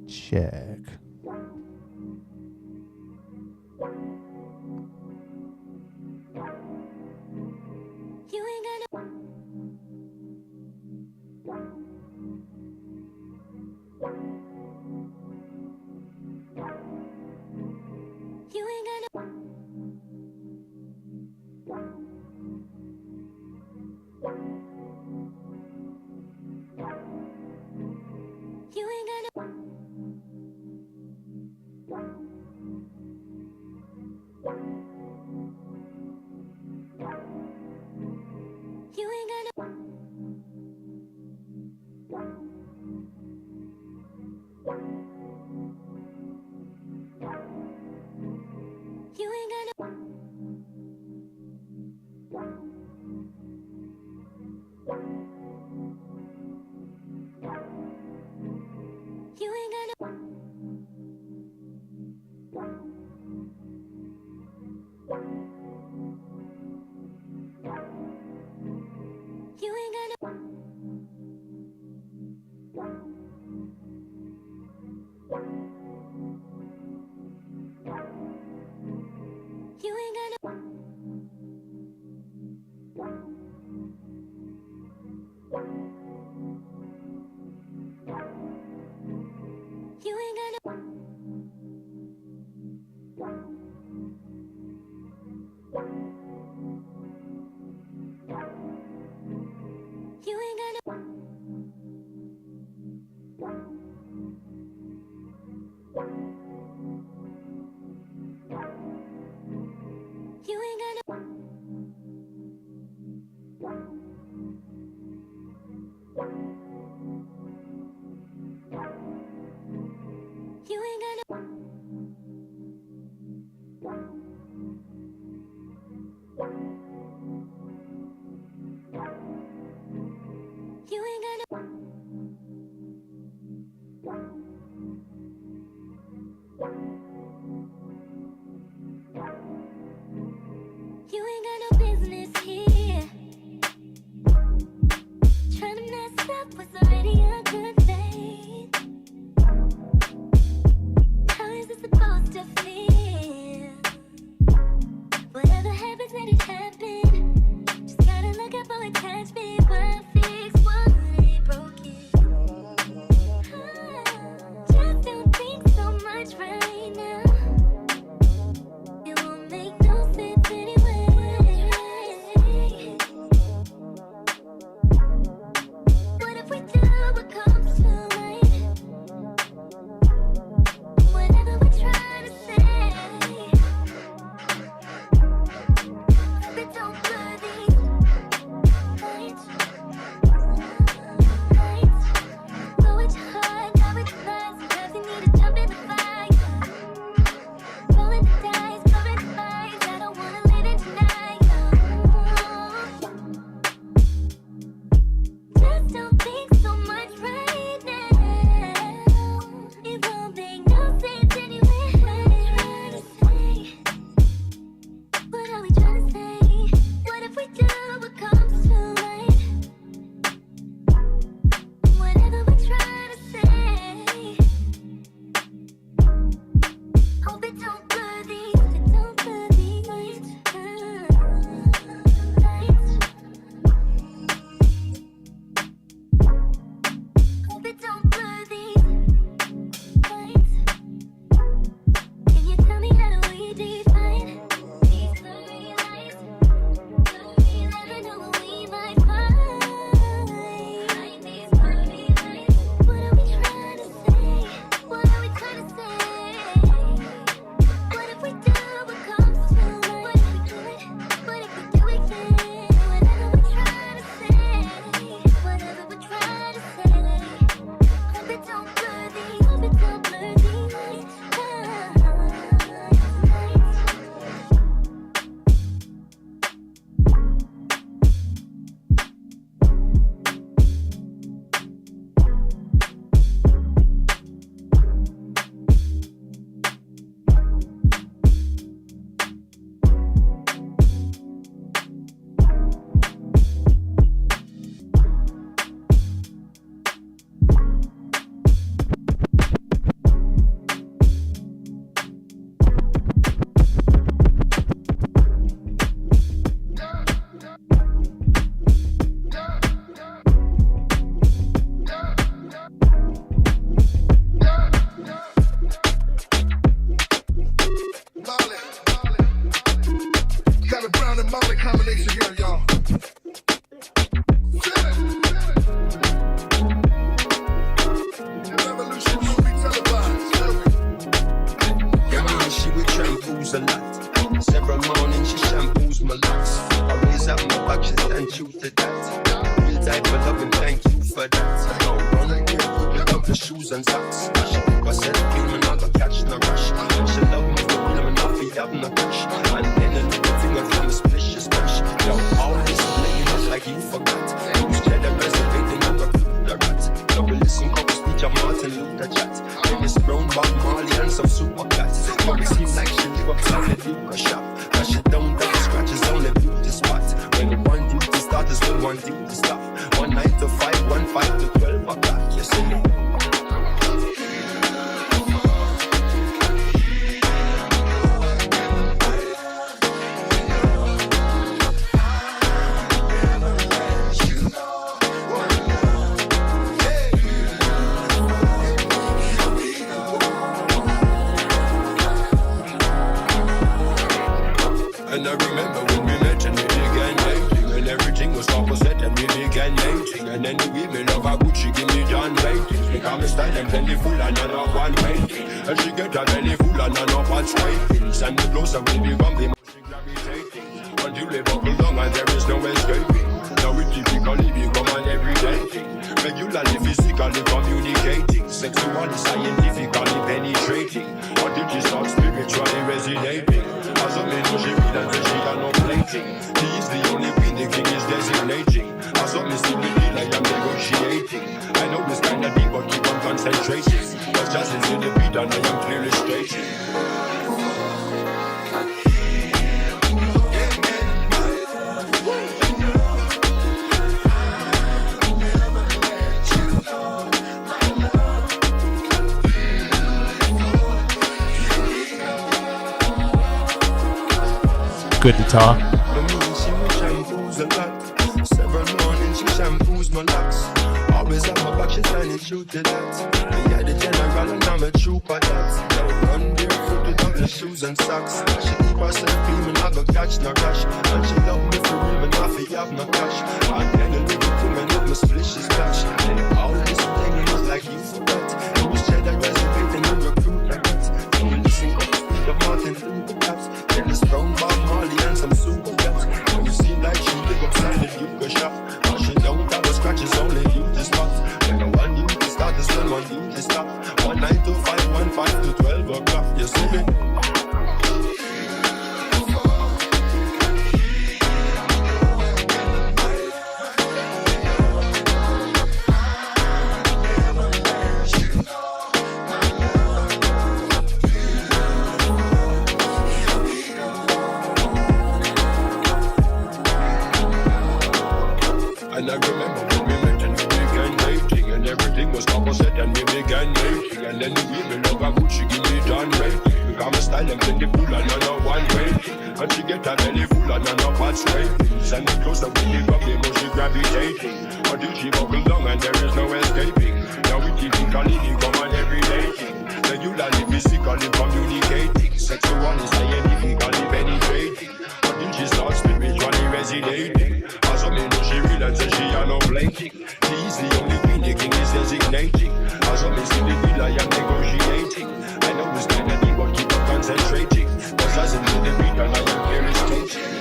Check. What if we do what comes my love and thank you for that. No run barefoot without the shoes and socks. She keep herself clean, man, I got catch no rush. And she love me for real, man, I feel have no crush. And then a little finger from the splishest bunch. Yo, all this playing is like you forgot. Who's cheddar resonating on the food the rat. Now we listen couple speech of Martin Luther chat. Dennis Brown, Bob Marley and some super cats. But it seems like she live upside the Duke shop. And she don't got the scratches on the beauty spot. When the one duty start is when one duty stop. 1 9 to 5, 1 5 to 12 o'clock. You see me? And I remember when we met and we began dating, and everything was opposite and we began dating. And then the women of our Gucci give me John ratings. Because my style and belly full and none of one painting. And she get her belly full and none of one scrapings. And the closer we become, the more she gravitating. Until we buckle down and there is no escaping. Now we typically become an everyday thing. Regularly, physically communicating. Sexually, scientifically penetrating. Until she starts spiritually resonating. As a man, she read and she are not plating. He is the only queen, the king is designating. As a missing the deal, I am negotiating. I know this kind of deep, but keep on concentrating. Cause just is in the beat and I am clearly stating. Good to talk. She shampoos a lot. Several mornings she shampoos my locks. Always on my back, she's standing true to that. Me are the general and I'm a trooper that. Now run barefoot without the shoes and socks. She keep herself clean, man, I go catch no rush. And she love me for real, man, I feel have no cash. And then a little woman with my splish is splash. And all this thing is like you forgot. Who's cheddar resonating and recruit like that. Now we listen up to speak of Martin Luther caps. Dennis Brown, Bob Marley and some super cats. When you seem like she live upside the Duke shop. And she don't have the scratches, only you to spot. When the one you to start is when one you to stop. 1 9 to 5, 1 5 to 12 o'clock. You see me? And I remember when we met and we began dating. And everything was opposite and we began making. And then the women of our Gucci give me John rating. Because my style and plenty full and none of one rating. And she get her belly full and none of bad scrapings. And the closer we become, the more she gravitating. Until she buckle down and there is no escaping. Now we typically become an everyday thing. Regularly, physically communicating. Sexually, scientifically penetrating. Until she starts spiritually resonating. As a man, she realizes that she are not blinking. She is the only queen, the king is designating. As a missing the deal, I am negotiating. I know this kind of deep, but keep on concentrating. Cause as in the beat, and I am clearly stating.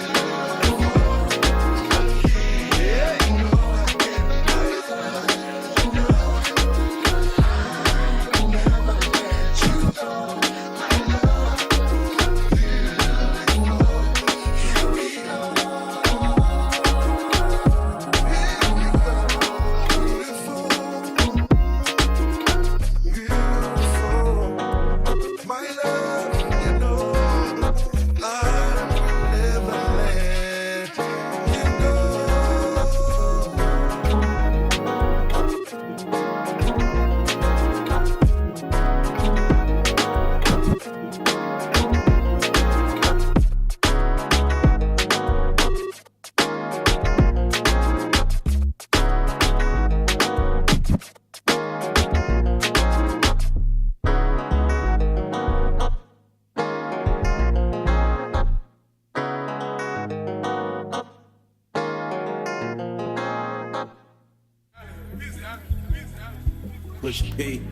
Push P.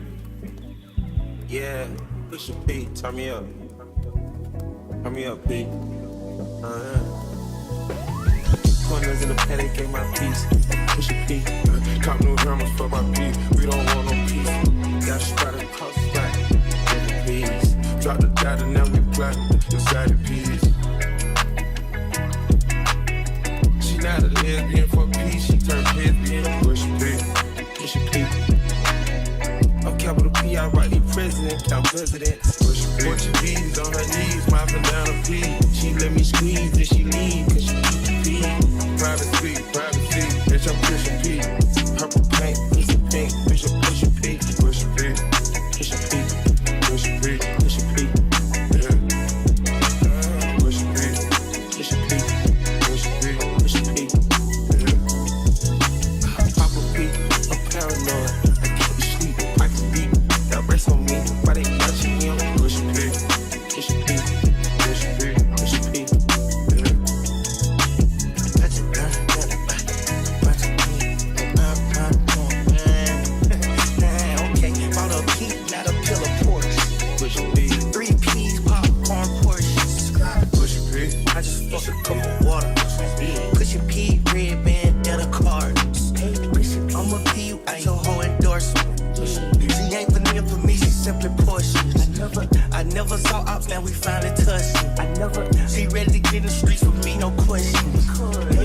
Yeah, push P. Turn me up. Turn me up, P. Corners in the paddock, gave my piece. Push P. grandmas for my peace. We don't want no peace. Got spread across the back. Peace. Drop the data, now we play. Inside the peace. She not a lesbian for peace. She turned lesbian. Push P. Push P. I'm capital P. I write the president. Count president. Push P. Portuguese on her knees. Mopping down a P. She let me squeeze. Then she leave. Cause she P. Privacy. Bitch, I'm pushing P. Purple paint, push pink, bitch, I'm pushing P. Push P, push P, push P, push P, yeah. Push P, push P, push P, push P, yeah. Pop a P, I'm paranoid. I can't be sleep, I can beat. That rest on me, why they watching me? Push P, push P, push P, push P, yeah. Touch it down. I just fucked a cup of water. Push your P, red band, and a card. I'ma P you at your whole endorsement. She ain't vanilla for me, she simply portion. I never saw ops, now we finally touched. She ready to get in the streets with me, no question.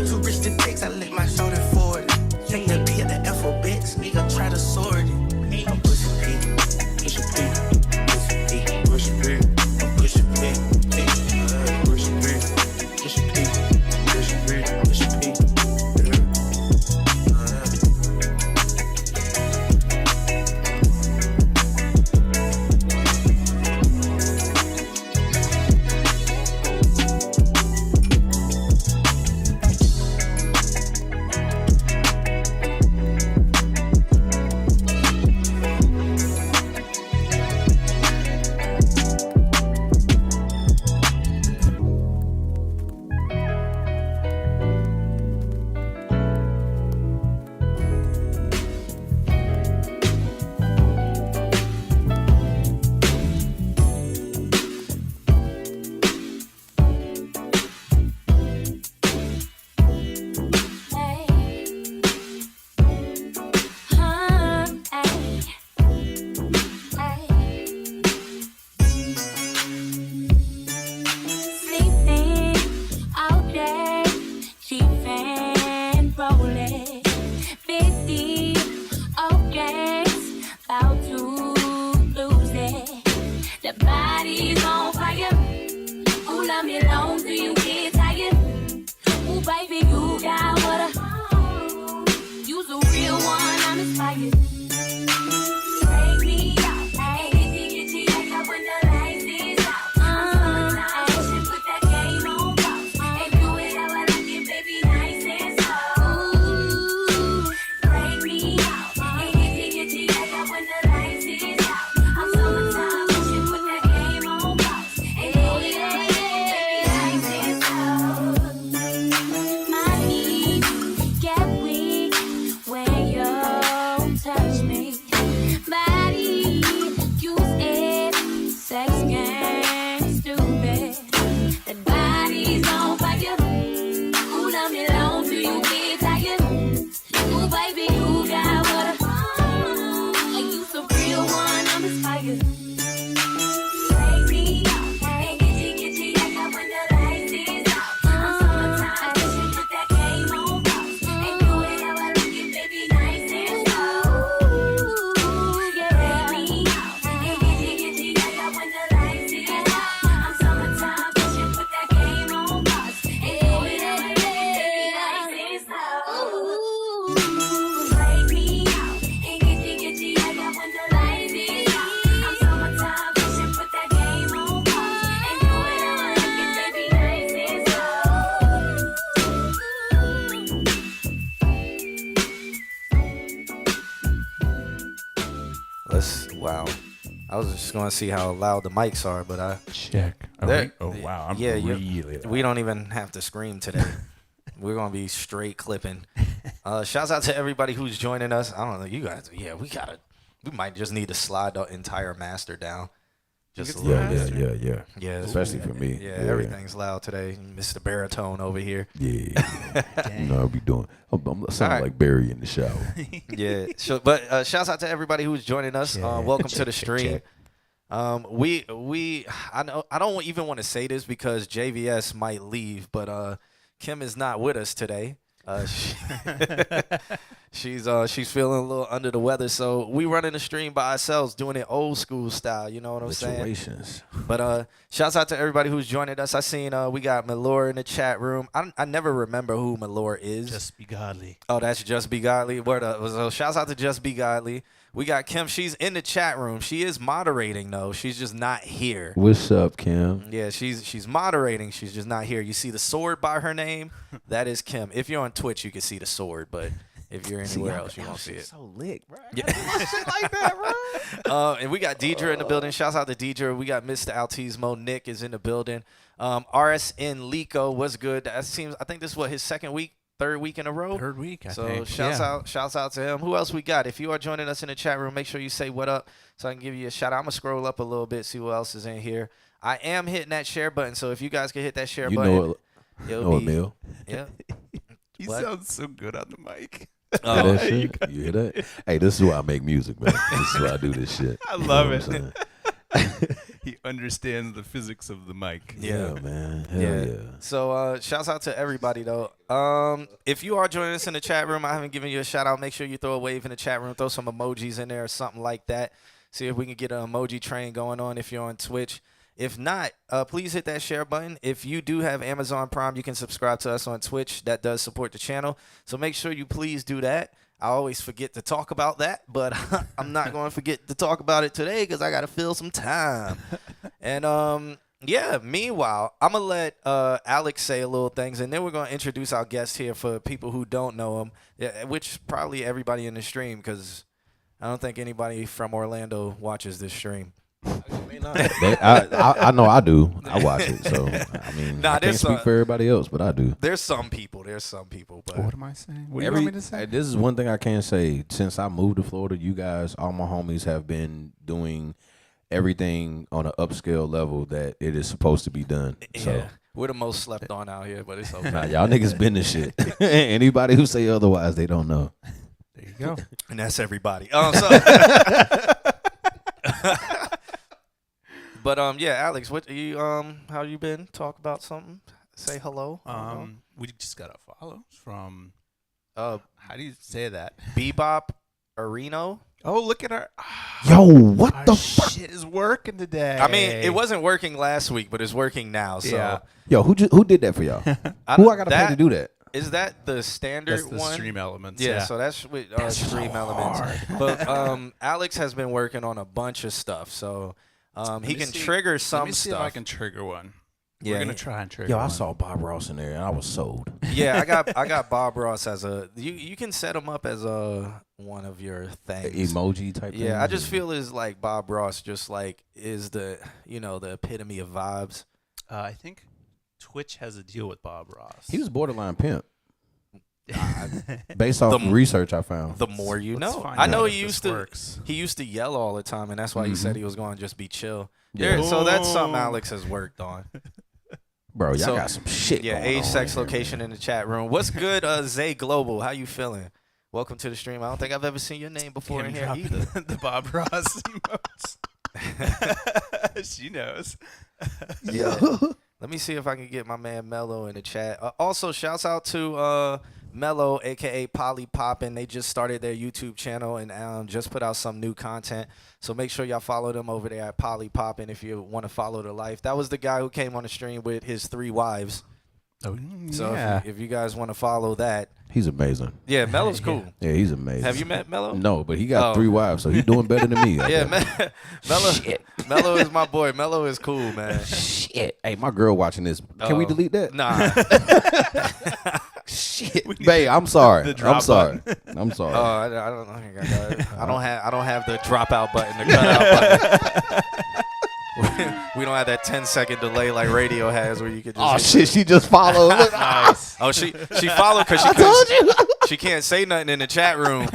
Too rich to text, I let my shoulder forward. Take the P at the alphabets, nigga try to sort it. I'm pushing P, pushing P, pushing P, pushing P, I'm pushing P. Wow. I was just going to see how loud the mics are, but I... Check. Oh, wow. I'm really loud. We don't even have to scream today. We're going to be straight clipping. Shouts out to everybody who's joining us. I don't know, you guys, we might just need to slide the entire master down. Just a Yeah, little bit. yeah. Especially for me. Yeah, everything's loud today. Mr. Baritone over here. Yeah. You know, I'll be doing. I'm sounding like Barry in the shower. Yeah. But shouts out to everybody who's joining us. Welcome to the stream. I don't even want to say this because JVS might leave, but Kim is not with us today. She's feeling a little under the weather, so we running the stream by ourselves, doing it old school style. You know what I'm saying? But shouts out to everybody who's joining us. I seen we got Malore in the chat room. I never remember who Malore is. Just Be Godly. Oh, that's Just Be Godly. So shouts out to Just Be Godly. We got Kim. She's in the chat room. She is moderating though. She's just not here. What's up, Kim? Yeah, she's moderating. She's just not here. You see the sword by her name? That is Kim. If you're on Twitch, you can see the sword, but if you're anywhere else, you won't see it. So lit, bro. Yeah. Shit like that, bro. And we got Deidre in the building. Shouts out to Deidre. We got Mr. Altismo. Nick is in the building. RSN Lico, what's good? I think this is what, his third week in a row. Third week, I so think. Shouts out to him. Who else we got? If you are joining us in the chat room, make sure you say what up so I can give you a shout out. I'm gonna scroll up a little bit, see who else is in here. I am hitting that share button, so if you guys can hit that share button, it'll be. Emil. Yeah. He sounds so good on the mic. Oh, that shit? You hear that? Hey, this is why I make music, man. This is why I do this shit. I love it. He understands the physics of the mic. Yeah, man. Hell yeah. So shouts out to everybody though. If you are joining us in the chat room, I haven't given you a shout out. Make sure you throw a wave in the chat room, throw some emojis in there or something like that. See if we can get an emoji train going on if you're on Twitch. If not, please hit that share button. If you do have Amazon Prime, you can subscribe to us on Twitch. That does support the channel. So make sure you please do that. I always forget to talk about that, but I'm not going to forget to talk about it today because I got to fill some time. And, yeah, meanwhile, I'm going to let Alex say a little things, and then we're going to introduce our guest here for people who don't know him, which probably everybody in the stream because I don't think anybody from Orlando watches this stream. I know I do. I watch it, so I mean, I can't speak for everybody else, but I do. There's some people, but what am I saying? What do you want me to say? This is one thing I can say. Since I moved to Florida, you guys, all my homies, have been doing everything on an upscale level that it is supposed to be done. Yeah. So We're the most slept on out here, but it's okay. nah, y'all niggas been this shit. Anybody who say otherwise, they don't know. There you go. And that's everybody. But yeah, Alex, what you how you been? Talk about something. Say hello. We just got a follow from how do you say that? Bebop Areno. Oh, look at our Yo, what the fuck? Shit is working today. I mean, it wasn't working last week, but it's working now. So yeah. Yo, who did that for y'all? Who I gotta pay to do that? Is that the standard That's the one? Stream Elements. Yeah, so that's with Stream Elements. But Alex has been working on a bunch of stuff, so he can trigger some stuff. Let me see if I can trigger one. Yeah, we're gonna try and trigger. Yo, one. I saw Bob Ross in there and I was sold. Yeah, I got Bob Ross as a you can set him up as a one of your things. Emoji type. Yeah, I just feel is like Bob Ross just like is the the epitome of vibes. I think Twitch has a deal with Bob Ross. He was borderline pimp. Based off research I found. The more you know. I know he used to yell all the time, and that's why he said he was going to just be chill. Yeah. So that's something Alex has worked on. Bro, y'all got some shit. Yeah, going age, on sex, here, location man. in the chat room. What's good, Zay Global? How you feeling? Welcome to the stream. I don't think I've ever seen your name before in here either. The Bob Ross emotes. She knows. Yeah. Let me see if I can get my man Mello in the chat. Also, shouts out to Mello, a.k.a. Polly Poppin'. They just started their YouTube channel and just put out some new content. So make sure y'all follow them over there at Polly Poppin' if you want to follow the life. That was the guy who came on the stream with his 3 wives. Oh, so yeah. if you guys want to follow that. He's amazing. Yeah, Mello's cool. Yeah, he's amazing. Have you met Mello? No, but he got 3 wives, so he's doing better than me. Yeah, Mello is my boy. Mello is cool, man. Shit. Hey, my girl watching this. Can we delete that? Nah. Shit. Babe, I'm sorry. I'm sorry. I'm sorry. I don't know. I don't have the dropout button, the cutout button. We don't have that 10-second delay like radio has where you could just. Oh shit! She just followed. Nice. Oh, she followed because she can't say nothing in the chat room,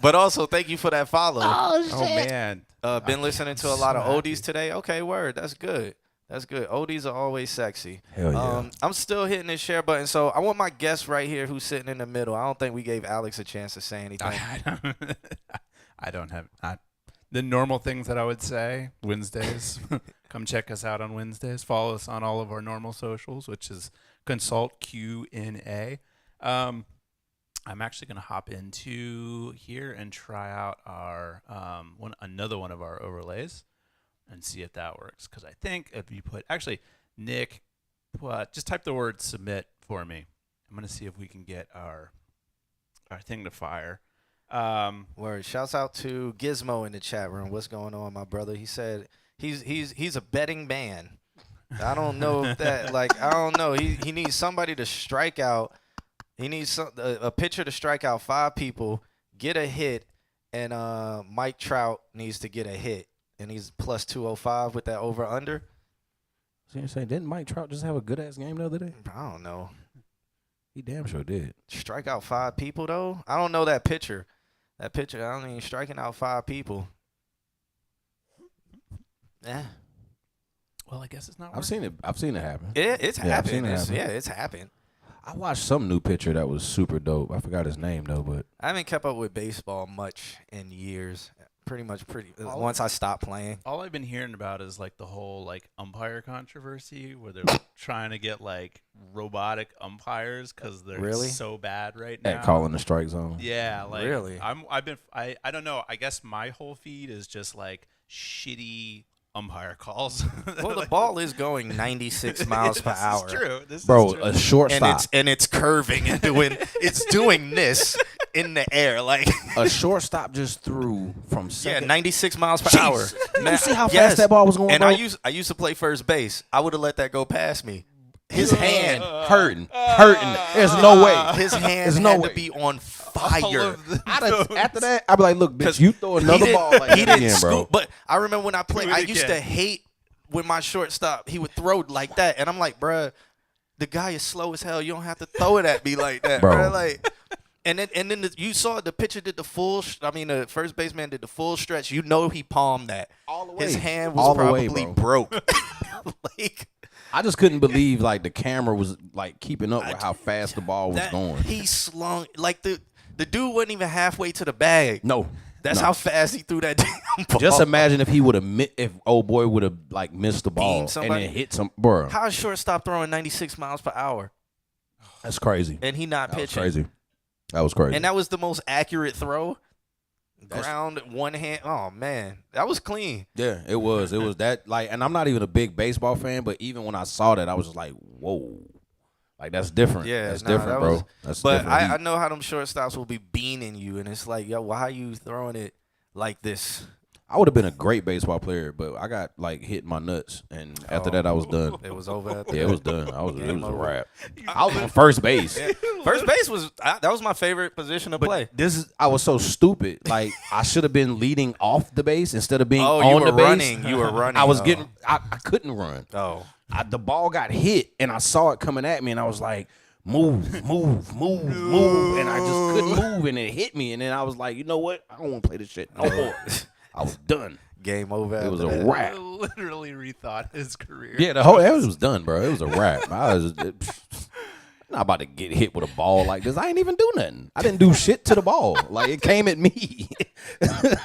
but But also, thank you for that follow. Oh man. Been listening to a lot of oldies today. Okay, word. That's good. That's good. Oldies are always sexy. Hell yeah. I'm still hitting this share button, so I want my guest right here who's sitting in the middle. I don't think we gave Alex a chance to say anything. I don't have the normal things that I would say. Wednesdays, come check us out on Wednesdays. Follow us on all of our normal socials, which is Consult QNA. I'm actually going to hop into here and try out our another one of our overlays and see if that works. Because I think if you Nick, just type the word submit for me. I'm going to see if we can get our thing to fire. Word. Shouts out to Gizmo in the chat room. What's going on, my brother? He said he's a betting man. I don't know if that I don't know. He needs somebody to strike out. He needs a pitcher to strike out 5 people, get a hit, and Mike Trout needs to get a hit, and he's plus 205 with that over under. So you're saying, didn't Mike Trout just have a good ass game the other day? I don't know. He damn sure did. Strike out 5 people though. I don't know that pitcher. That pitcher, I don't even striking out 5 people. Yeah. Well, I guess it's not. I've seen it happen. It's happened. I've seen it happen. It's happened. I watched some new pitcher that was super dope. I forgot his name though, but I haven't kept up with baseball much in years. Once I stopped playing. All I've been hearing about is the whole umpire controversy where they're trying to get robotic umpires because they're Really? so bad right now. at calling the strike zone. Yeah, Really? I don't know. I guess my whole feed is just shitty umpire calls. Well, the ball is going 96 miles per hour. This is true. Bro, is true. a shortstop. And it's curving and doing this in the air A shortstop just threw from second. 96 miles per hour. You see how fast that ball was going, And bro? I used to play first base. I would have let that go past me. His hand hurting. There's no way. His hand There's no had way. to be on fire. After that, I'd be like, look, bitch, you throw another ball like he that didn't again, bro. But I remember when I played, Do it I used to again. hate when my shortstop, he would throw like that. And I'm like, bruh, the guy is slow as hell. You don't have to throw it at me like that, Bro. bruh. And then you saw the pitcher did the the first baseman did the full stretch. You know he palmed that. All the way. His hand was All the way, probably bro. broke. I just couldn't believe the camera was keeping up with how fast the ball was going. He slung the dude wasn't even halfway to the bag. No. That's no. how fast he threw that damn ball. Just imagine if he would have if old boy would have missed the ball and somebody. then hit some bro. How is shortstop throwing 96 miles per hour That's crazy. and he not That was pitching? crazy. That was crazy. And that was the most accurate throw. Ground, one hand. Oh man, that was clean. Yeah, it was. It was that and I'm not even a big baseball fan, but even when I saw that, I was just like, whoa. That's different. Yeah, that's nah, different, that bro. was- That's But different. I know how them shortstops will be beaning you, and it's like, yo, why are you throwing it like this? I would have been a great baseball player, but I got hit in my nuts, and after that, I was done. It was over. After Yeah, it that. was done. It was a over. wrap. I was on first base. First base was that was my favorite position to play. I was so stupid. I should have been leading off the base instead of being Oh, on you were the base. running. You were running. I was Oh. I couldn't run. Oh. The ball got hit, and I saw it coming at me, and I was like, move, and I just couldn't move, and it hit me, and then I was like, you know what? I don't want to play this shit no more. I was done. Game over. It was after a that. wrap. Literally rethought his career. Yeah, it was done, bro. It was a wrap. I'm not about to get hit with a ball like this. I ain't even do nothing. I didn't do shit to the ball. It came at me. I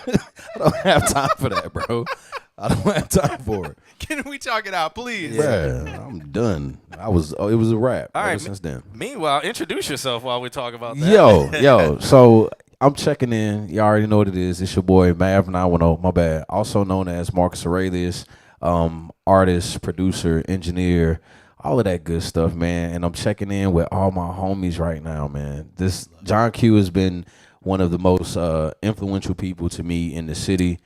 don't have time for that, bro. I don't have time for it. Can we talk it out, please? Bruh, I'm done. It was a wrap All ever right, since then. Meanwhile, introduce yourself while we talk about that. Yo, so I'm checking in. You already know what it is. It's your boy Mav 910. My bad. Also known as Marcus Aurelius, artist, producer, engineer, all of that good stuff, man. And I'm checking in with all my homies right now, man. This John Q has been one of the most influential people to me in the city.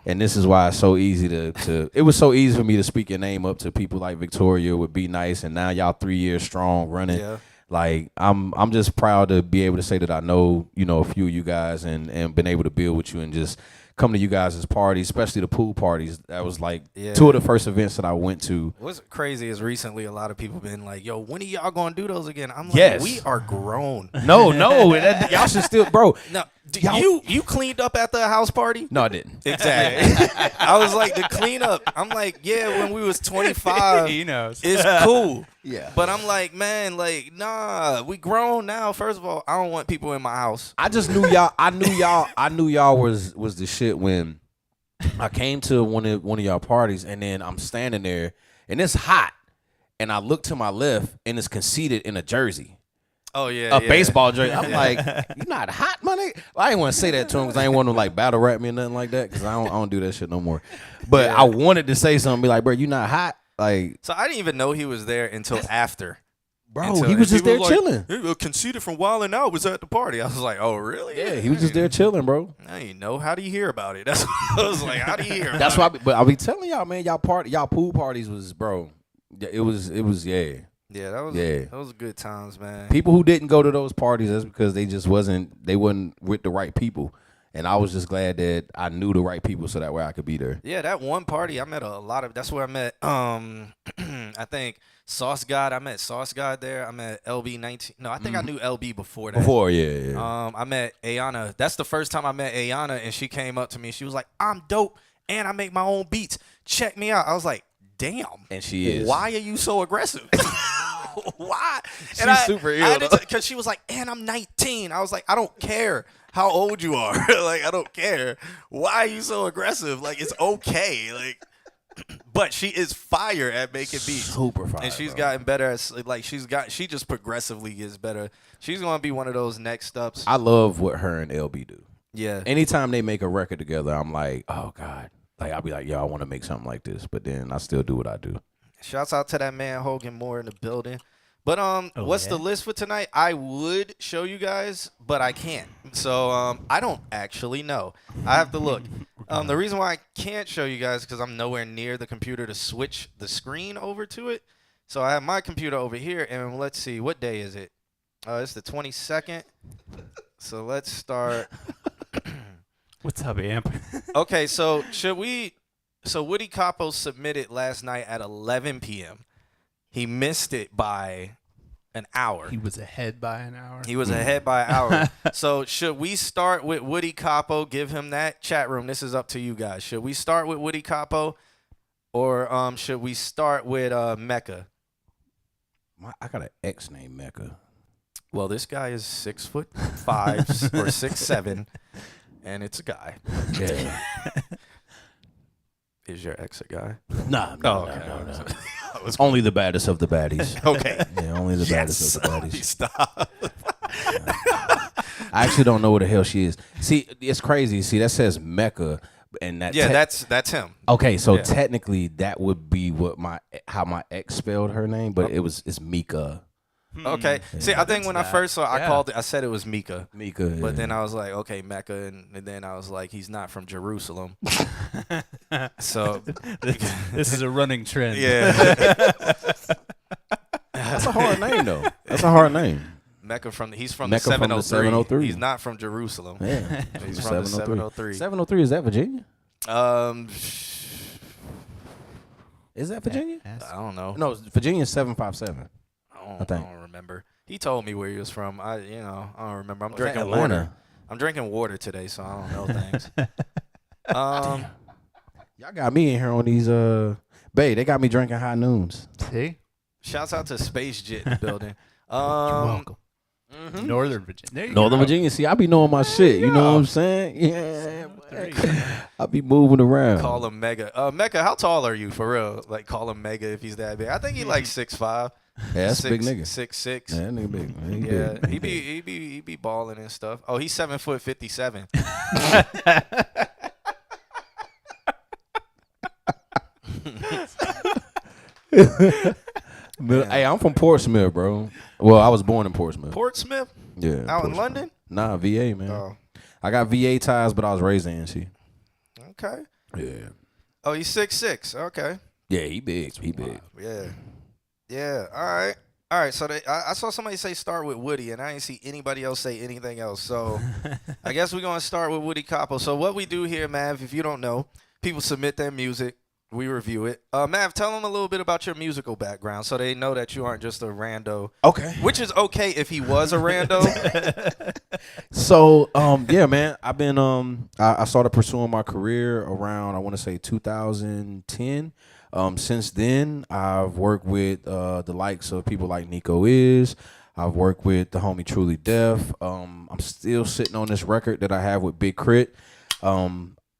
And this is why it's so easy to it was so easy for me to speak your name up to people like Victoria with Be Nice, and now y'all 3 years strong running. Yeah. I'm just proud to be able to say that I know, a few of you guys and been able to build with you and just come to you guys' parties, especially the pool parties. That was two of the first events that I went to. What's crazy is recently a lot of people been like, yo, when are y'all going to do those again? I'm like, Yes. we are grown. No, y'all should still, bro. No, You cleaned up at the house party? No, I didn't. Exactly. I was like, the cleanup. I'm like, yeah, when we was 25, He knows. it's cool. Yeah. But I'm like, man, like, nah, we grown now. First of all, I don't want people in my house. I just knew y'all. I knew y'all was the shit when I came to one of y'all parties, and then I'm standing there, and it's hot, and I look to my left, and it's Conceited in a jersey. Oh, yeah. A baseball jersey. I'm like, you not hot, money. I didn't want to say that to him because I didn't want him to like battle rap me or nothing like that because I don't do that shit no more. But I wanted to say something, be like, bro, you not hot, like. So I didn't even know he was there until after. Bro, he was just there chilling. Hey, Conceited from Wild 'N Out was at the party. I was like, oh, really? Yeah, he was just there chilling, bro. I didn't know. How do you hear about it? That's what I was like, how do you hear about That's it? why. But I'll be telling y'all, man, y'all pool parties was, bro. It was yeah. Yeah, that was good times, man. People who didn't go to those parties, that's because they wasn't with the right people. And I was just glad that I knew the right people so that way I could be there. Yeah, that one party, I met a lot of, that's where I met, I think, Sauce God. I met Sauce God there. I met LB19. No, I think I knew LB before that. Yeah. I met Ayana. That's the first time I met Ayana, and she came up to me. She was like, I'm dope, and I make my own beats. Check me out. I was like, damn. And she is. Why are you so aggressive? Why? She's super ill, because she was like, and I'm 19. I was like, I don't care how old you are. Like, I don't care. Why are you so aggressive? Like, it's okay. Like, but she is fire at making beats. Super fire. And she's bro. gotten better at, like, she just progressively gets better. She's going to be one of those next ups. I love what her and LB do. Yeah. Anytime they make a record together, I'm like, oh God. Like, I'll be like, yo, I want to make something like this. But then I still do what I do. Shouts out to that man Hogan Moore in the building. But what's the list for tonight? I would show you guys, but I can't. So I don't actually know. I have to look. The reason why I can't show you guys is because I'm nowhere near the computer to switch the screen over to it. So I have my computer over here, and let's see, what day is it? It's the 22nd. So let's start. What's up, Amp? Okay, so So Woody Capo submitted last night at 11 p.m. He missed it by an hour. He was ahead by an hour. He was ahead by an hour. So should we start with Woody Capo? Give him that chat room. This is up to you guys. Should we start with Woody Capo, or should we start with Mecca? I got an ex named Mecca. Well, this guy is 6'5" or 6'7", and it's a guy. Yeah. Is your ex a guy? No. Okay. Only the baddest of the baddies. Okay. Yeah, only the baddest of the baddies. Stop. I actually don't know where the hell she is. See, it's crazy. See, that says Mecca, and that. Yeah, that's him. Okay, so Yeah. technically that would be how my ex spelled her name, but it's Mika. Okay. See, I think when I first saw, I said it was Mika. Mika. But then I was like, okay, Mecca, and then I was like, he's not from Jerusalem. So This is a running trend. yeah, That's a hard name though. That's a hard name. Mecca he's from Mecca the from the 703. 703. He's not from Jerusalem. Yeah. He's from the 703. 703, is that Virginia? Is that Virginia? I don't know. No, Virginia's 757. I think. don't remember. He told me where he was from. I don't remember. I'm Was that drinking Atlanta? water. I'm drinking water today, so I don't know things. Y'all got me in here on these babe, they got me drinking high noons. See? Shouts out to Space Jet in the building. You're welcome. Northern Virginia. There you Northern go. Virginia, see, I be knowing my shit. You know what I'm saying? Yeah. I be moving around. Call him Mega. Mecca, how tall are you for real? Like, call him Mega if he's that big. I think he like 6'5". Yeah, that's a big nigga. 6'6". Yeah, that nigga big. Man. He Yeah, big. he be balling and stuff. Oh, he's 7'57". Hey, I'm from Portsmouth, bro. Well, I was born in Portsmouth. Portsmouth? Yeah. Out in Portsmouth. London? Nah, VA, man. Oh, I got VA ties, but I was raised in NC. okay. Yeah. Oh, he's 6'6". Okay. Yeah, he big. He big. Yeah. Yeah. All right. All right. So I saw somebody say start with Woody, and I didn't see anybody else say anything else. So I guess we're going to start with Woody Capo. So what we do here, man, if you don't know, people submit their music. We review it. Mav, tell them a little bit about your musical background so they know that you aren't just a rando. Okay. Which is okay if he was a rando. So, yeah, man, I've been, I started pursuing my career around, I want to say 2010. Since then, I've worked with the likes of people like Nico Is. I've worked with the homie Truly Def. I'm still sitting on this record that I have with Big Crit.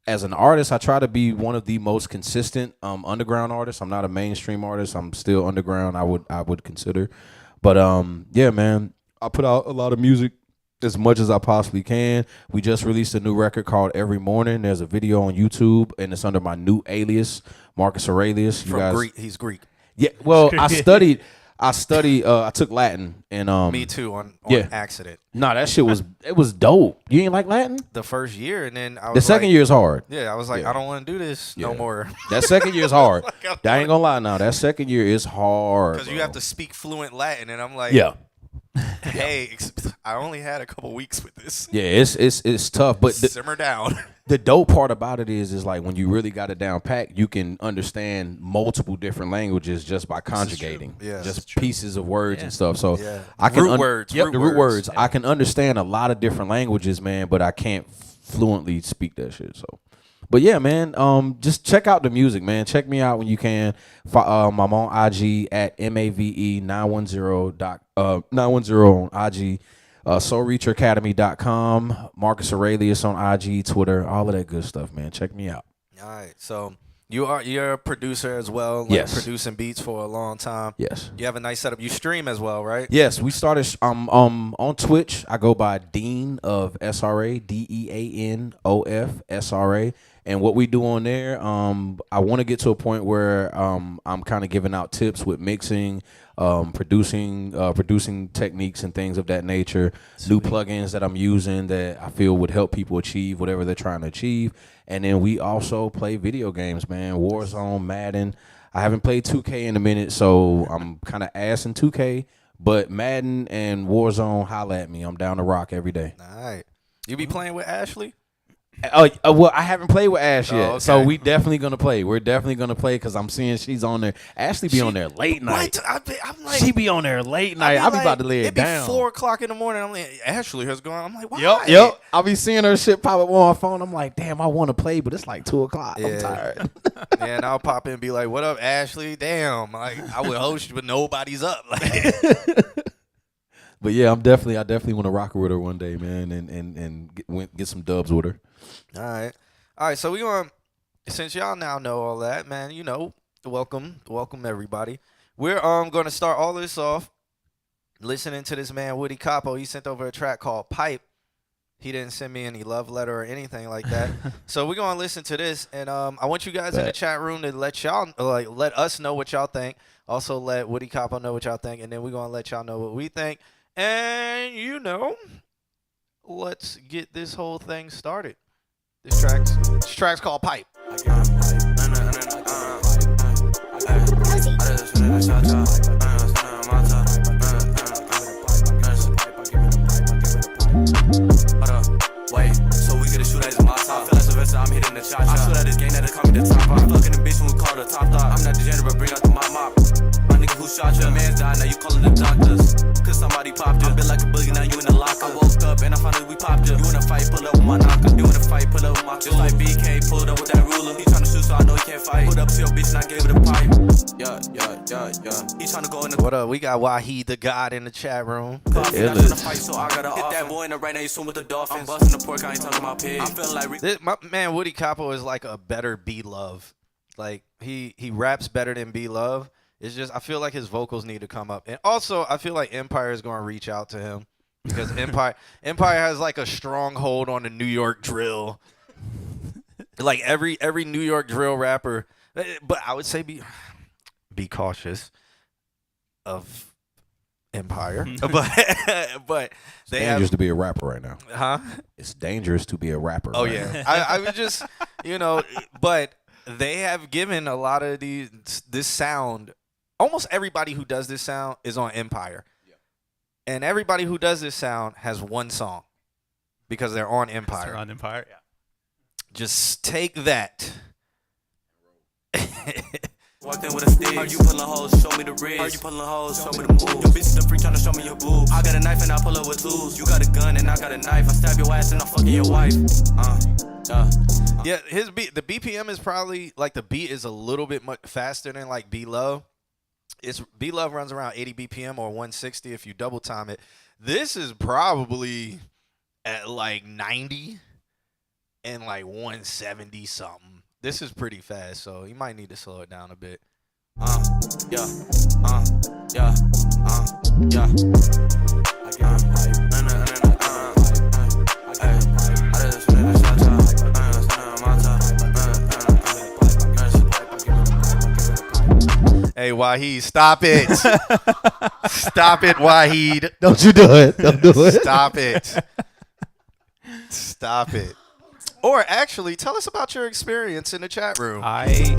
As an artist, I try to be one of the most consistent underground artists. I'm not a mainstream artist. I'm still underground. I would consider, but yeah, man, I put out a lot of music as much as I possibly can. We just released a new record called Every Morning. There's a video on YouTube, and it's under my new alias, Marcus Aurelius. He's Greek. Yeah, well, I studied. I took Latin and Me too on accident. Nah, that shit was dope. You ain't like Latin? The first year, and then I was The second year is hard. Yeah, I was like, Yeah. I don't want to do this no more. That second year is hard. I ain't gonna lie now. That second year is hard. Because you have to speak fluent Latin, and I'm like, Yeah. hey, I only had a couple weeks with this. Yeah, it's tough. But Simmer down. the dope part about it is like when you really got it down packed, you can understand multiple different languages just by conjugating. Yeah, just pieces of words and stuff. So Yeah. I can Root words. Yep, Root the root words. words. I can understand a lot of different languages, man, but I can't fluently speak that shit. So, but yeah, man, just check out the music, man. Check me out when you can. I'm on IG at MAVE910 on IG. SoulReacherAcademy.com, Marcus Aurelius on IG, Twitter, all of that good stuff, man. Check me out. All right, so you're a producer as well. Like Yes. producing beats for a long time. Yes. You have a nice setup. You stream as well, right? Yes, we started on Twitch. I go by Dean of SRA, DEANOF SRA. And what we do on there, I want to get to a point where I'm kind of giving out tips with mixing, producing techniques and things of that nature. New plugins that I'm using that I feel would help people achieve whatever they're trying to achieve. And then we also play video games, man. Warzone, Madden. I haven't played 2K in a minute, so I'm kind of ass in 2K. But Madden and Warzone, holla at me. I'm down to rock every day. All right. You be playing with Ashley? Well, I haven't played with Ash yet, okay. so we definitely gonna play. We're definitely gonna play because I'm seeing she's on there. Ashley be on there late night. What? I'm like, She be on there late night. I be about to lay it down. Be 4:00 in the morning. I'm like, Ashley has gone. I'm like, why? Yep. I'll be seeing her shit pop up on my phone. I'm like, damn, I want to play, but it's like 2:00. Yeah. I'm tired. Yeah, and I'll pop in and be like, what up, Ashley? Damn, like I would host you, but nobody's up. Like, But yeah, I definitely want to rock her with her one day, man, and get some dubs with her. all right. So we going since y'all now know all that, man. You know, welcome everybody. We're going to start all this off listening to this man Woody Capo. He sent over a track called Pipe. He didn't send me any love letter or anything like that. So we're gonna listen to this, and I want you guys in the chat room to let us know what y'all think. Also let Woody Capo know what y'all think, and then we're gonna let y'all know what we think. And you know, let's get this whole thing started. This track's called Pipe. Wait, so we get a shoot at my top. Feel like Sylvester, I'm hitting the shot. I shoot at this game that'll call me the top. I'm fucking the bitch when we call the top dog. I'm not degenerate, bring out the mop. My nigga who shot you, man's died, now you calling the doctors. Cause somebody popped you. I been like a boogie, now you in the locker. I woke up and I found out we popped you. You in a fight, pull up with my knocker. You in a fight, pull up with my tool. Just like BK, pulled up with that ruler. He tryna shoot, so I know he can't fight. Put up to your bitch and I gave it a pipe. Yeah. He tryna go in the What up? We got Wahid the God in the chat room. coffee. I tryna fight, so I gotta hit that boy in the right now. You swim with the dolphins. I'm busting the pork, I ain't talking about pig. I'm feeling like My man Woody Capo is like a better B Love. Like he raps better than B Love. It's just I feel like his vocals need to come up. And also I feel like Empire is going to reach out to him because Empire has like a stronghold on the New York drill. Like every New York drill rapper, but I would say be cautious of Empire. but they Dangerous to be a rapper right now. Huh? It's dangerous to be a rapper. Oh right yeah, now. I was just but they have given a lot of this sound. Almost everybody who does this sound is on Empire, and everybody who does this sound has one song because they're on Empire. They're on Empire, yeah. Just take that Walked in with a stick. Are you pulling hoes? Show me the wrist. Are you pulling hoes? Show me the move. Your bitch is the freak tryna show me your boobs. I got a knife and I pull up with tools. You got a gun and I got a knife. I stab your ass and I'm fucking your wife. Yeah, his beat, the BPM is probably like the beat is a little bit much faster than like B Love. It's B Love runs around 80 BPM or 160 if you double time it. This is probably at like 90 and like 170 something. This is pretty fast, so you might need to slow it down a bit. Yeah. Hey, Wahid, stop it. Stop it, Wahid. Don't you do it. Don't do it. Stop it. Stop it. Or actually, tell us about your experience in the chat room. I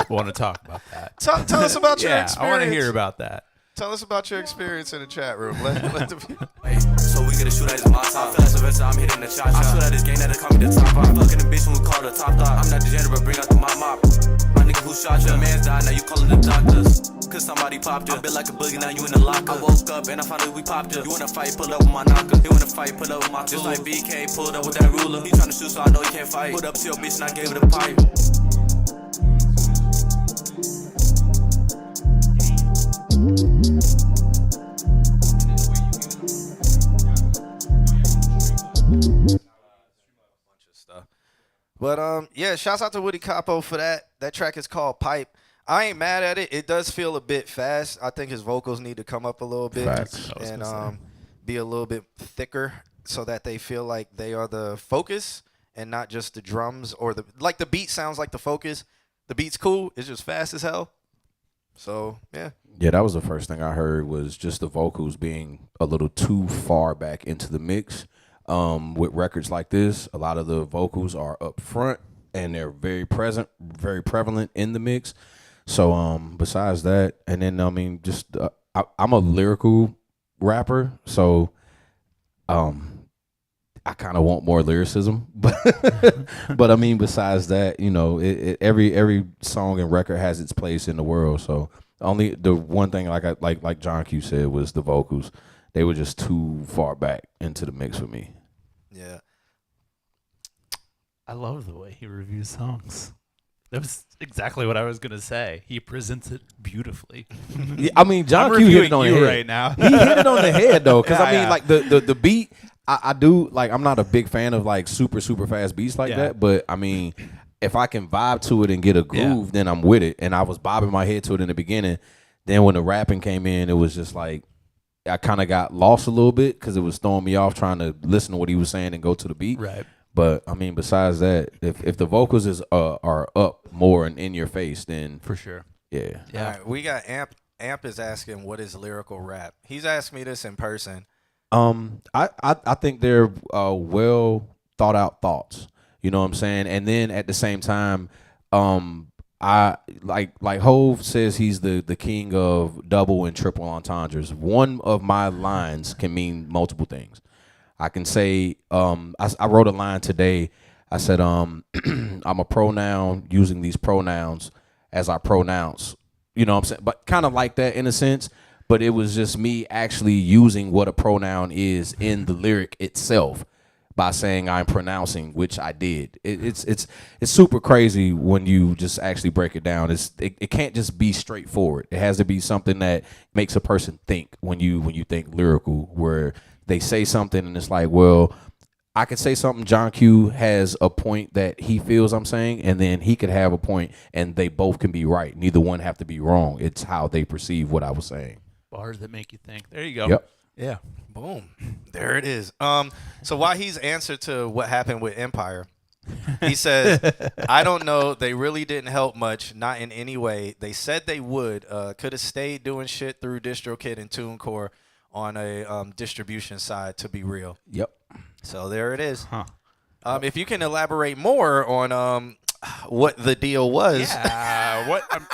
want to talk about that. Tell us about your Yeah, experience. I want to hear about that. Tell us about your experience in the chat room. Let the So we get a shoot at his my top. Feel like Sylvester, I'm hitting the cha-cha. I shoot at this game that'll call me the top. I'm fucking the bitch when we call the top dog. I'm not degenerate, bring out the mop. My nigga who shot you, man's died, now you calling the doctors. Cause somebody popped you. I been like a boogie, now you in the locker. I woke up and I found out we popped you. You wanna fight, pull up with my knocker. You wanna fight, pull up with my tool. Just like BK pulled up with that ruler. He tryna shoot so I know he can't fight. Put up to your bitch and I gave it a pipe. But yeah, shouts out to Woody Capo for that. That track is called Pipe. I ain't mad at it. It does feel a bit fast. I think his vocals need to come up a little bit and be a little bit thicker so that they feel like they are the focus and not just the drums or the beat sounds like the focus. The beat's cool. It's just fast as hell. So yeah. Yeah, that was the first thing I heard was just the vocals being a little too far back into the mix. With records like this, a lot of the vocals are up front and they're very present, very prevalent in the mix. So besides that, and then I mean, just I'm a lyrical rapper, so I kind of want more lyricism, but I mean, besides that, you know, every song and record has its place in the world. So only the one thing, like John Q said, was the vocals. They were just too far back into the mix for me. Yeah. I love the way he reviews songs. That was exactly what I was going to say. He presents it beautifully. Yeah, I mean, John I'm Q hit reviewing it on the you head right now. He hit it on the head though, because Yeah, I mean, yeah. like the beat, I do like. I'm not a big fan of like super fast beats like Yeah. that, but I mean, if I can vibe to it and get a groove, then I'm with it. And I was bobbing my head to it in the beginning. Then when the rapping came in, it was just like I kind of got lost a little bit because it was throwing me off trying to listen to what he was saying and go to the beat. Right. But I mean, besides that, if the vocals are up more and in your face, then For sure. yeah. All right, we got Amp. Amp is asking, what is lyrical rap? He's asked me this in person. I think they're well thought out thoughts. You know what I'm saying? And then at the same time, I like Hove says he's the king of double and triple entendres. One of my lines can mean multiple things. I can say I wrote a line today. I said I'm a pronoun using these pronouns as I pronounce. You know what I'm saying? But kind of like that in a sense. But it was just me actually using what a pronoun is in the lyric itself by saying I'm pronouncing, which I did. It's super crazy when you just actually break it down. It can't just be straightforward. It has to be something that makes a person think when you think lyrical, where they say something and it's like, well, I could say something. John Q has a point that he feels I'm saying, and then he could have a point, and they both can be right. Neither one have to be wrong. It's how they perceive what I was saying. Bars that make you think. There you go. Yep. Yeah. Boom. There it is. So Wahid's answer to what happened with Empire, he says, I don't know. They really didn't help much, not in any way. They said they would. Could have stayed doing shit through DistroKid and TuneCore on a distribution side, to be real. Yep. So there it is. Huh. If you can elaborate more on what the deal was. Yeah.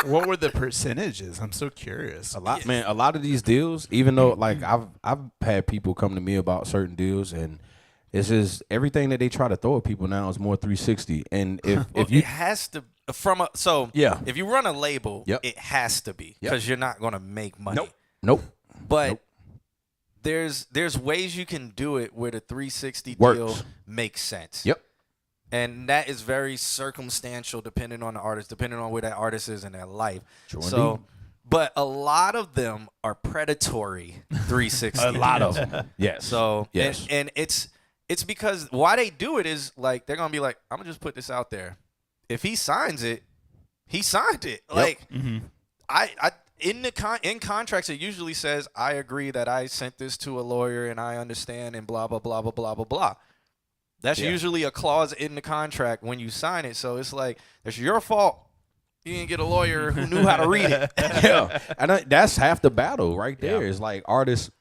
What were the percentages? I'm so curious. A lot of these deals, even though like I've had people come to me about certain deals, and It's just everything that they try to throw at people now is more 360. And if you it has to Yeah. if you run a label, Yep. it has to be because you're not gonna make money. Nope. But there's ways you can do it where the 360 Works. deal makes sense. Yep. And that is very circumstantial depending on the artist, depending on where that artist is in their life. Sure so, indeed. but a lot of them are predatory 360. A lot of them. Yes. So, yes. and it's because why they do it is like they're going to be like, I'm going to just put this out there. If he signs it, he signed it. Yep. Like I in contracts it usually says I agree that I sent this to a lawyer and I understand and blah blah blah blah blah blah blah. That's usually a clause in the contract when you sign it. So it's like it's your fault. You didn't get a lawyer who knew how to read it. Yeah, and that's half the battle right there. It's like artists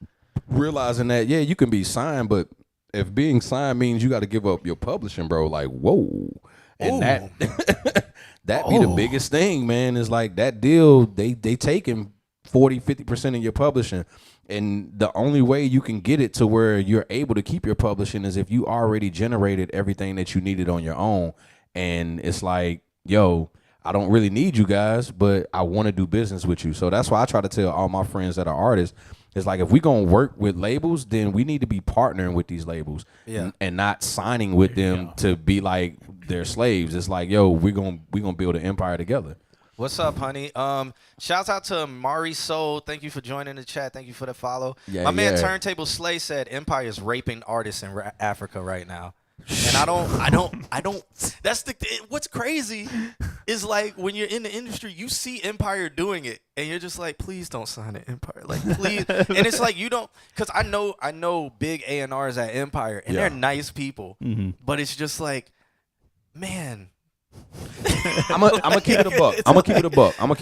realizing that you can be signed, but if being signed means you got to give up your publishing, bro, like whoa, and that be the biggest thing, man. Is like that deal they taking 40-50% of your publishing. And the only way you can get it to where you're able to keep your publishing is if you already generated everything that you needed on your own. And it's like, yo, I don't really need you guys, but I want to do business with you. So that's why I try to tell all my friends that are artists, it's like if we're going to work with labels, then we need to be partnering with these labels and not signing with them to be like their slaves. It's like, yo, we're gonna build an empire together. What's up, honey? Shouts out to Mari Soul. Thank you for joining the chat. Thank you for the follow. My man Turntable Slay said Empire is raping artists in Africa right now. And I don't. That's what's crazy is like when you're in the industry, you see Empire doing it, and you're just like, please don't sign an Empire, like please. And it's like you don't, because I know big A&Rs at Empire, and they're nice people, but it's just like, man. I'm gonna keep it a buck. I'm gonna keep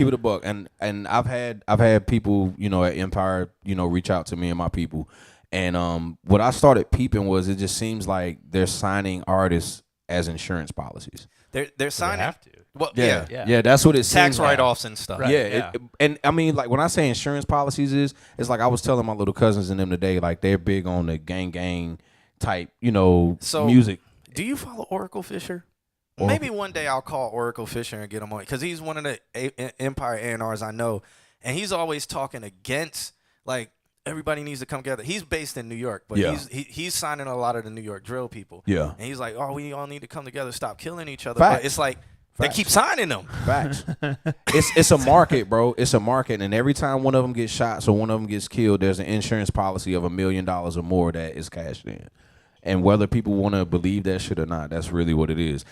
it a buck. And I've had people, at Empire, reach out to me and my people. And what I started peeping was it just seems like they're signing artists as insurance policies. They're signing. They have to. Well, yeah, that's what it seems tax like. write-offs and stuff. Yeah, and I mean, like when I say insurance policies, it's like I was telling my little cousins and them today, like they're big on the gang type, So, music. Do you follow Oracle Fisher? Maybe one day I'll call Oracle Fisher and get him on, because he's one of the Empire A&Rs I know, and he's always talking against, like, everybody needs to come together. He's based in New York, but he's signing a lot of the New York drill people. Yeah. And he's like, we all need to come together, stop killing each other. Facts. But it's like, they keep signing them. Facts. It's a market, bro. It's a market, and every time one of them gets shot, so one of them gets killed, there's an insurance policy of $1 million or more that is cashed in. And whether people want to believe that shit or not, that's really what it is.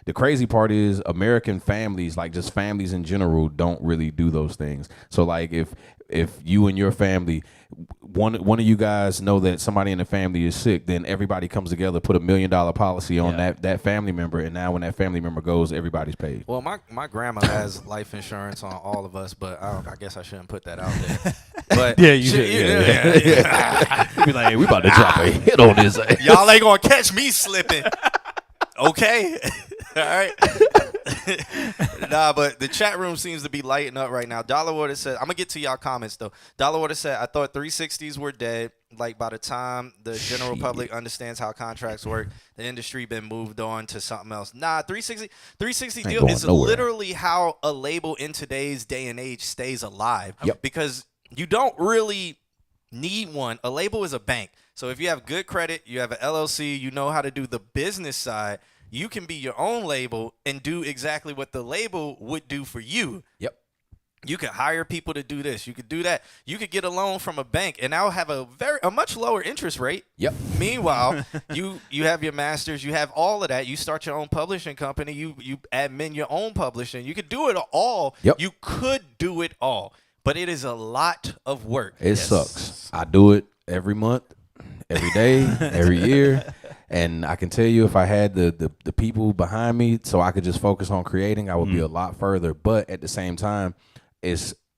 The crazy part is American families, like just families in general, don't really do those things. So like if you and your family, one of you guys know that somebody in the family is sick, then everybody comes together, put $1 million policy on that family member, and now when that family member goes, everybody's paid. Well, my grandma has life insurance on all of us, but I guess I shouldn't put that out there. But you should. Be like, hey, we about to drop a hit on this. Y'all ain't gonna catch me slipping. Okay. All right. Nah, but the chat room seems to be lighting up right now. Dollar Water said, I'm going to get to y'all comments, though. Dollar Water said, I thought 360s were dead. Like, by the time the general public understands how contracts work, the industry been moved on to something else. Nah, 360 deal is literally how a label in today's day and age stays alive. Yep. Because you don't really need one. A label is a bank. So if you have good credit, you have an LLC, you know how to do the business side, you can be your own label and do exactly what the label would do for you. Yep. You could hire people to do this. You could do that. You could get a loan from a bank, and that'll have a much lower interest rate. Yep. Meanwhile, you have your masters. You have all of that. You start your own publishing company. You admin your own publishing. You could do it all. Yep. You could do it all, but it is a lot of work. It sucks. I do it every month, every day, every year. And I can tell you, if I had the people behind me so I could just focus on creating, I would be a lot further. But at the same time,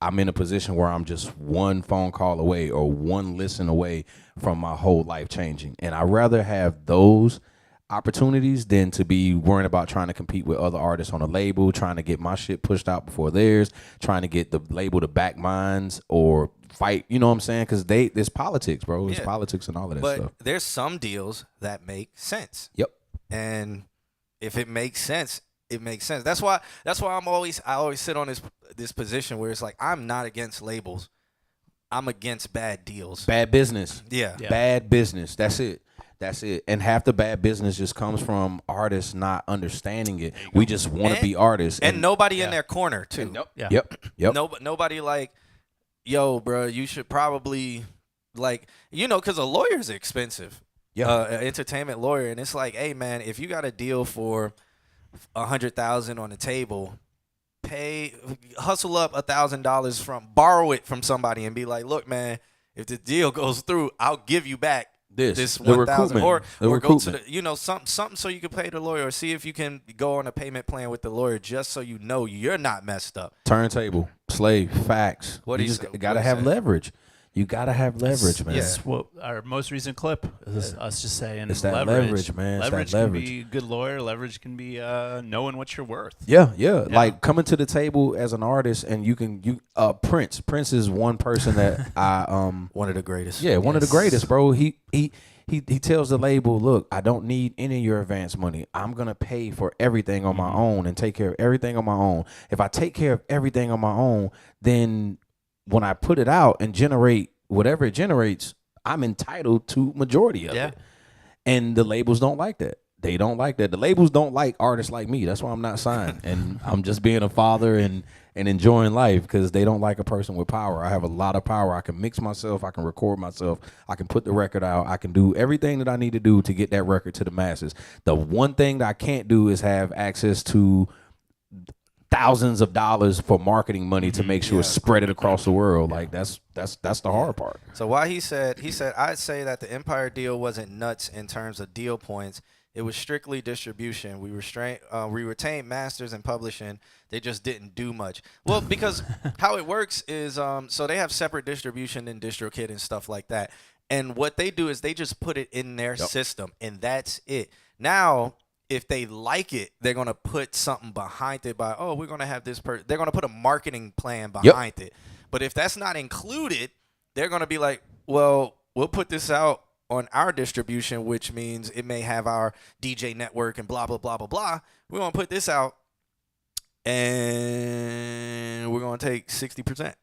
I'm in a position where I'm just one phone call away or one listen away from my whole life changing. And I'd rather have those opportunities than to be worrying about trying to compete with other artists on a label, trying to get my shit pushed out before theirs, trying to get the label to back mines or fight. You know what I'm saying? Because there's politics, bro. It's politics and all of that stuff. But there's some deals that make sense. Yep. And if it makes sense, it makes sense. That's why I always sit on this position where it's like I'm not against labels. I'm against bad deals. Bad business. Yeah. Bad business. That's it. And half the bad business just comes from artists not understanding it. We just want to be artists. And nobody in their corner, too. Yep. Nobody like, yo, bro, you should probably, like, because a lawyer's expensive. Yeah. An entertainment lawyer. And it's like, hey, man, if you got a deal for $100,000 on the table, hustle up $1,000 borrow it from somebody and be like, look, man, if the deal goes through, I'll give you back this 1,000 or go to the something so you can pay the lawyer or see if you can go on a payment plan with the lawyer just so you know you're not messed up. Turntable, slave, facts. What you just gotta have leverage. You gotta have leverage, man. That's what our most recent clip is us just saying. It's that leverage, man. Leverage can be a good lawyer. Leverage can be knowing what you're worth. Yeah. Like coming to the table as an artist, and Prince. Prince is one person that I one of the greatest. Yeah, one of the greatest, bro. He tells the label, look, I don't need any of your advance money. I'm gonna pay for everything on my own and take care of everything on my own. If I take care of everything on my own, then when I put it out and generate whatever it generates, I'm entitled to majority of it. And the labels don't like that. They don't like that. The labels don't like artists like me. That's why I'm not signed. And I'm just being a father and enjoying life because they don't like a person with power. I have a lot of power. I can mix myself. I can record myself. I can put the record out. I can do everything that I need to do to get that record to the masses. The one thing that I can't do is have access to thousands of dollars for marketing money to make sure it's spread it across the world. Like that's the hard part. So why he said I'd say that the Empire deal wasn't nuts in terms of deal points. It was strictly distribution. We retained masters and publishing. They just didn't do much. Well, because how it works is so they have separate distribution and DistroKid and stuff like that. And what they do is they just put it in their system, and that's it. Now, if they like it, they're going to put something behind it we're going to have this they're going to put a marketing plan behind it. But if that's not included, they're going to be like, well, we'll put this out on our distribution, which means it may have our DJ network and blah, blah, blah, blah, blah. We're going to put this out and we're going to take 60%.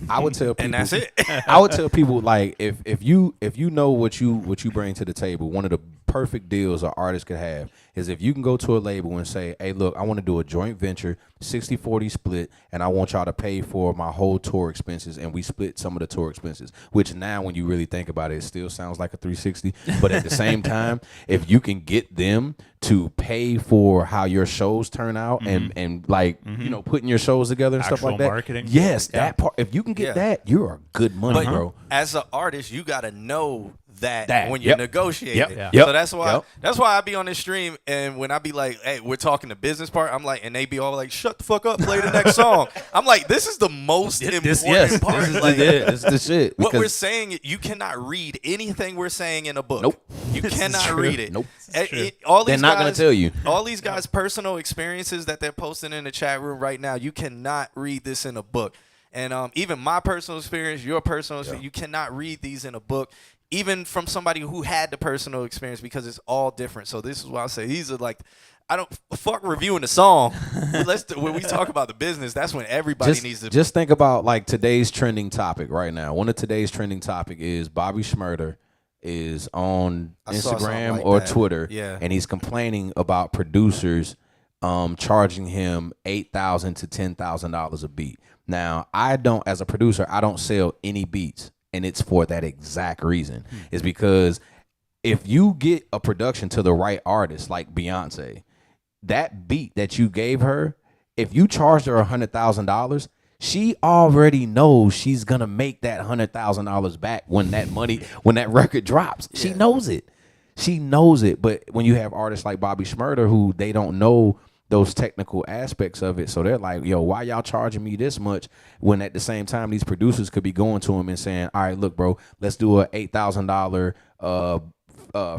I would tell people, and that's it. I would tell people, like, if you know what you bring to the table, one of the perfect deals an artist could have is if you can go to a label and say, hey, look, I want to do a joint venture, 60-40 split, and I want y'all to pay for my whole tour expenses, and we split some of the tour expenses, which now when you really think about it, it still sounds like a 360. But at the same time, if you can get them to pay for how your shows turn out and like, putting your shows together and stuff like that. Marketing. Yes, that part. If you can get that, you are good money, bro. As an artist, you got to know that when you're negotiating. So that's why I be on this stream, and when I be like, hey, we're talking the business part, I'm like, and they be all like, shut the fuck up, play the next song. I'm like, this is the most important part. This is the shit. What we're saying, you cannot read anything we're saying in a book. Nope. You cannot read it. Nope. They're not going to tell you. All these guys' personal experiences that they're posting in the chat room right now, you cannot read this in a book. And even my personal experience, your personal experience, you cannot read these in a book, even from somebody who had the personal experience, because it's all different. So this is why I say these are like, I don't fuck reviewing the song. When we talk about the business, that's when everybody needs to. Just think about like today's trending topic right now. One of today's trending topic is Bobby Shmurda is on Instagram or Twitter, and he's complaining about producers charging him $8,000 to $10,000 a beat. Now, as a producer, I don't sell any beats, and it's for that exact reason. It's because if you get a production to the right artist, like Beyonce, that beat that you gave her, if you charged her $100,000, she already knows she's gonna make that $100,000 back when that record drops. She knows it. But when you have artists like Bobby Shmurda who they don't know those technical aspects of it, so they're like, yo, why y'all charging me this much when at the same time these producers could be going to him and saying, all right, look, bro, let's do a $8,000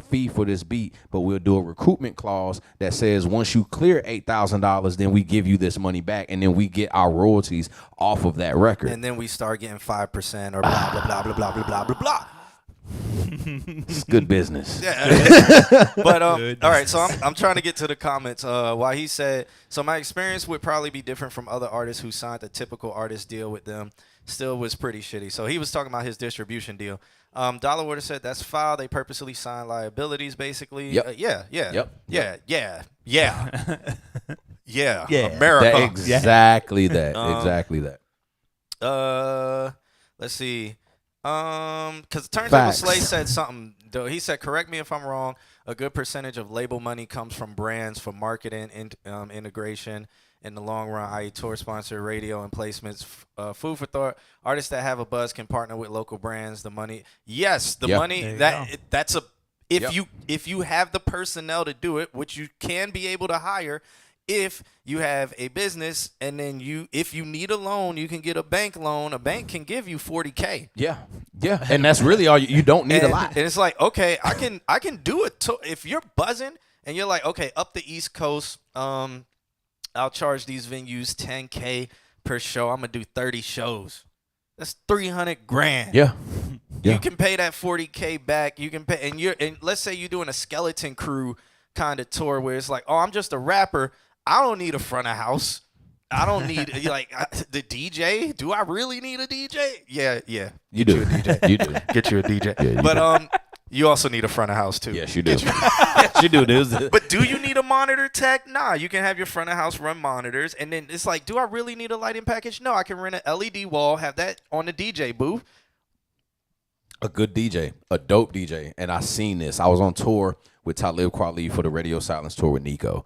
fee for this beat, but we'll do a recoupment clause that says once you clear $8,000, then we give you this money back, and then we get our royalties off of that record. And then we start getting 5% or blah blah blah blah blah blah blah blah blah. It's good business. But all right, so I'm trying to get to the comments. Why he said, so my experience would probably be different from other artists who signed a typical artist deal with them. Still was pretty shitty. So he was talking about his distribution deal. Dollar Water said that's foul. They purposely signed liabilities, basically. Yep. Yeah. America. America. Exactly that. Exactly that. Let's see. Because Turntable Facts. Slay said something, though. He said, correct me if I'm wrong, a good percentage of label money comes from brands for marketing and integration in the long run, i.e. tour sponsor, radio, and placements. Food for thought, artists that have a buzz can partner with local brands. The money, yes, the money, that's a, if you have the personnel to do it, which you can be able to hire, if you have a business, and then if you need a loan, you can get a bank loan. A bank can give you $40K. Yeah, and that's really all you don't need a lot. And it's like, okay, I can do it. If you're buzzing and you're like, okay, up the East Coast, I'll charge these venues $10K per show. I'm gonna do 30 shows. That's $300,000. Yeah. You can pay that $40K back. You can pay, and let's say you're doing a skeleton crew kind of tour where it's like, oh, I'm just a rapper. I don't need a front of house. I don't need the DJ. Do I really need a DJ? Yeah. You do. You a DJ. You do. Get you a DJ. Yeah, you but you also need a front of house too. Yes, you do. Yes, you do. But do you need a monitor tech? Nah, you can have your front of house run monitors, and then it's like, do I really need a lighting package? No, I can rent an LED wall, have that on the DJ booth. A good DJ, a dope DJ, and I seen this. I was on tour with Talib Kweli for the Radio Silence tour with Nico.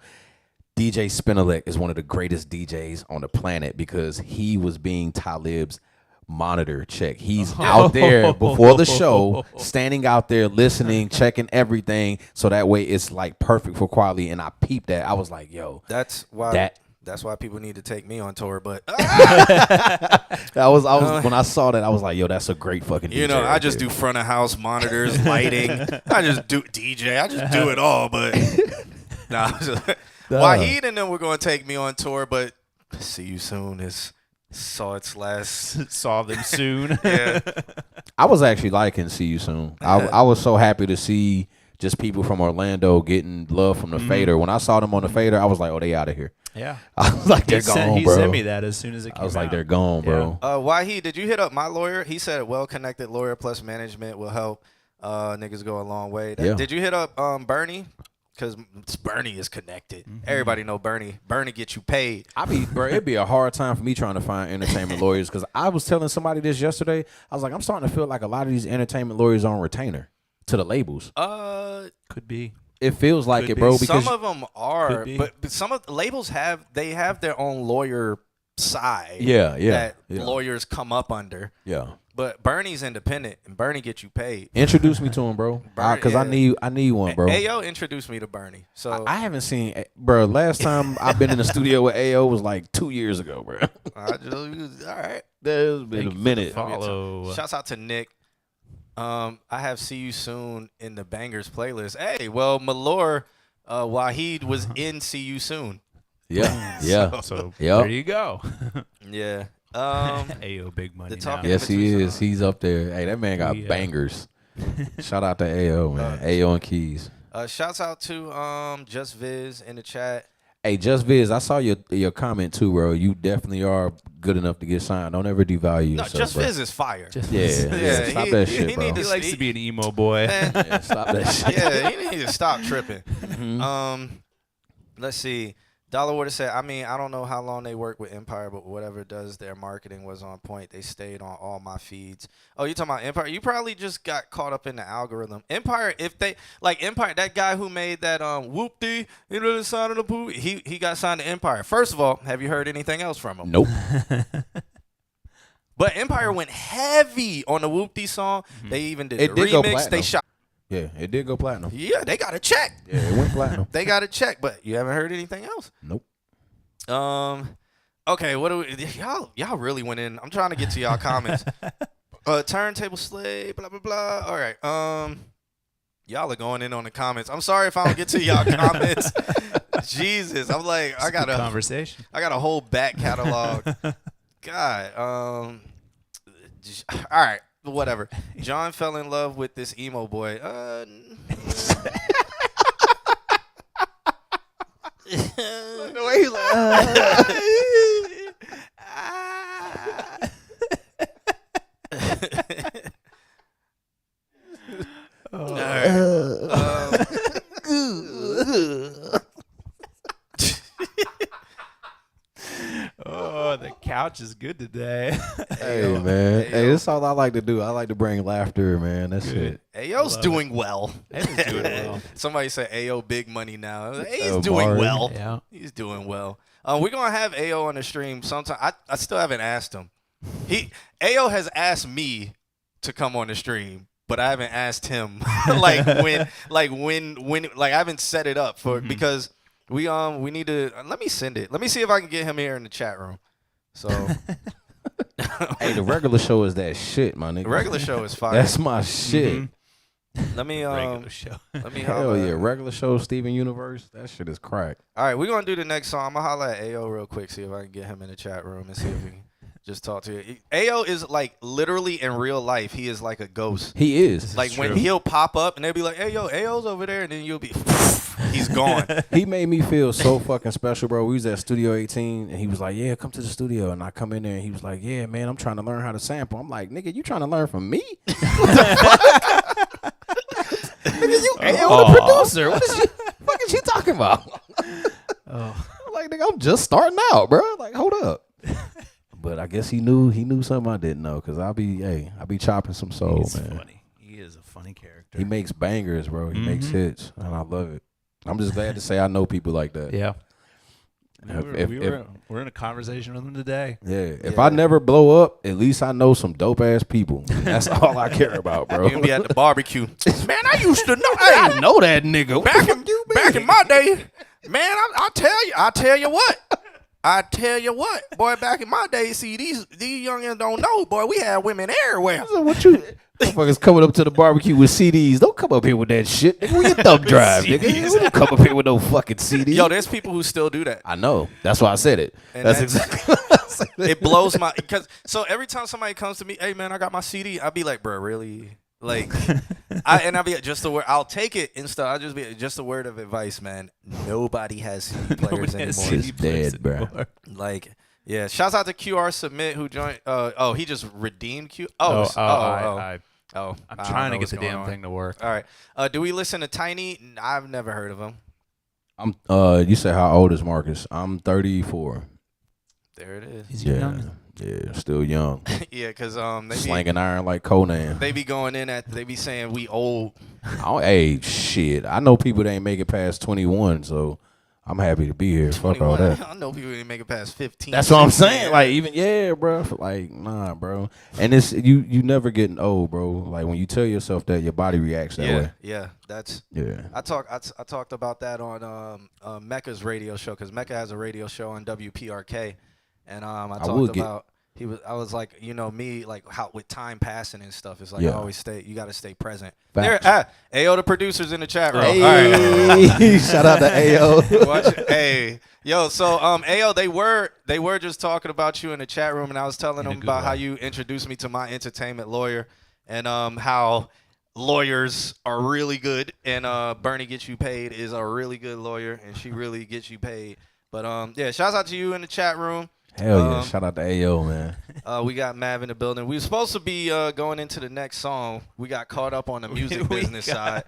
DJ Spinelec is one of the greatest DJs on the planet because he was being Talib's monitor check. He's out there before the show, standing out there listening, checking everything, so that way it's like perfect for Kweli. And I peeped that. I was like, yo, that's why people need to take me on tour. But I was when I saw that, I was like, yo, that's a great fucking DJ. I just do front of house monitors, lighting. I just do DJ. I just do it all. But Wahid and them were going to take me on tour, but See You Soon saw its last. Saw them soon. Yeah. I was actually liking See You Soon. I was so happy to see just people from Orlando getting love from the Fader. When I saw them on the Fader, I was like, oh, they out of here. Yeah. I was like, they're gone, bro. He sent me that as soon as it came out. I was like, they're gone, bro. Wahid, did you hit up my lawyer? He said a well-connected lawyer plus management will help niggas go a long way. Did you hit up Bernie? Because Bernie is connected. Everybody know Bernie. Bernie gets you paid. It'd be a hard time for me trying to find entertainment lawyers because I was telling somebody this yesterday. I was like, I'm starting to feel like a lot of these entertainment lawyers are on retainer to the labels. Could be. It feels like it, bro. Because some of them are, but some of the labels have their own lawyer side. Yeah. Lawyers come up under. Yeah. But Bernie's independent, and Bernie gets you paid. Introduce me to him, bro. Because I need one, bro. Ayo introduced me to Bernie. So I haven't seen, bro. Last time I've been in the studio with Ayo was like 2 years ago, bro. all right. There's been a minute. Follow. Shouts out to Nick. I have See You Soon in the Bangers playlist. Hey, well, Malor Wahid was in See You Soon. Yeah. So there you go. Yeah. Ayo, big money. Yes, he is. He's up there. Hey, that man got bangers. Shout out to Ayo, man. Ayo and Keys. Shouts out to Just Viz in the chat. Hey, Just Viz, I saw your comment too, bro. You definitely are good enough to get signed. Don't ever devalue yourself. No, Just bro. Viz is fire. Stop that shit, bro. He likes to be an emo boy. Stop that shit. Yeah, you need to stop tripping. Let's see. Dollar Water said, I don't know how long they work with Empire, but whatever does their marketing was on point. They stayed on all my feeds. Oh, you talking about Empire? You probably just got caught up in the algorithm. Empire, Empire, that guy who made that whoop-dee, the sound of the poo, he got signed to Empire. First of all, have you heard anything else from him? Nope. But Empire went heavy on the whoop-dee song. They even did It the did go remix. platinum. They shot. Yeah, it did go platinum. Yeah, they got a check. Yeah, it went platinum. They got a check, but you haven't heard anything else? Nope. Okay, what do we, y'all really went in. I'm trying to get to y'all comments. Turntable Slay, blah blah blah. All right. Y'all are going in on the comments. I'm sorry if I don't get to y'all comments. Jesus, I'm like, I got conversation. I got a whole back catalog. God, all right, whatever. John fell in love with this emo boy. The way he's like, all right. Oh, the couch is good today. hey man, hey, this is all I like to do. I like to bring laughter, man. That's it. Ayo's doing well. He's doing well. Somebody said Ayo big money now. He's Oh, doing Mari. well. Yeah. He's doing well. We're gonna have Ayo on the stream sometime. I still haven't asked him. Ayo has asked me to come on the stream, but I haven't asked him like when I haven't set it up for because we need to let me send it. Let me see if I can get him here in the chat room. So Hey, the regular show is that shit, my nigga. the regular show is fire. That's my shit. Let me Regular show. let me Hell holler. yeah, regular show, Steven Universe. That shit is crack. All right, we're gonna do the next song. I'm gonna holler at Ayo real quick, see if I can get him in the chat room and see if we can just talk to you. Ayo is like literally in real life, he is like a ghost. He is. Like when he'll pop up and they'll be like, "Hey yo, Ayo's over there," and then you'll be, he's gone. He made me feel so fucking special, bro. We was at Studio 18, and he was like, "Yeah, come to the studio." And I come in there, and he was like, "Yeah, man, I'm trying to learn how to sample." I'm like, "Nigga, you trying to learn from me?" Nigga, you Ayo the producer. What is you? What is you talking about? I'm like, nigga, I'm just starting out, bro. Like, hold up. But I guess he knew something I didn't know, cause I be chopping some soul, He's man. funny. He is a funny character. He makes bangers, bro. He makes hits, and I love it. I'm just glad to say I know people like that. Yeah. If- We're in a conversation with him today. Yeah, if I never blow up, at least I know some dope ass people. That's all I care about, bro. You're gonna be at the barbecue. Man, I used to know. I Hey, know that nigga. back in my day, man, I tell you what, boy. Back in my day, see these youngins don't know, boy. We had women everywhere. What you motherfuckers coming up to the barbecue with CDs? Don't come up here with that shit. Nigga, where your thumb drive, nigga? Don't come up here with no fucking CDs. Yo, there's people who still do that. I know. That's why I said it. And That's that's- exactly what I said. It blows my because so every time somebody comes to me, hey man, I got my CD. I'll be like, bro, really? Like, I'll be like, just a word. I'll take it and stuff. I'll just be just a word of advice, man. Nobody has CD players anymore. CD dead, bro. Like, yeah. Shouts out to QR Submit who joined. He just redeemed Q. I'm I don't trying know to get what's the going damn on. thing to work. All right. Do we listen to Tiny? I've never heard of him. You said how old is Marcus? I'm 34. There it is. He's Yeah, young. yeah, still young. Yeah, because they be, Slanging iron like Conan. they be going in at they be saying we old. Hey, shit. I know people that ain't make it past 21, so I'm happy to be here. Fuck all 21. that. I know people didn't make it past 15. That's what I'm 16. saying. Like, even, yeah, bro. Like, nah, bro. And it's, you never getting old, bro. Like, when you tell yourself that, your body reacts that way. Yeah, that's. Yeah. I talked about that on Mecca's radio show because Mecca has a radio show on WPRK, and I talked about I was like, you know me, like how with time passing and stuff, it's like Yeah. I always you got to stay present. Facts. There, Ayo, the producers in the chat room. Hey, All right. shout out to AO. Watch it. Hey, yo, so Ayo, they were just talking about you in the chat room, and I was telling them about how you introduced me to my entertainment lawyer, and how lawyers are really good, and Bernie Gets You Paid is a really good lawyer, and she really gets you paid. But yeah, shouts out to you in the chat room. Hell yeah. Shout out to AO, man. We got Mav in the building. We were supposed to be going into the next song. We got caught up on the music business side.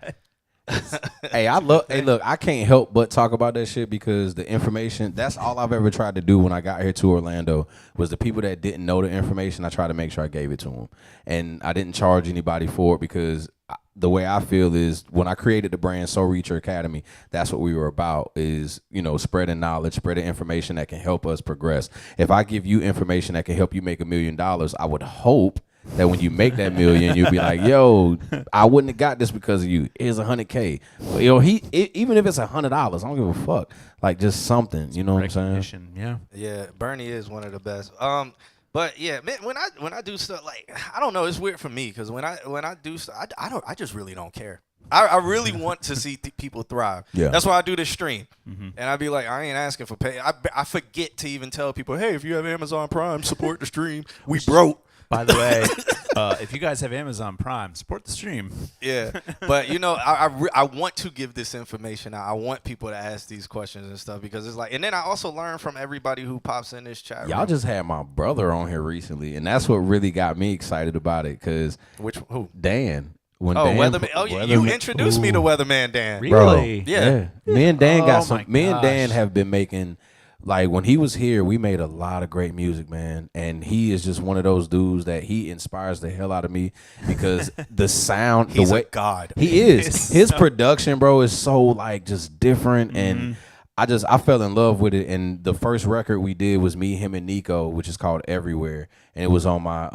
Hey, look, I can't help but talk about that shit because the information, that's all I've ever tried to do when I got here to Orlando was the people that didn't know the information, I tried to make sure I gave it to them. And I didn't charge anybody for it because the way I feel is when I created the brand Soul Reacher Academy, that's what we were about is, you know, spreading knowledge, spreading information that can help us progress. If I give you information that can help you make $1 million, I would hope that when you make that million, you'll be like, yo, I wouldn't have got this because of you. Here's $100K. But, yo, even if it's $100, I don't give a fuck. Like just something, you know what I'm saying? Recognition, yeah. Yeah, Bernie is one of the best. But yeah, man, when I do stuff like I don't know, it's weird for me because when I do stuff, I just really don't care. I really want to see people thrive. Yeah. That's why I do this stream. And I be like, I ain't asking for pay. I forget to even tell people, hey, if you have Amazon Prime, support the stream. We broke. By the way, if you guys have Amazon Prime, support the stream. Yeah, but you know, I want to give this information out. I want people to ask these questions and stuff because it's like, and then I also learn from everybody who pops in this chat room. Y'all just had my brother on here recently, and that's what really got me excited about it. Cause who? Dan. When Oh, Dan, Weatherman. Oh, you introduced me to Weatherman Dan. Really? Yeah. Me and Dan got Oh, some. my Me and Dan gosh. have been making. Like when he was here, we made a lot of great music, man. And he is just one of those dudes that he inspires the hell out of me because the sound, He's the way a god. he is, his production, bro, is so like just different. And I fell in love with it. And the first record we did was me, him, and Nico, which is called Everywhere, and it was on my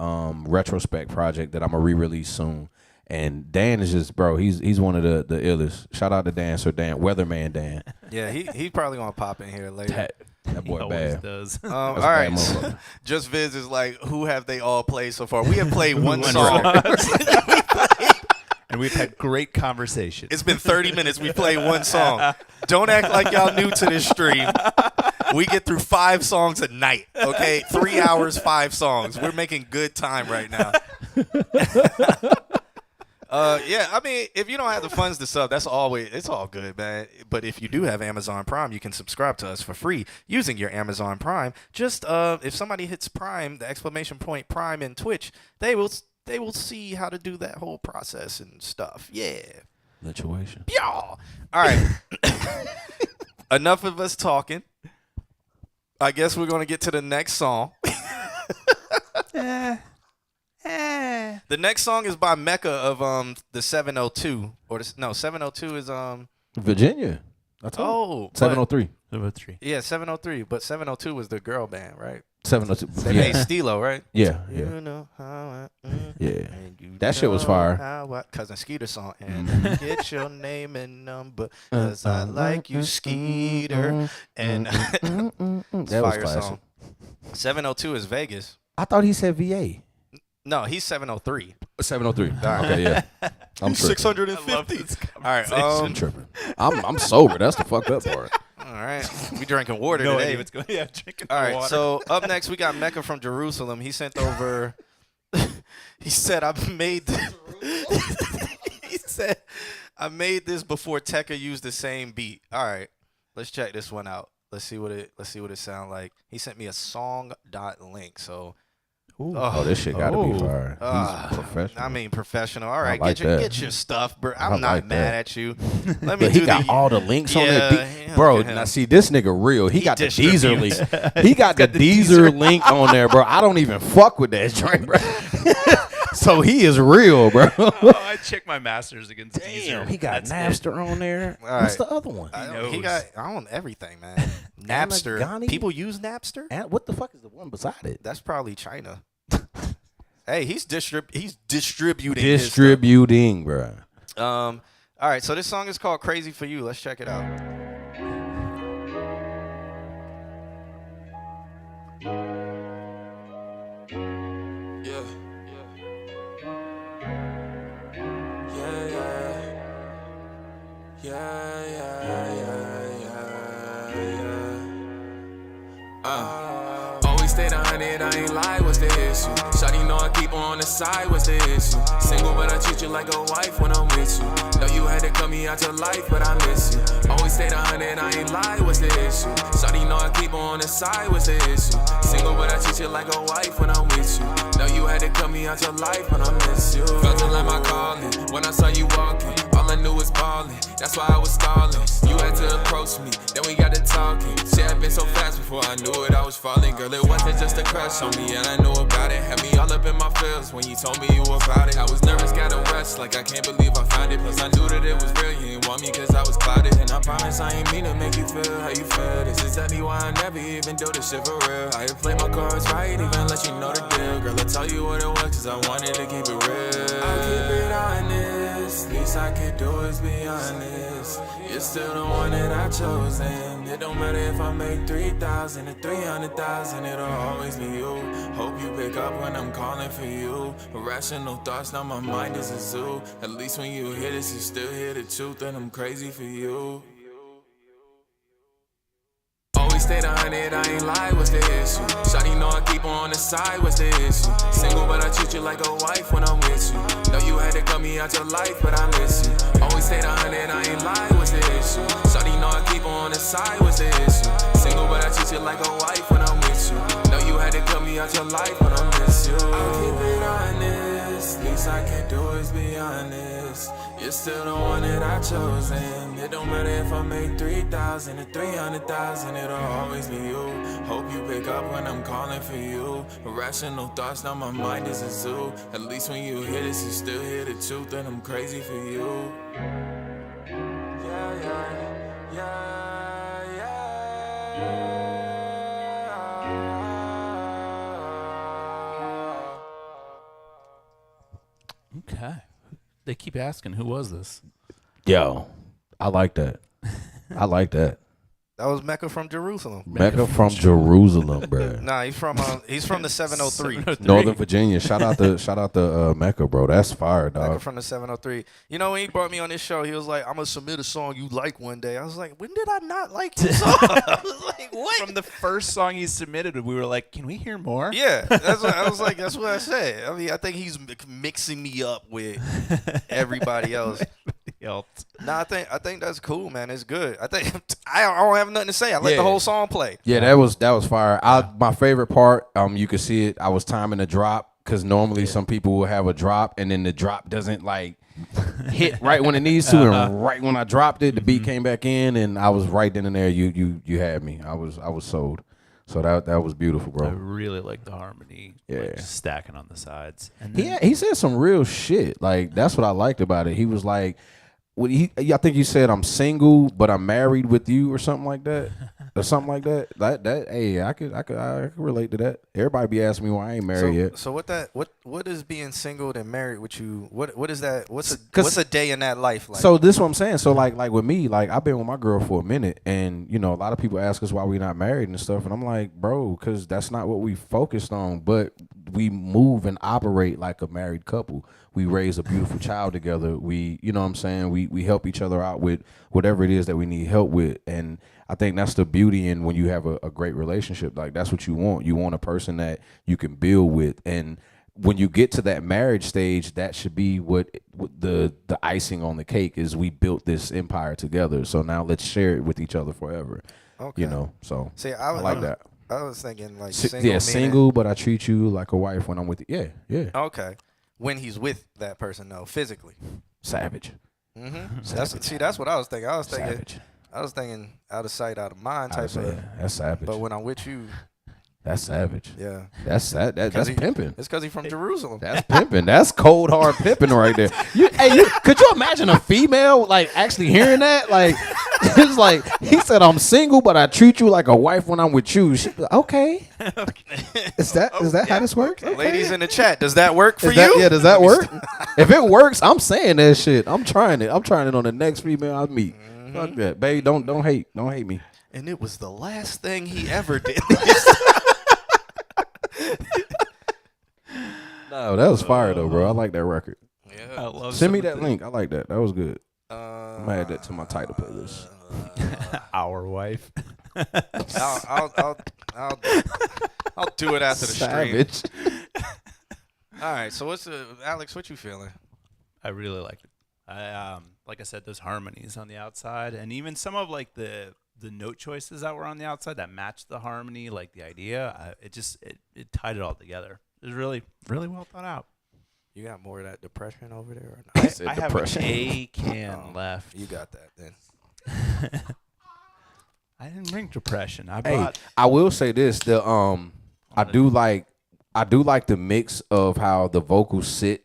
retrospect project that I'm gonna re-release soon. And Dan is just, bro, he's one of the illest. Shout out to Dan, Sir Dan, Weatherman Dan. Yeah, he's probably gonna pop in here later. That boy He always bad. does. All That's right, bad motherfucker. Just Viz is like, who have they all played so far? We have played one song. And we've had great conversation. It's been 30 minutes. We played one song. Don't act like y'all new to this stream. We get through 5 songs a night. Okay, 3 hours, 5 songs. We're making good time right now. Yeah, I mean, if you don't have the funds to sub, it's all good, man. But if you do have Amazon Prime, you can subscribe to us for free using your Amazon Prime. Just if somebody hits Prime, the exclamation point Prime in Twitch, they will see how to do that whole process and stuff. Yeah. Situation. Y'all. All right. Enough of us talking. I guess we're gonna get to the next song. The next song is by Mecca of the 702 702 is Virginia. I told you. 703. 703. Yeah, 703, but 702 was the girl band, right? 702. They made Stilo, right? Yeah. You know how Yeah. and you That shit was know fire. how Cousin Skeeter song. And get your name and number, cause I like you, Skeeter. And That was fire classic. song. 702 is Vegas. I thought he said VA. No, he's 703. 703. Okay, yeah. I'm tripping. 650. All right, I'm tripping. I'm sober. That's the fucked up part. all right. We drinking water No today. idea what's going on. Yeah, drinking All right, water. so up next we got Mecca from Jerusalem. He sent over. He said, "I made." He said, "I made this before Tekka used the same beat." All right, let's check this one out. Let's see what it sound like. He sent me a song.link. So. Oh, this shit gotta be fire. He's professional. I mean, professional. All right, like get your stuff, bro. I'm not like mad that. at you. Let me But he do got the, all the links on there. yeah, Bro, look at him. now see, this nigga real. He got the Deezer link. distributes. He got the Deezer link on there, bro. I don't even fuck with that joint, bro. So he is real, bro. Oh, I check my masters against Deezer. He got That's it. Napster on there. All What's right. the other one? He got. I own everything, man. Napster. Anagani? People use Napster. And what the fuck is the one beside it? That's probably China. Hey, he's distributing. Distributing, bro. His stuff. All right. So this song is called "Crazy for You." Let's check it out. Always stayed 100, I ain't lie, what's the issue? Shawty know I keep her on the side, what's the issue? Single, but I treat you like a wife when I'm with you. Know you had to cut me out your life, but I miss you. Always stayed 100, I ain't lie, what's the issue? Shawty know I keep her on the side, what's the issue? Single, but I treat you like a wife when I'm with you. Know you had to cut me out your life, but I miss you. Felt it like my calling, when I saw you walking. All I knew was ballin', that's why I was stalling. You had to approach me, then we got to talking. Shit had been so fast before I knew it, I was falling. Girl, it wasn't just a crush on me, and I knew about it. Had me all up in my feels when you told me you about it. I was nervous, got to rest, like I can't believe I found it. Plus I knew that it was real, you didn't want me cause I was clouded. And I promise I ain't mean to make you feel how you feel. This is exactly why I never even do this shit for real. I play my cards right, even let you know the deal. Girl, I tell you what it was cause I wanted to keep it real. I keep it honest, least I could do is be honest. You're still the one that I chosen. It don't matter if I make 3,000 or 300,000, it'll always be you. Hope you pick up when I'm calling for you. Irrational thoughts, now my mind is a zoo. At least when you hear this, you still hear the truth, and I'm crazy for you. Always stayed 100, I ain't lie, what's the issue? Shawty know I keep her on the side, what's the issue? Single, but I treat you like a wife when I'm with you. Know you had to cut me out your life, but I miss you. Always stayed 100, I ain't lie, what's the issue? Shawty know I keep her on the side, what's the issue? Single, but I treat you like a wife when I'm with you. Know you had to cut me out your life, but I miss you. I'll keep it honest, least I can do is be honest. You're still the one that I chosen. It don't matter if I make 3,000 or 300,000, it'll always be you. Hope you pick up when I'm calling for you. Irrational thoughts, now my mind is a zoo. At least when you hear this, you still hear the truth, and I'm crazy for you. Yeah, yeah, yeah, yeah. Okay. They keep asking, who was this? Yo, I like that. I like that. That was Mecca from Jerusalem. Mecca from Jerusalem, bro. Nah, he's from the 703. Northern Virginia. Shout out to Mecca, bro. That's fire, Mecca dog. from the 703. You know, when he brought me on this show, he was like, I'm going to submit a song you like one day. I was like, when did I not like this song? I was like, what? From the first song he submitted, we were like, can we hear more? Yeah, that's what I was like. That's what I said. I mean, I think he's mixing me up with everybody else. No, I think that's cool, man. It's good. I think I don't have nothing to say. I let the whole song play. Yeah, that was fire. My favorite part, you could see it. I was timing the drop because normally some people will have a drop and then the drop doesn't like hit right when it needs to, and right when I dropped it, the beat came back in, and I was right then and there. You had me. I was sold. So that was beautiful, bro. I really like the harmony, like just stacking on the sides. And then, He said some real shit. Like that's what I liked about it. He was like, I think you said I'm single, but I'm married with you, or something like that, or something like that. That hey, I could relate to that. Everybody be asking me why I ain't married yet. So what is being single and married with you? What is that? What's a day in that life like? So this is what I'm saying. So like with me, like I've been with my girl for a minute, and you know a lot of people ask us why we not married and stuff, and I'm like, bro, because that's not what we focused on. But we move and operate like a married couple. We raise a beautiful child together. We, you know what I'm saying? We help each other out with whatever it is that we need help with. And I think that's the beauty in when you have a great relationship. Like that's what you want. You want a person that you can build with. And when you get to that marriage stage, that should be what the icing on the cake is. We built this empire together. So now let's share it with each other forever. Okay. You know, so see, I like that. I was thinking like single. Yeah, single, but I treat you like a wife when I'm with you. Yeah. Okay. When he's with that person, though, physically. Savage. Mm-hmm. That's what I was thinking. I was thinking out of sight, out of mind type of. That's savage. But when I'm with you, that's savage. Yeah. That's pimping. It's because he's from Jerusalem. That's pimping. That's cold hard pimping right there. Could you imagine a female like actually hearing that? Like it's like he said, I'm single, but I treat you like a wife when I'm with you. She'd be like, okay. Is that how this works? Okay. Ladies in the chat, does that work for you? Yeah, does that work? If it works, I'm saying that shit. I'm trying it. I'm trying it on the next female I meet. Fuck that, baby. Don't hate me. And it was the last thing he ever did. No, that was fire though, bro. I like that record. Yeah, I love. Send me that link. I like that. That was good. I'm gonna add that to my title playlist. Our wife. I'll do it after the stream. Savage. All right. So Alex? What you feeling? I really like it. Like I said, those harmonies on the outside, and even some of like the note choices that were on the outside that matched the harmony, like the idea. It tied it all together. It was really, really well thought out. You got more of that depression over there? Or not? I have an A can left. You got that then. I didn't bring depression. I will say this: I do like the mix of how the vocals sit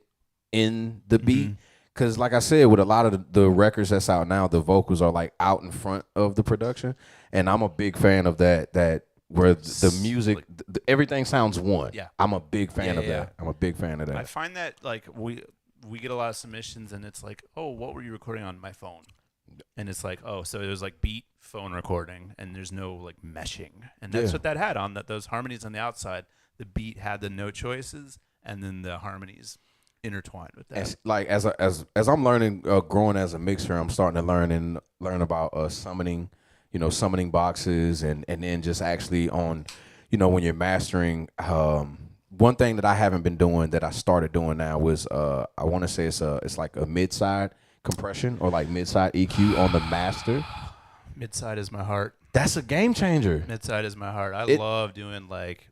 in the beat. Because, like I said, with a lot of the records that's out now, the vocals are like out in front of the production, and I'm a big fan of that. Where the music, everything sounds one. Yeah, I'm a big fan of that. I'm a big fan of that. I find that like we get a lot of submissions, and it's like, oh, what were you recording on my phone? And it's like, oh, so it was like beat phone recording, and there's no like meshing, and that's what that had on that. Those harmonies on the outside, the beat had the note choices, and then the harmonies intertwined with that. As I'm learning, growing as a mixer, I'm starting to learn about summoning, summoning boxes, and then just actually on, when you're mastering. One thing that I haven't been doing that I started doing now was I want to say it's like a mid-side compression or like mid-side EQ on the master. Mid-side is my heart. That's a game changer. Mid-side is my heart. I love doing like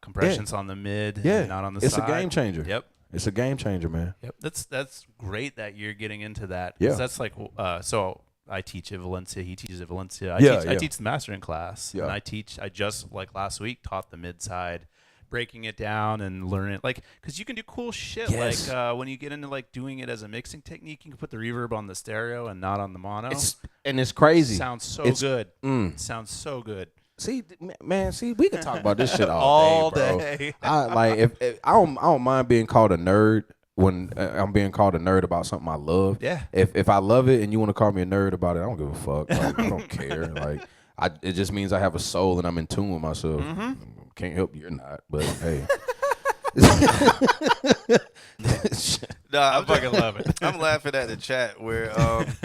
compressions on the mid, and not on the it's side. It's a game changer. Yep. It's a game changer, man. Yep. That's great that you're getting into that. Yeah. That's like so I teach at Valencia. He teaches at Valencia. I teach the mastering class. Yeah. And I just like last week taught the mid-side, breaking it down and learning it, like, because you can do cool shit. Yes. Like when you get into like doing it as a mixing technique, you can put the reverb on the stereo and not on the mono. It's crazy. Sounds so good. It sounds so good. See, man, we can talk about this shit all day, bro. I like if I don't mind being called a nerd when I'm being called a nerd about something I love. Yeah. If I love it and you want to call me a nerd about it, I don't give a fuck. Like, I don't care. Like it just means I have a soul and I'm in tune with myself. Can't help you're not, but hey. No, I fucking love it. I'm laughing at the chat where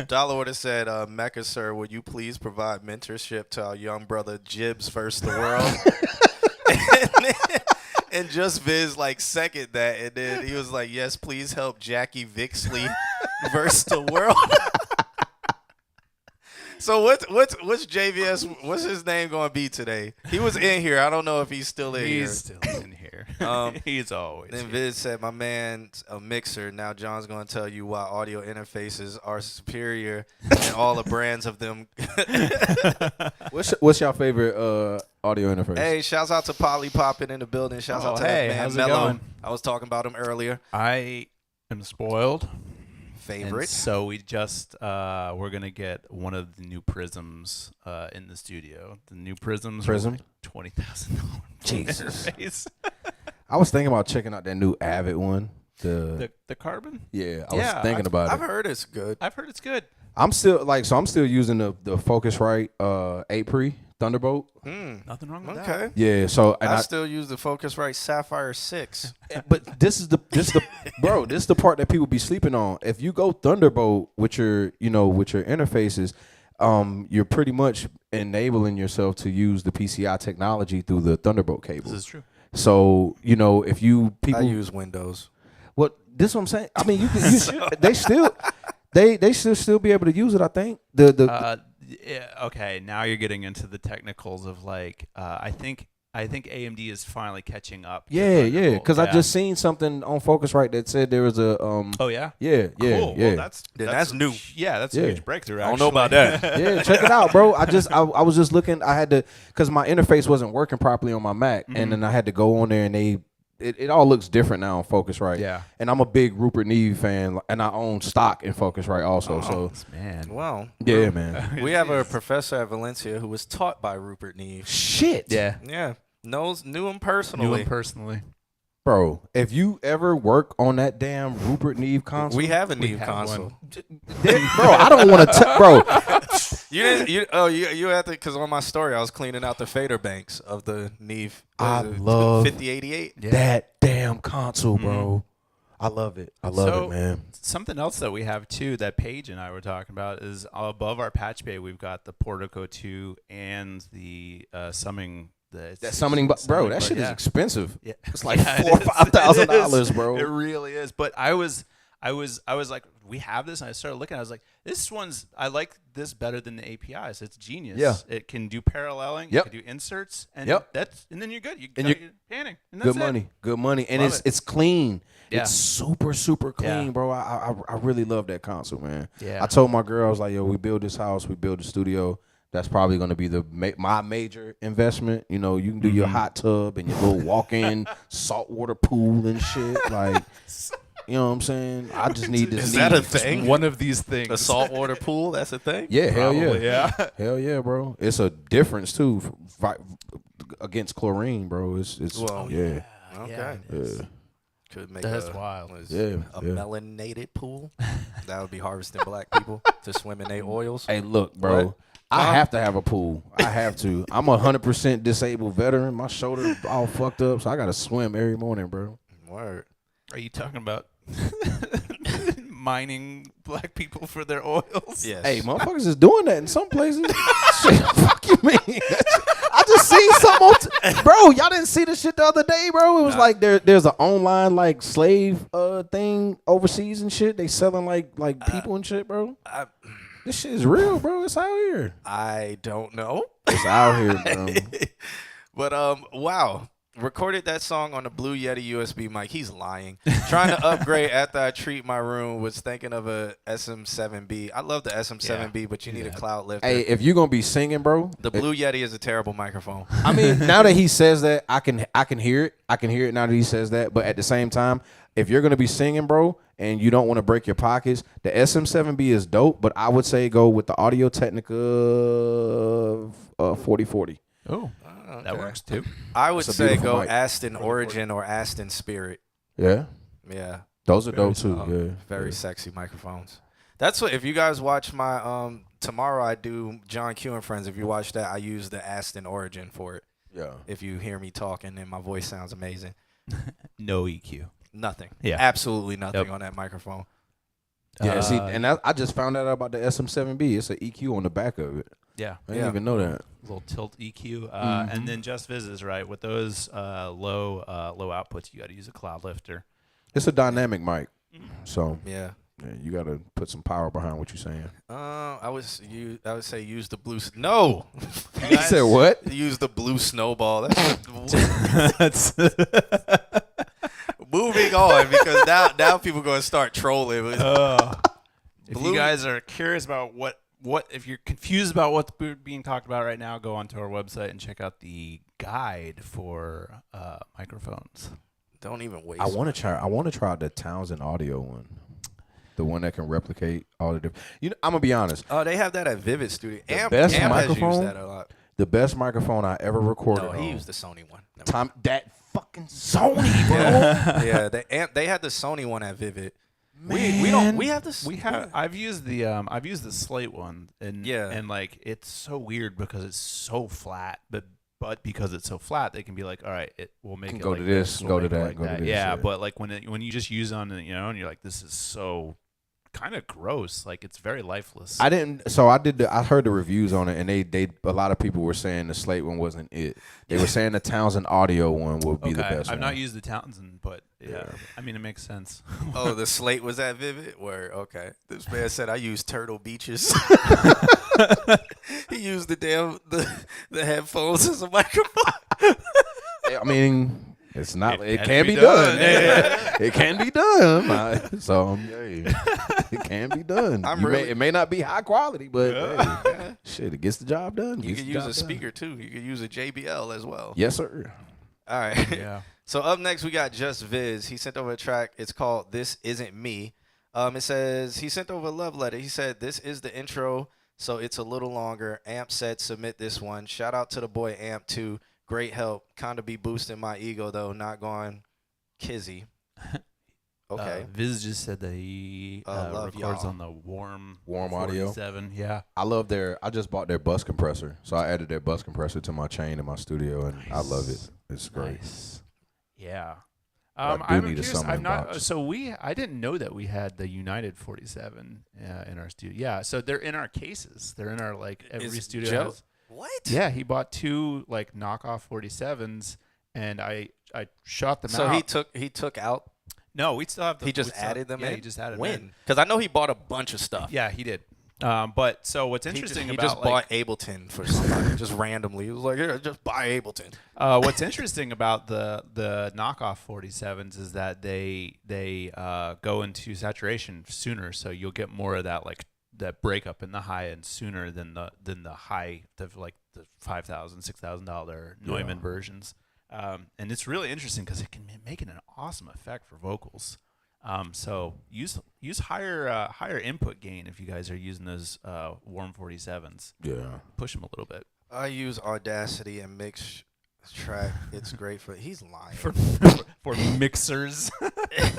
Dollar would have said, Mecca sir, would you please provide mentorship to our young brother Jibs versus the world? and just Viz like second that, and then he was like, yes, please help Jackie Vixley versus the world. So what's JVS? What's his name going to be today? He was in here. I don't know if he's still in here. He's still in here. He's always. Then Viz said, "My man's a mixer. Now John's going to tell you why audio interfaces are superior and all the brands of them." What's your favorite audio interface? Hey, shouts out to Polly popping in the building. Shouts out to that man how's it Mello. going? I was talking about him earlier. I am spoiled. Favorite. And so we just we're gonna get one of the new prisms in the studio. The new prisms. Prism? $20,000. Jesus. Interface. I was thinking about checking out that new Avid one. The carbon. Yeah, I was thinking about I've it. heard it's good. I've heard it's good. I'm still using the Focusrite 8 Pre Thunderbolt. Nothing wrong with that. Okay. Yeah, so and I still use the Focusrite Sapphire 6. but this is the part that people be sleeping on. If you go Thunderbolt with your interfaces, you're pretty much enabling yourself to use the PCI technology through the Thunderbolt cable. This is true. So, if people I use Windows. What this is what I'm saying. I mean, they still be able to use it, I think. Yeah, okay, now you're getting into the technicals of like I think AMD is finally catching up. Yeah, because I just seen something on Focusrite that said there was a Oh yeah. Yeah. Cool. Yeah. Well, that's new. Yeah, that's a huge breakthrough. I don't know about that. Yeah, check it out, bro. I was just looking. I had to because my interface wasn't working properly on my Mac, and then I had to go on there and it all looks different now on Focusrite. Yeah. And I'm a big Rupert Neve fan, and I own stock in Focusrite also. So man. Well, yeah, man. we have a professor at Valencia who was taught by Rupert Neve. Shit. Yeah. Knew him personally. Bro, if you ever work on that damn Rupert Neve console, We have a Neve console. bro, I don't want to, bro. You didn't. You had to because on my story I was cleaning out the fader banks of the Neve. I love 5088. that damn console, bro. I love it. I love it, man. Something else that we have too that Paige and I were talking about is above our patch bay we've got the Portico 2 and the summing. That summoning, bro, that shit is expensive. Yeah. It's like $4,000 or $5,000, bro. It really is. But I was like, we have this, and I started looking. I was like, I like this better than the APIs. It's genius. Yeah. It can do paralleling. Yep. It can do inserts, and Yep. and then you're good. You And got you're your panning. And that's good money, and Love it's clean. Yeah. It's super clean, Yeah. bro. I really love that console, man. Yeah. I told my girl, I was like, yo, we build this house, we build a studio. That's probably going to be my major investment. You can do your hot tub and your little walk-in saltwater pool and shit. Like, you know what I'm saying? I just need this. Is that a thing? One of these things. A saltwater pool? That's a thing? Yeah, hell Probably, yeah. yeah. Hell yeah, bro. It's a difference, too, against chlorine, bro. It's Well, yeah. Okay. Yeah, it is. Yeah. Could make That's wild. A melanated pool. That would be harvesting black people to swim in their oils. Hey, look, bro. What? I have to have a pool. I have to. I'm 100% disabled veteran. My shoulder all fucked up, so I gotta swim every morning, bro. Word. Are you talking about mining black people for their oils? Yes. Hey, motherfuckers is doing that in some places. Shit, fuck you, mean? I just seen something bro, y'all didn't see the shit the other day, bro. It was like there's an online like slave thing overseas and shit. They selling like people and shit, bro. This shit is real, bro. It's out here. I don't know. It's out here, bro. But wow. Recorded that song on the Blue Yeti USB mic. He's lying. Trying to upgrade after I treat my room. Was thinking of a SM7B. I love the SM7B, but you need a cloud lifter. Hey, if you're gonna be singing, bro, the Blue Yeti is a terrible microphone. I mean, now that he says that, I can hear it. I can hear it now that he says that. But at the same time, if you're gonna be singing, bro, and you don't want to break your pockets, the SM7B is dope. But I would say go with the Audio Technica 4040. Oh. That works too. I would say go mic. Aston Origin or Aston Spirit. Yeah, Yeah. those are dope too. Yeah, Very sexy microphones. That's what, if you guys watch my, tomorrow I do John Q and Friends. If you watch that, I use the Aston Origin for it. Yeah. If you hear me talking and my voice sounds amazing. No EQ. Nothing. Yeah. Absolutely nothing Yep. on that microphone. Yeah, see, and I just found out about the SM7B. It's an EQ on the back of it. Yeah. I didn't even know that. Little tilt EQ. And then Just Viz is right. With those low outputs, you got to use a cloud lifter. It's a dynamic mic, so Yeah. you got to put some power behind what you're saying. I would say use the blue. No. He said what? Use the blue snowball. That's moving on, because now people going to start trolling. If you guys are curious about what if you're confused about what's being talked about right now, go onto our website and check out the guide for microphones. Don't even waste. I want to try the Townsend Audio one, the one that can replicate all the different. I'm gonna be honest. Oh, they have that at Vivid Studio. Amp best has microphone? used that a lot. The best microphone I ever recorded. No, he on. used the Sony one. Never mind. That fucking Sony, bro. Yeah, they had the Sony one at Vivid. We have this. I've used the Slate one, and Yeah. and like it's so weird because it's so flat, but because it's so flat, they can be like, all right, we'll make it Go like to this, we'll go to make it that, like go to this, Yeah, yeah. but like when you just use on it, and you're like, this is so kind of gross. Like it's very lifeless. I didn't. So I heard the reviews on it, and they a lot of people were saying the Slate one wasn't it. They were saying the Townsend Audio one would be the best. I've one. not used the Townsend, but yeah, I mean it makes sense. Oh, the Slate was at Vivid? Where, okay. This man said I used Turtle Beaches. He used the headphones as a microphone. I mean, it's not. It can can be be done. done. It can be done. So hey, it can be done. It may not be high quality, but hey, shit, it gets the job done. You Gets could the use job a speaker too. You could use a JBL as well. Yes, sir. All right. Yeah. So up next we got Just Viz. He sent over a track. It's called "This Isn't Me." It says he sent over a love letter. He said this is the intro, so it's a little longer. Amp said submit this one. Shout out to the boy Amp too. Great help. Kinda be boosting my ego though. Not going kizzy. Okay. Viz just said that he love records y'all. on the Warm Audio. 47. Yeah. I just bought their bus compressor, so I added their bus compressor to my chain in my studio, and I love it. It's great. Nice. Yeah. I do I'm need a curious. summer I'm not. box. So I didn't know that we had the United 47 in our studio. Yeah. So they're in our cases. They're in our every Is studio. Joe- Has, What? yeah. He bought two knockoff 47s, and I shot them So out. he took out. No, we still have. He just added them yeah, in. he just added them when? in. Because I know he bought a bunch of stuff. Yeah, he did. But so what's He interesting just about bought Ableton for somebody just randomly. He was like, "Here, just buy Ableton." What's interesting about the knockoff 47s is that they go into saturation sooner, so you'll get more of that that breakup in the high end sooner than the high the $5,000, $6,000 Neumann versions. And it's really interesting because it can make it an awesome effect for vocals. So use higher input gain if you guys are using those Warm 47s. Yeah. Push them a little bit. I use Audacity and This track, it's great for. He's lying. For mixers.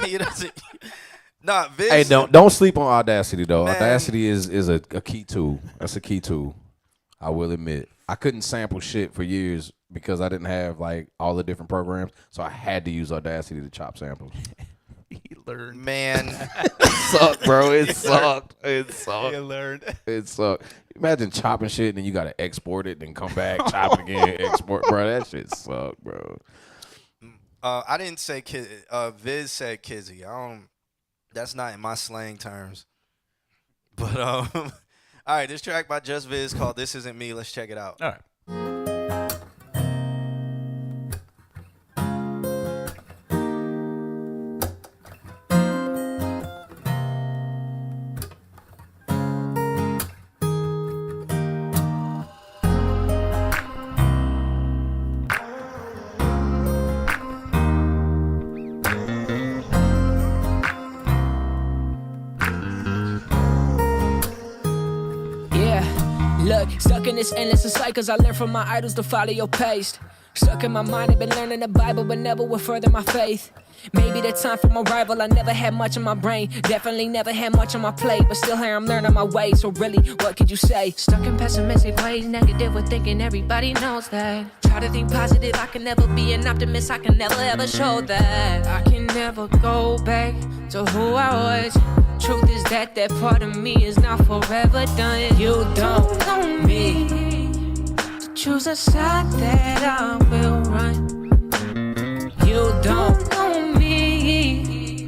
He doesn't. Nah, Viz. Hey, don't sleep on Audacity though. Man. Audacity is a key tool. That's a key tool. I will admit. I couldn't sample shit for years because I didn't have like all the different programs, so I had to use Audacity to chop samples. He learned. Man, It sucked, bro. It sucked. It sucked. He learned. It sucked. Imagine chopping shit and then you gotta export it, then come back, chop it again, export. Bro, that shit sucked, bro. I didn't say Viz said kizzy. That's not in my slang terms. But all right, this track by Just Viz called "This Isn't Me." Let's check it out. All right. Look, stuck in this endless cycles, I learned from my idols to follow your pace. Stuck in my mind, I've been learning the Bible, but never would further my faith. Maybe the time for my rival, I never had much on my brain. Definitely never had much on my plate, but still here I'm learning my way. So really, what could you say? Stuck in pessimistic ways, negative with thinking everybody knows that. Try to think positive, I can never be an optimist, I can never ever show that. I can never go back to who I was. Truth is that part of me is not forever done. You don't know me. To choose a side that I will run. You don't know me. You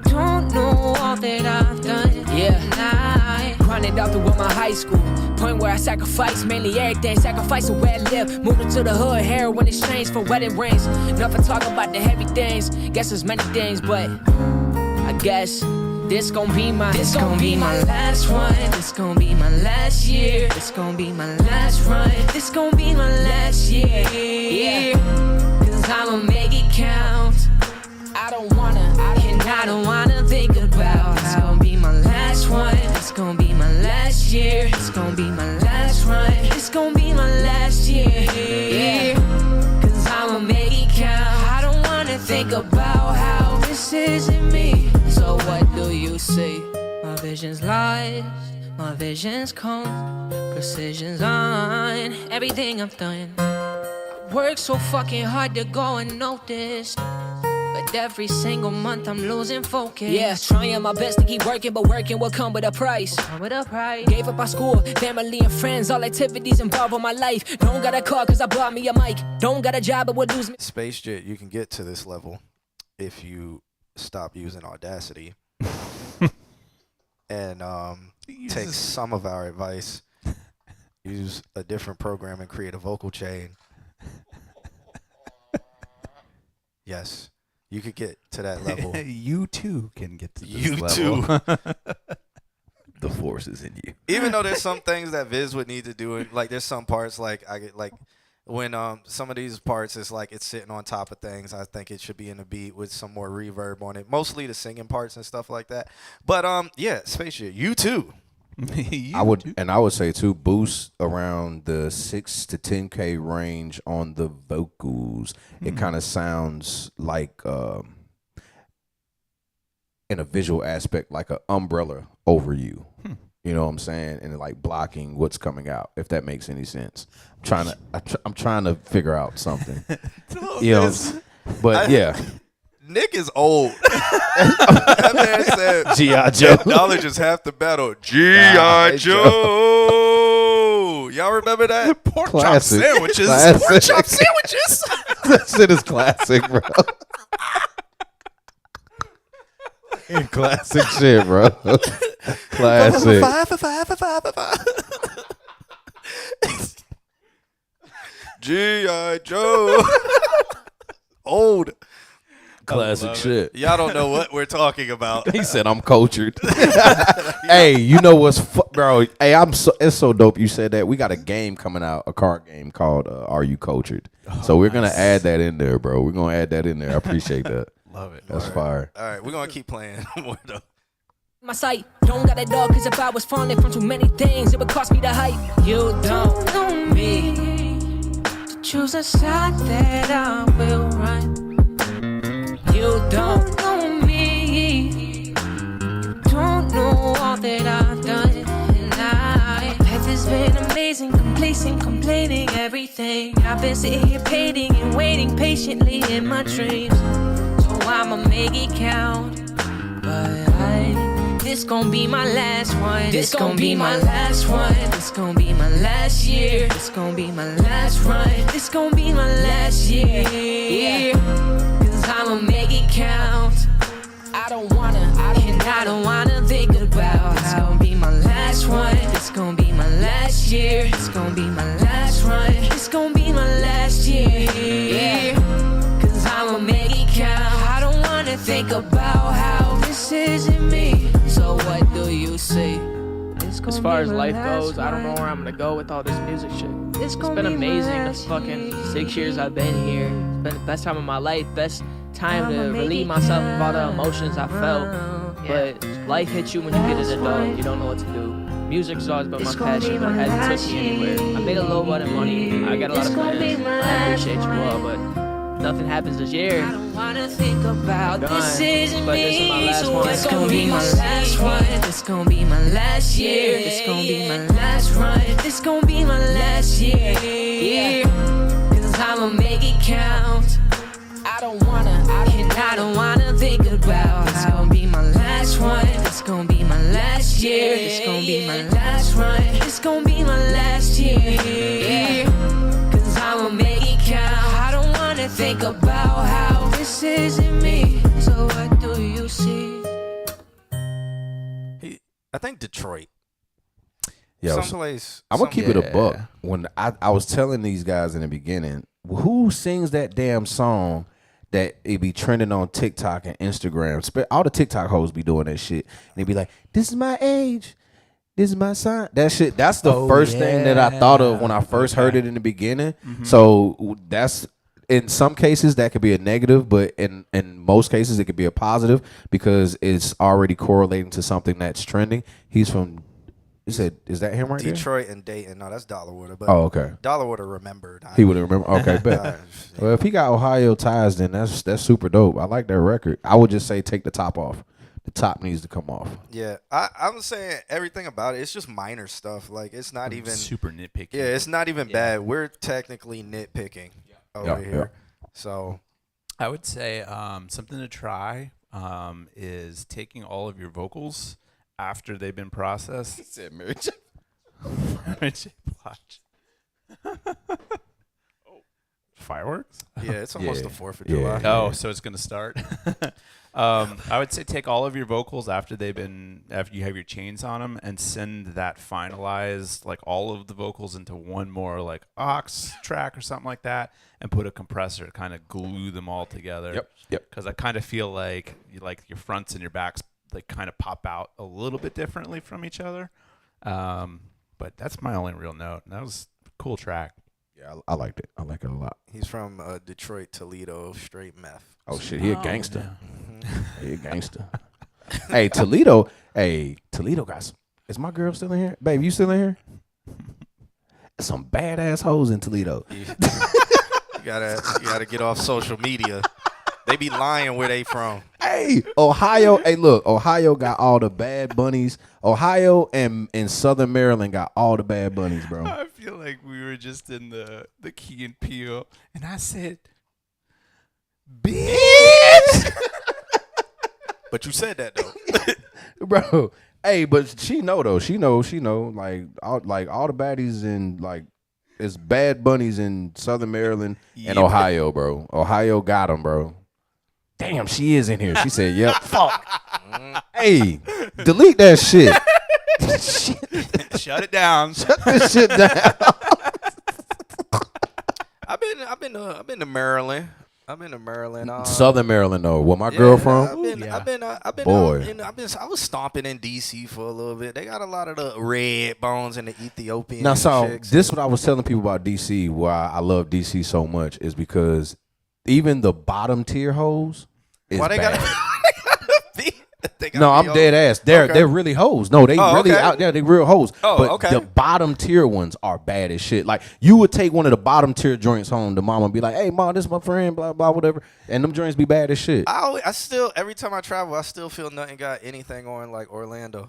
don't know all that I've done. Yeah, I grinded out through my high school. Point where I sacrificed mainly everything. Sacrifice the way I live. Moved into the hood, heroin exchange for wedding rings. Nothing talk about the heavy things. Guess there's many things, but I guess this gon' be my last one. This gon' be my last year. This gon' be my last run. This gon' be my last year. Yeah. Cause I'ma make it count. I don't wanna think about how. This gon' be my last one. This gon' be my last year. This gon' be my last run. This gon' be my last year. Yeah. Cause I'ma make it count. I don't wanna think about how this isn't me. So what do you see? My vision's lost, my vision's cold, precision's on everything I've done. I work so fucking hard to go unnoticed, but every single month I'm losing focus. Yeah, trying my best to keep working, but working will come with a price. Gave up my school, family and friends, all activities involved in my life. Don't got a car cause I bought me a mic. Don't got a job, it would lose me. Space Jet, you can get to this level if you stop using Audacity and take some of our advice, use a different program and create a vocal chain. Yes, you could get to that level. You too can get to this You level. too. The force is in you. Even though there's some things that Viz would need to do, and like there's some parts like I get like when some of these parts is like it's sitting on top of things. I think it should be in a beat with some more reverb on it. Mostly the singing parts and stuff like that. But yeah, Space Shit, you too. I would say too, boost around the 6 to 10K range on the vocals. It kind of sounds like in a visual aspect like an umbrella over you. You know what I'm saying? And like blocking what's coming out, if that makes any sense. I'm trying to figure out something. You know, but yeah. Nick is old. That man said G.I. Joe. knowledge is half the battle. G.I. Joe. Y'all remember that? Pork Classic. chop sandwiches. Classic. Pork chop sandwiches. That shit is classic, bro. Classic shit, bro. Classic. G.I. Joe. Old. Classic shit. Y'all don't know what we're talking about. He said I'm cultured. Hey, you know what's bro? Hey, it's so dope you said that. We got a game coming out, a card game called Are You Cultured? So we're gonna add that in there, bro. We're gonna add that in there. I appreciate that. Love it. That's fire. All right, we're gonna keep playing more though. My sight, don't got a dog, cause if I was falling from too many things, it would cost me the hype. You don't know me. To choose a side that I will run. You don't know me, don't know all that I've done. And path has been amazing, complacent, complaining everything. I've been sitting here painting and waiting patiently in my dreams. So I'ma make it count. But this gon' be my last one. This gon' be my last one. This gon' be my last year. This gon' be my last run. This gon' be my last year. Cause I'ma make it count. I don't wanna think about this gon' be my last one. This gon' be my last year. This gon' be my last run. This gon' be my last year. Cause I'ma make it count. I don't wanna think about how this isn't me. So what do you see? As far as life goes, I don't know where I'm gonna go with all this music shit. It's been amazing the fucking 6 years I've been here. It's been the best time of my life, best time to relieve myself of all the emotions I felt. But life hits you when you get an adult. You don't know what to do. Music's always been my passion, but it hasn't took me anywhere. I made a little bit of money. I got a lot of plans. I appreciate you all, but nothing happens this year. I don't wanna think about this isn't But this is my me. last So one. it's gonna be my last one. This gonna be my last year. This gonna be my last run. This gonna be my last year. Cause I'ma make it count. I don't wanna think about this gonna be my last one. This gonna be my last year. This gonna be my last run. This gonna be my last year. Cause I'ma make it count. I don't wanna think about how this isn't me. So what do you see? I think Detroit. Yo, Someplace. I'm gonna keep it a Yeah. buck. When I was telling these guys in the beginning, who sings that damn song that it be trending on TikTok and Instagram? All the TikTok hoes be doing that shit, and they be like, "This is my age, this is my sign." That shit. That's the first thing that I thought of when I first heard it in the beginning. So that's. In some cases that could be a negative, but in most cases it could be a positive because it's already correlating to something that's trending. He's from. You said, is that him right there? Detroit and Dayton. No, that's Dollarwater. But Oh, okay. Dollarwater remembered. He would remember. Okay, bet. Well, if he got Ohio ties, then that's super dope. I like that record. I would just say take the top off. The top needs to come off. Yeah, I'm saying everything about it. It's just minor stuff. Like it's not even super nitpicky. Yeah, it's not even bad. We're technically nitpicking over here. So I would say something to try is taking all of your vocals after they've been processed. He said Mary J. Mary J. Blige. Fireworks? yeah, it's almost the 4th of Yeah. July. Oh, so it's gonna start. I would say take all of your vocals after you have your chains on them and send that finalized, like all of the vocals into one more like aux track or something like that, and put a compressor to kind of glue them all together. Yep. Because I kind of feel like your fronts and your backs like kind of pop out a little bit differently from each other. But that's my only real note. And that was a cool track. Yeah, I liked it. I like it a lot. He's from Detroit, Toledo, straight meth. Oh shit, he a gangster. Yeah. He a gangster. Hey, Toledo. Hey, Toledo got some. Is my girl still in here? Babe, you still in here? There's some badass hoes in Toledo. You gotta get off social media. They be lying where they from. Hey, Ohio. Hey, look, Ohio got all the bad bunnies. Ohio and Southern Maryland got all the bad bunnies, bro. I feel like we were just in the Key and Peele, and I said, "Bitch." But you said that though. Bro. Hey, but she know though. She know. Like all the baddies in like it's bad bunnies in Southern Maryland and Ohio, bro. Ohio got them, bro. Damn, she is in here. She said, "Yep." Fuck. Hey, delete that shit. Shut it down. Shut this shit down. I've been to Maryland. I've been to Maryland. Southern Maryland though. Where my girl from? I've been Boy. I was stomping in DC for a little bit. They got a lot of the red bones and the Ethiopian Now, so chicks. this is what I was telling people about DC. Why I love DC so much is because even the bottom tier hoes is Why they bad. gotta be? No, I'm dead ass. They're really hoes. No, they really okay. out there. They real hoes. Oh, but okay. the bottom tier ones are bad as shit. Like you would take one of the bottom tier joints home. The mama be like, "Hey, mom, this is my friend." Blah blah whatever. And them joints be bad as shit. I still every time I travel, I still feel nothing got anything on like Orlando.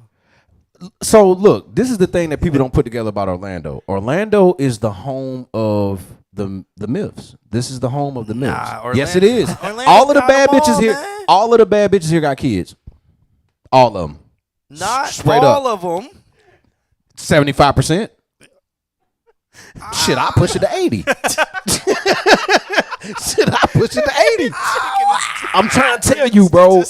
So look, this is the thing that people don't put together about Orlando. Orlando is the home of the myths. This is the home of the myths. Yes, it is. All of the bad bitches here. Man. All of the bad bitches here got kids. All of them. Not Straight all up. of them. 75%. Shit, I push it to 80. Shit, I push it to 80. I'm trying to tell you, bro.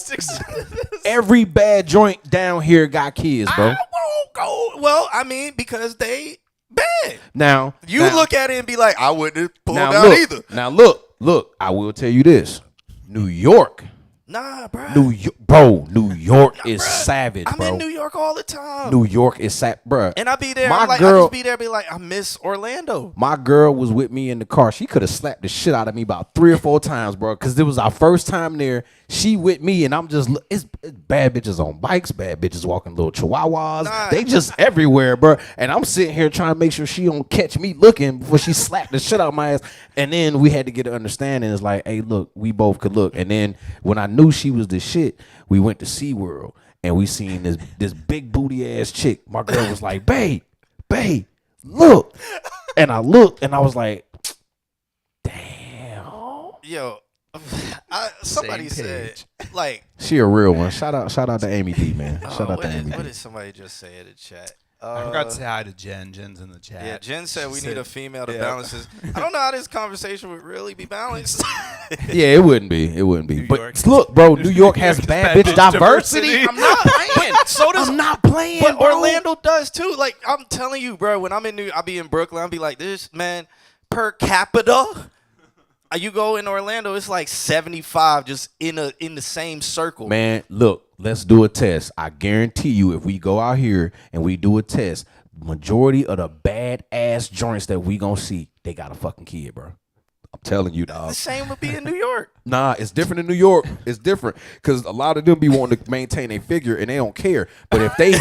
Every bad joint down here got kids, bro. I won't go. Well, I mean, because they bad. Now You look at it and be like, I wouldn't have pulled now out look, either. Now look. I will tell you this: New York. Nah, bro. New York is savage, I'm bro. in New York all the time. New York is savage, bro. And I be there. My I'm like, girl- I just be there, be like, I miss Orlando. My girl was with me in the car. She could have slapped the shit out of me about 3 or 4 times, bro. Because it was our first time there. She with me, and I'm just it's bad bitches on bikes, bad bitches walking little chihuahuas. Nah. They just everywhere, bro. And I'm sitting here trying to make sure she don't catch me looking before she slapped the shit out of my ass. And then we had to get an understanding. It's like, hey, look, we both could look. And then when I knew she was the shit, we went to SeaWorld and we seen this big booty ass chick. My girl was like, babe, look. And I looked and I was like, damn. Yo, somebody said, like, She a real one. Shout out to Amy D, man. Shout out to Amy what D. did somebody just say in the chat? I forgot to say hi to Jen. Jen's in the chat. Yeah, Jen said we She need a female to balance this. I don't know how this conversation would really be balanced. Yeah, it wouldn't be. York. But look, bro, New York has bad bitch diversity. I'm not playing. So does I'm not playing, But bro. Orlando does too. Like I'm telling you, bro. When I'm in I'll be in Brooklyn. I'll be like, this man per capita. You go in Orlando, it's like 75 just in the same circle. Man, look, let's do a test. I guarantee you, if we go out here and we do a test, majority of the bad ass joints that we gonna see, they got a fucking kid, bro. I'm telling you, dog. The same would be in New York. Nah, it's different in New York. It's different because a lot of them be wanting to maintain a figure and they don't care. But if they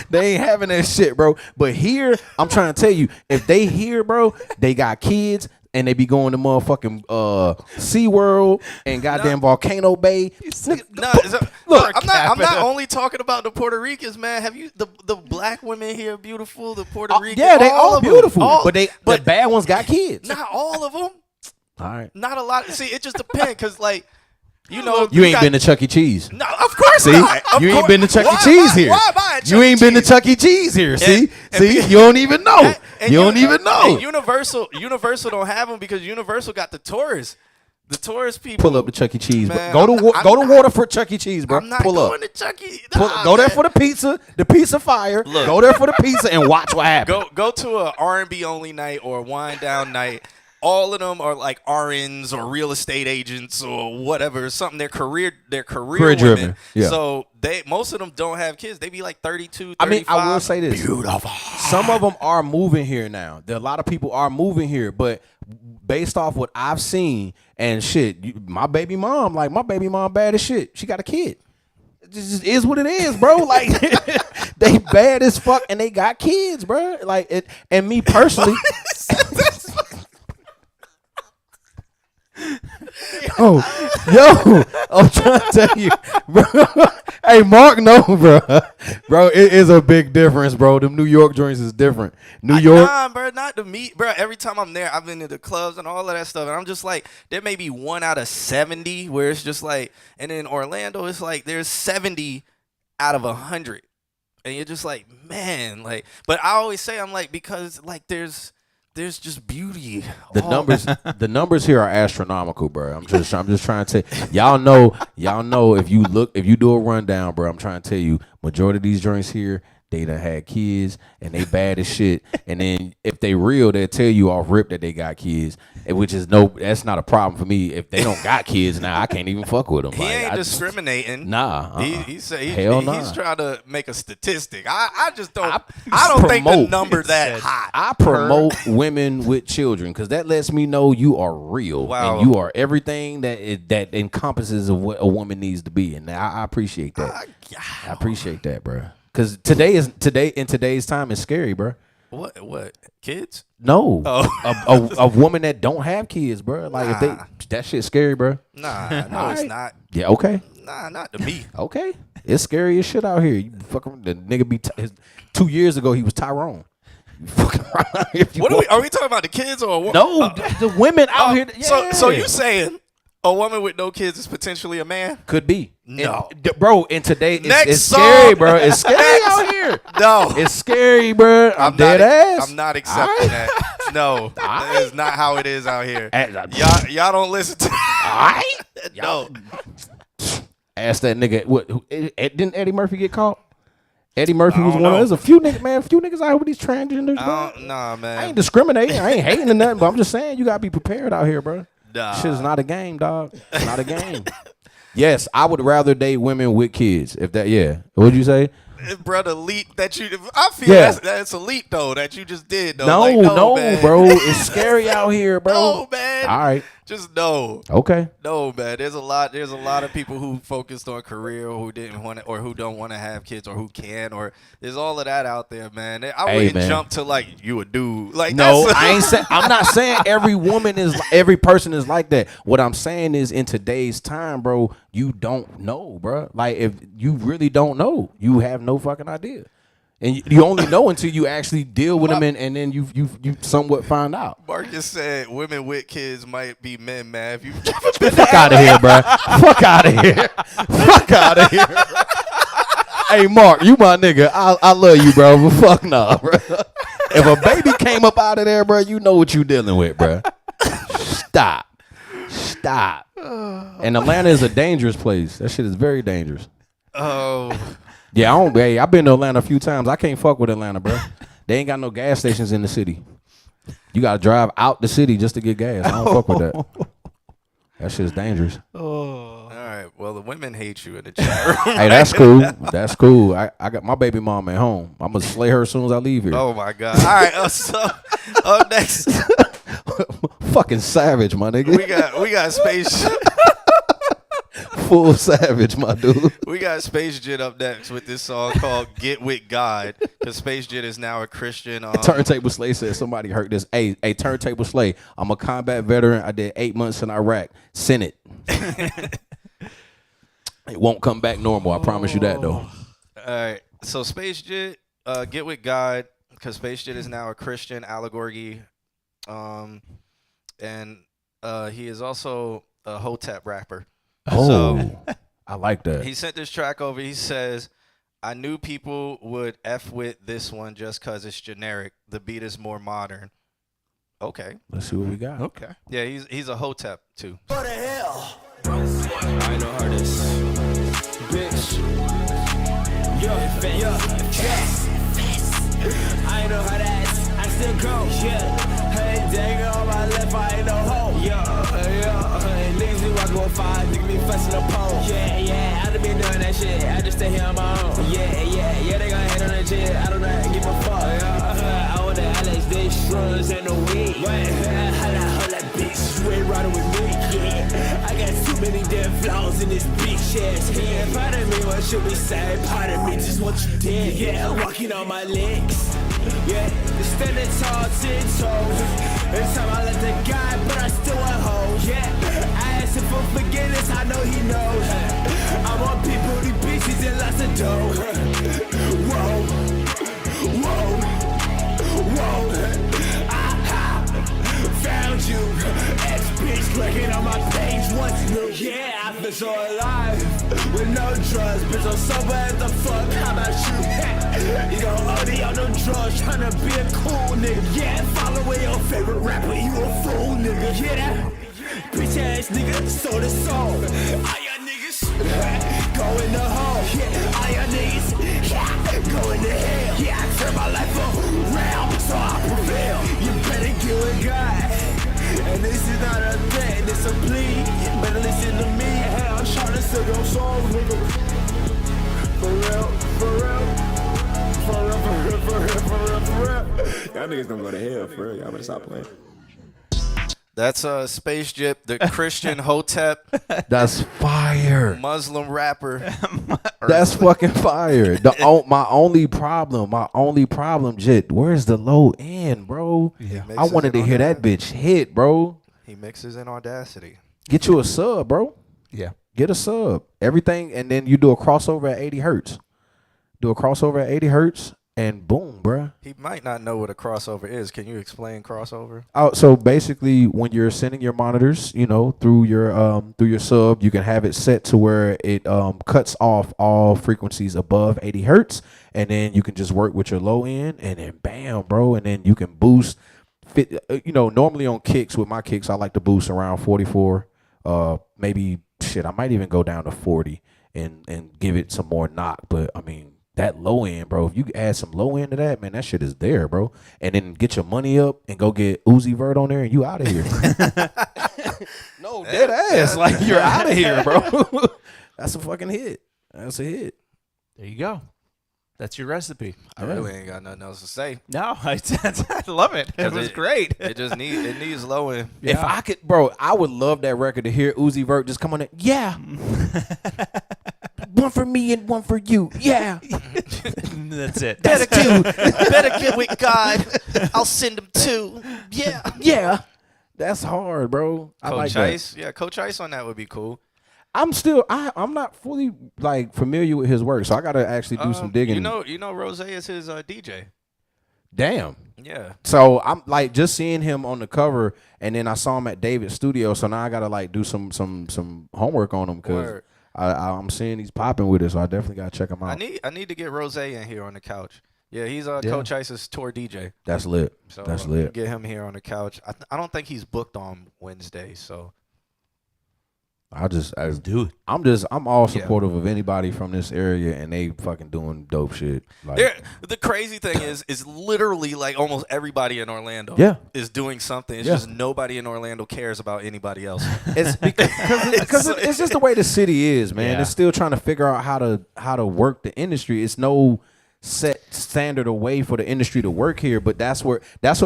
they ain't having that shit, bro. But here, I'm trying to tell you, if they here, bro, they got kids and they be going to motherfucking SeaWorld and goddamn Volcano Bay. Look, I'm not only talking about the Puerto Ricans, man. Have you the black women here beautiful? The Puerto Ricans, Yeah, they all of them. beautiful. But the bad ones got kids. Not all of them. All right. Not a lot. See, it just depends because, like, you know, You ain't been to Chuck E. Cheese. No, of course See, not. Of you ain't course- been to Chuck E. Why Cheese am I- here. Why am I at You Chuck E. ain't been to Cheese? Chuck E. Cheese here. See, and you don't even know. And You don't even know. And Universal don't have them because Universal got the tourists. The tourist people. Pull up to Chuck E. Cheese, bro. Man, Go to I'm Waterford Chuck E. Cheese, bro. I'm not Pull going up. to Chuck E. Go there for the pizza fire. Look. Go there for the pizza and watch what happens. Go to a R&B only night or a wind down night. All of them are like RNs or real estate agents or whatever. Something they're career women. driven, yeah. So most of them don't have kids. They be like 32, 35. I mean, I will say this. Beautiful. Some of them are moving here now. A lot of people are moving here, but based off what I've seen and shit, my baby mom bad as shit. She got a kid. It just is what it is, bro. Like they bad as fuck and they got kids, bro. Like it, and me personally. Yo, I'm trying to tell you, bro. Hey, Mark, no, bro. Bro, it is a big difference, bro. Them New York joints is different. New York. Nah, bro, not to meet, bro. Every time I'm there, I've been to the clubs and all of that stuff, and I'm just like, there may be 1 out of 70 where it's just like, and in Orlando, it's like there's 70 out of 100, and you're just like, man, like. But I always say, I'm like, because like there's just beauty. The numbers here are astronomical, bro. I'm just trying to tell y'all know if you do a rundown, bro. I'm trying to tell you, majority of these joints here, they done had kids and they bad as shit. And then if they real, they'll tell you off rip that they got kids, which is that's not a problem for me. If they don't got kids now, I can't even fuck with them. He ain't discriminating. Nah. He's trying to make a statistic. I just don't. I don't think the number that high. I promote women with children because that lets me know you are real. Wow. And you are everything that encompasses of what a woman needs to be. And I appreciate that. I appreciate that, bro. Because in today's time is scary, bro. What kids? No, a woman that don't have kids, bro. Like if that shit's scary, bro. No, it's not. Yeah, okay. Nah, not to me. Okay, it's scary as shit out here. You fucking the nigga 2 years ago he was Tyrone. You fucking around. Are we talking about the kids or a woman? No, the women out here. Yeah. So you saying a woman with no kids is potentially a man? Could be. No. Bro, and today Next it's song. scary, bro. It's scary out here. No. It's scary, bro. I'm dead ass. I'm not accepting that. No. That is not how it is out here. Y'all don't listen to No. Ask that nigga. Didn't Eddie Murphy get caught? Eddie Murphy was one of there's a few niggas out here with these transgenders, bro. Nah, man. I ain't discriminating. I ain't hating or nothing, but I'm just saying you gotta be prepared out here, bro. Nah. Shit is not a game, dog. It's not a game. Yes, I would rather date women with kids. If that, yeah. What'd you say? Brother, leap that you. I feel that's a leap though that you just did though. No, man. bro. It's scary out here, bro. No, man. All right. Just no. Okay. No, man. There's a lot of people who focused on career who didn't want to, or who don't want to have kids, or who can, or there's all of that out there, man. I wouldn't jump to like you a dude. Like no, I'm not saying every person is like that. What I'm saying is in today's time, bro, you don't know, bro. Like if you really don't know, you have no fucking idea. And you only know until you actually deal with them, and then you somewhat find out. Marcus said women with kids might be men, man. If you fuck out of here, bro. Fuck out of here. Fuck out of here. Hey, Mark, you my nigga. I love you, bro, but fuck nah, bro. If a baby came up out of there, bro, you know what you dealing with, bro. Stop. And Atlanta is a dangerous place. That shit is very dangerous. Oh. Yeah, I've been to Atlanta a few times. I can't fuck with Atlanta, bro. They ain't got no gas stations in the city. You gotta drive out the city just to get gas. I don't fuck with that. That shit's dangerous. Oh. All right. Well, the women hate you in the chat room. Hey, that's cool. That's cool. I got my baby mom at home. I'm gonna slay her as soon as I leave here. Oh my god. All right. So up next, fucking savage, my nigga. We got Space. Full savage, my dude. We got Space Jit up next with this song called "Get With God." Because Space Jit is now a Christian. Turntable Slay said somebody heard this. Hey, Turntable Slay. I'm a combat veteran. I did 8 months in Iraq. Send it. It won't come back normal. I promise you that, though. All right. So Space Jit, "Get With God," because Space Jit is now a Christian allegory, and he is also a Hotep rapper. Oh, so, I like that. He sent this track over. He says, "I knew people would F with this one just because it's generic. The beat is more modern." Okay. Let's see what we got. Okay. Yeah, he's a Hotep, too. What the hell? I ain't no hardest. Bitch. I ain't no hard ass. I still go. Yeah. Hey, dang on my left, I ain't no hoe. Niggas be walking on fire, niggas be fussing on pole. Yeah, I done been doing that shit. I just stay here on my own. Yeah, they gon' hate on that shit. I don't know how to give a fuck. I want the LSD, shrooms, and the weed. Hold that bitch, you ain't riding with me. Yeah, I got too many damn flaws in this bitch ass head. Part of me what should be said, part of me just what you did. Yeah, walking on my legs. Yeah, standing tall, 10 toes. Every time I let the guy, but I still want hold. Yeah, I asked him for forgiveness, I know he knows. I want people, these bitches, and lots of dough. Whoa. Found you, ex-bitch lurking on my page. What's new? Yeah, I feel so alive with no drugs. Bitch, I'm sober as the fuck. How about you? You gon' OD on them drugs, tryna be a cool nigga. Yeah, following your favorite rapper, you a fool nigga. Yeah, that bitch ass nigga, soul to soul. All y'all niggas go go in the hole. Yeah, on your knees. Yeah, go into hell. Yeah, I turn my life around, so I prevail. You better get with God. And this is not a threat, it's a plea. Better listen to me. Hell, I'm trying to sell your soul, nigga. For real, for real. For real, for real, for real, for real, for real. Y'all niggas gonna go to hell, for real. Y'all better stop playing. That's Space Jip, the Christian Hotep That's fire. Muslim rapper. That's fucking fire. My only problem, Jit. Where's the low end, bro? Yeah. I wanted to hear that bitch hit, bro. He mixes in Audacity. Get you a sub, bro. Yeah. Get a sub. Everything, and then you do a crossover at 80 hertz. Do a crossover at 80 hertz, and boom, bro. He might not know what a crossover is. Can you explain crossover? So basically, when you're sending your monitors, through your sub, you can have it set to where it cuts off all frequencies above 80 hertz, and then you can just work with your low end, and then bam, bro, and then you can boost. Normally on kicks, with my kicks, I like to boost around 44. Maybe I might even go down to 40 and give it some more knock. But I mean, that low end, bro, if you add some low end to that, man, that shit is there, bro. And then get your money up and go get Uzi Vert on there and you out of here. No, dead ass. Like, you're out of here, bro. That's a fucking hit. That's a hit. There you go. That's your recipe. I really ain't got nothing else to say. No, I love it. It was great. It needs low end. Yeah. If I could, bro, I would love that record to hear Uzi Vert just come on there. Yeah. One for me and one for you. Yeah. That's it. Better get with God. I'll send him two. Yeah. Yeah. That's hard, bro. I like Coach Ice. Yeah, Coach Ice on that would be cool. I'm not fully familiar with his work, so I gotta actually do some digging. You know Rose is his DJ. Damn. Yeah. So I'm like just seeing him on the cover, and then I saw him at David's studio. So now I gotta do some homework on him because I'm seeing he's popping with it. So I definitely gotta check him out. I need to get Rose in here on the couch. Yeah, he's Coach Ice's tour DJ. That's lit. So that's lit. Get him here on the couch. I don't think he's booked on Wednesday, so. I just do it. I'm all supportive of anybody from this area, and they fucking doing dope shit. Like, the crazy thing is literally like almost everybody in Orlando is doing something. It's just nobody in Orlando cares about anybody else. It's because it's just the way the city is, man. It's still trying to figure out how to work the industry. It's no set standard or way for the industry to work here, but that's what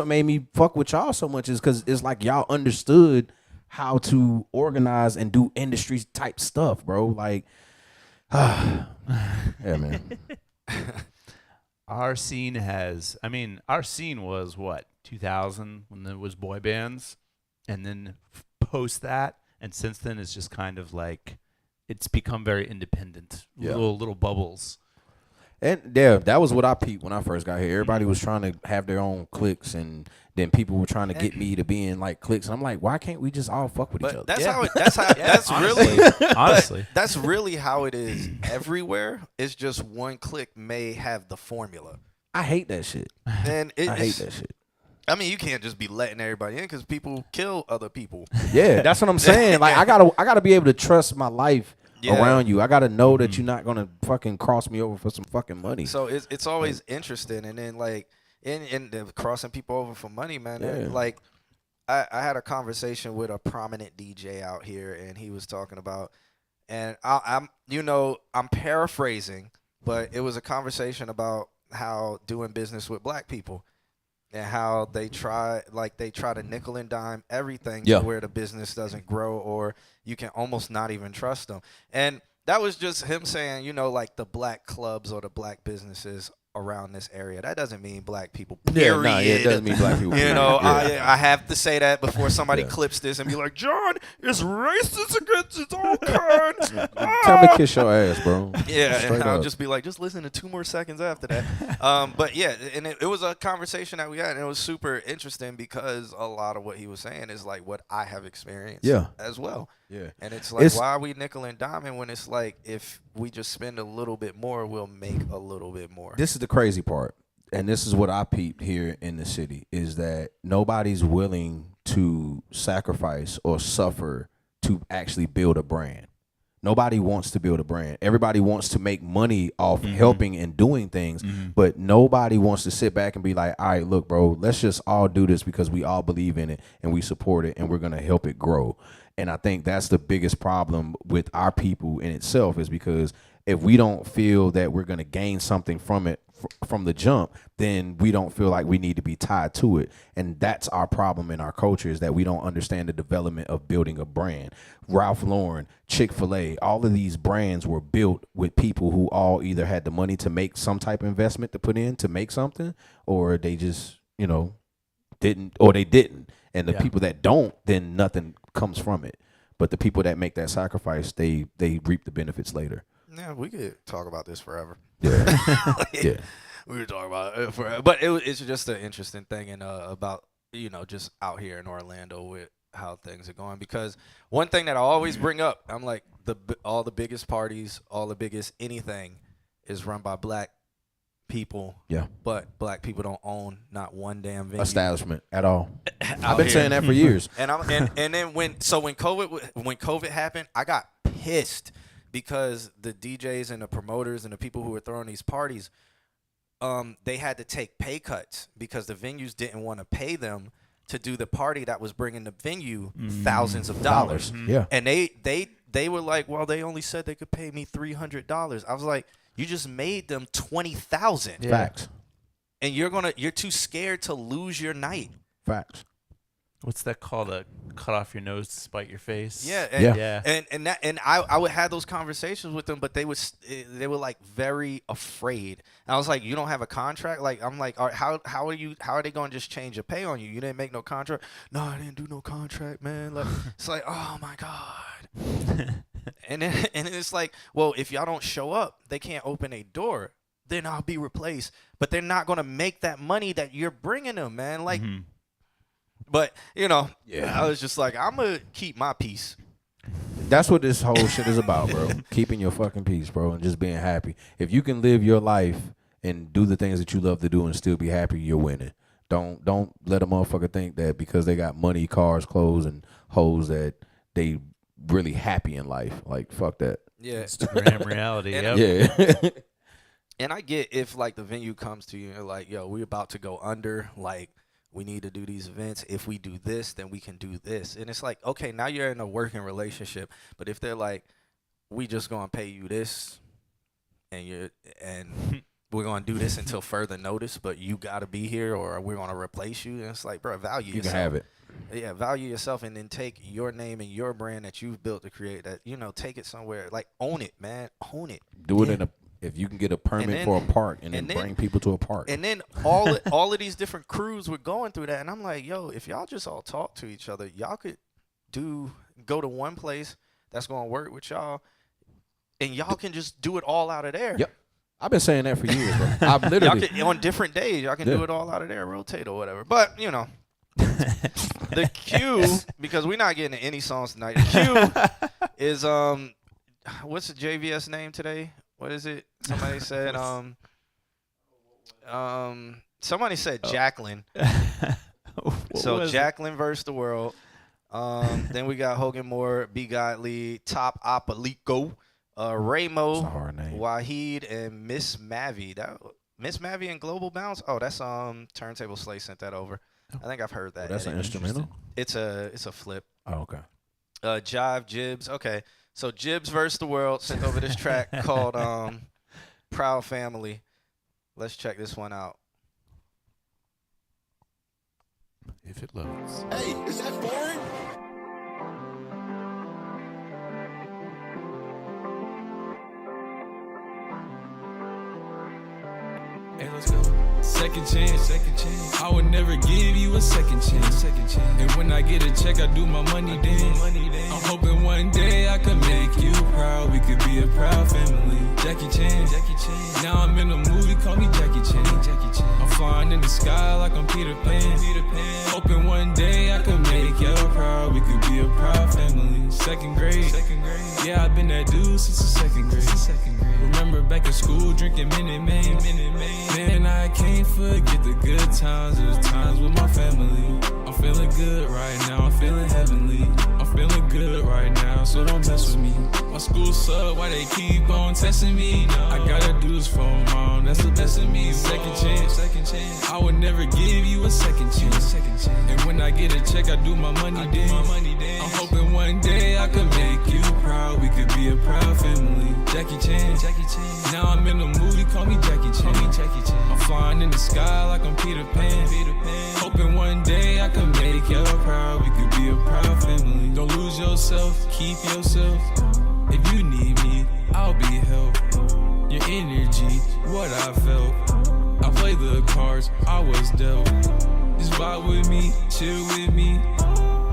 made me fuck with y'all so much is because it's like y'all understood how to organize and do industry type stuff, bro. Like, yeah, man. Our scene was what, 2000 when there was boy bands, and then post that, and since then it's just kind of like it's become very independent, little bubbles. And that was what I peeped when I first got here. Everybody was trying to have their own cliques, and then people were trying to get me to be in like cliques. And I'm like, why can't we just all fuck with each other? Honestly, that's really how it is everywhere. It's just one clique may have the formula. I hate that shit. And I hate that shit. I mean, you can't just be letting everybody in because people kill other people. Yeah, that's what I'm saying. Like, I gotta be able to trust my life around you. I gotta know that you're not gonna fucking cross me over for some fucking money. So it's always interesting, and then like in crossing people over for money, man. Like I had a conversation with a prominent DJ out here, and he was talking about, and I'm paraphrasing, but it was a conversation about how doing business with black people. And how they try to nickel and dime everything to where the business doesn't grow, or you can almost not even trust them. And that was just him saying, like the black clubs or the black businesses around this area. That doesn't mean black people, period. It doesn't mean black people. I have to say that before somebody clips this and be like, John is racist against his own kind. Time to kiss your ass, bro. Yeah, Straight and I'll up. just be like, just listen to 2 more seconds after that. But yeah, and it was a conversation that we had, and it was super interesting because a lot of what he was saying is like what I have experienced as well. Yeah. And it's like, why are we nickel and diming when it's like if we just spend a little bit more, we'll make a little bit more. This is the crazy part, and this is what I peeped here in the city, is that nobody's willing to sacrifice or suffer to actually build a brand. Nobody wants to build a brand. Everybody wants to make money off helping and doing things, but nobody wants to sit back and be like, all right, look, bro, let's just all do this because we all believe in it and we support it and we're going to help it grow. And I think that's the biggest problem with our people in itself, is because if we don't feel that we're going to gain something from it from the jump, then we don't feel like we need to be tied to it. And that's our problem in our culture, is that we don't understand the development of building a brand. Ralph Lauren, Chick-fil-A, all of these brands were built with people who all either had the money to make some type of investment to put in to make something, or they just, didn't, or they didn't. And the people that don't, then nothing comes from it. But the people that make that sacrifice, they reap the benefits later. Yeah, we could talk about this forever. Yeah. Yeah. We could talk about it forever. But it's just an interesting thing, and about, just out here in Orlando with how things are going. Because one thing that I always bring up, I'm like, all the biggest parties, all the biggest anything is run by black people. Yeah. But black people don't own not one damn venue. Establishment at all. I've been saying that for years. And then when COVID happened, I got pissed because the DJs and the promoters and the people who were throwing these parties, they had to take pay cuts because the venues didn't want to pay them to do the party that was bringing the venue thousands of dollars. Yeah. And they were like, well, they only said they could pay me $300. I was like, you just made them $20,000. Yeah. Facts. And you're too scared to lose your night. Facts. What's that called? Cut off your nose to spite your face. Yeah. And I would have those conversations with them, but they were like very afraid. And I was like, you don't have a contract? Like, I'm like, how are they going to just change your pay on you? You didn't make no contract? No, I didn't do no contract, man. Like, it's like, oh my God. and it's like, well, if y'all don't show up, they can't open a door. Then I'll be replaced. But they're not going to make that money that you're bringing them, man. Like. But, I was just like, I'm going to keep my peace. That's what this whole shit is about, bro. Keeping your fucking peace, bro, and just being happy. If you can live your life and do the things that you love to do and still be happy, you're winning. Don't let a motherfucker think that because they got money, cars, clothes, and hoes that they really happy in life. Like, fuck that. Yeah. Instagram reality. Yeah. And I get if, like, the venue comes to you and like, yo, we're about to go under, like, we need to do these events. If we do this, then we can do this. And it's like, okay, now you're in a working relationship. But if they're like, we just gonna pay you this, and we're gonna do this until further notice, but you gotta be here, or we're gonna replace you. And it's like, bro, value yourself. You can have it. Yeah, value yourself, and then take your name and your brand that you've built to create that. Take it somewhere. Like, own it, man. Own it. Do it if you can get a permit for a park and then bring people to a park. And then all of these different crews were going through that. And I'm like, yo, if y'all just all talk to each other, y'all could go to one place that's going to work with y'all, and y'all can just do it all out of there. Yep. I've been saying that for years, bro. I've literally. On different days, y'all can do it all out of there, rotate or whatever. But, the Q, because we're not getting to any songs tonight, the Q is, what's the JVS name today? What is it? Somebody said, somebody said Jacqueline. So Jacqueline versus the world. Then we got Hogan Moore, B. Godly, Top Apalico, Raymo, Wahid, and Miss Mavi. Miss Mavi and Global Bounce. Oh, that's Turntable Slay sent that over. I think I've heard that. That's an instrumental? It's a flip. Oh, okay. Jive Jibs. Okay. So Jibs versus the world sent over this track called Proud Family. Let's check this one out. If it loads. Hey, is that boring? Hey, let's go. Second chance. I would never give you a second chance. And when I get a check, I do my money dance. I'm hoping one day I can make you proud. We could be a proud family. Jackie Chan. Now I'm in a movie, call me Jackie Chan. I'm flying in the sky like I'm Peter Pan. Hoping one day I can make you proud. We could be a proud family. Second grade. Yeah, I've been that dude since the second grade. Remember back in school drinking Minute Man. Man, I can't forget the good times. There's times with my family. I'm feeling good right now. I'm feeling heavenly. I'm feeling good right now, so don't mess with me. My school sub, why they keep on testing me? I gotta do this for my mom, that's the best of me. Second chance, I would never give you a second chance. And when I get a check, I do my money dance. I'm hoping one day I could make you proud. We could be a proud family. Jackie Chan. Now I'm in the movie, call me Jackie Chan. I'm flying in the sky like I'm Peter Pan. Hoping one day I could make you proud. We could be a proud family. Don't lose yourself, keep yourself. If you need me, I'll be help. Your energy, what I felt. I play the cards I was dealt. Just vibe with me, chill with me.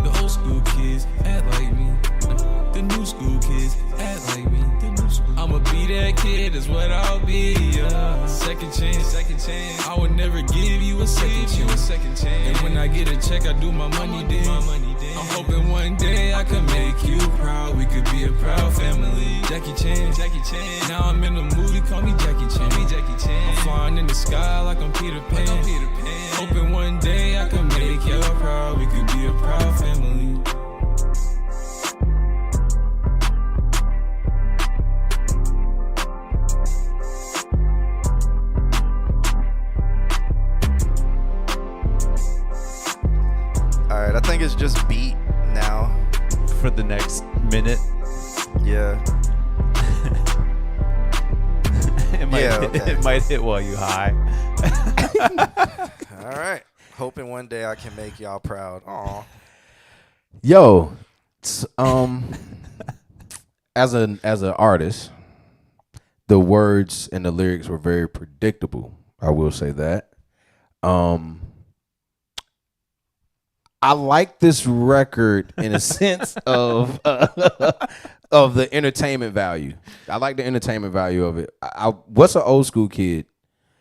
The old school kids act like me. The new school kids act like me. I'ma be that kid, is what I'll be. Second chance. I would never give you a second chance. And when I get a check, I do my money dance. I'm hoping one day I can make you proud. We could be a proud family. Jackie Chan. Now I'm in the movie, call me Jackie Chan. I'm flying in the sky like I'm Peter Pan. Hoping one day I can make you proud. We could be a proud family. All right, I think it's just beat now. For the next minute. Yeah. It might hit while you high. All right. Hoping one day I can make y'all proud. Aw. Yo, as an artist, the words and the lyrics were very predictable. I will say that. I like this record in a sense of the entertainment value. I like the entertainment value of it. What's an old school kid?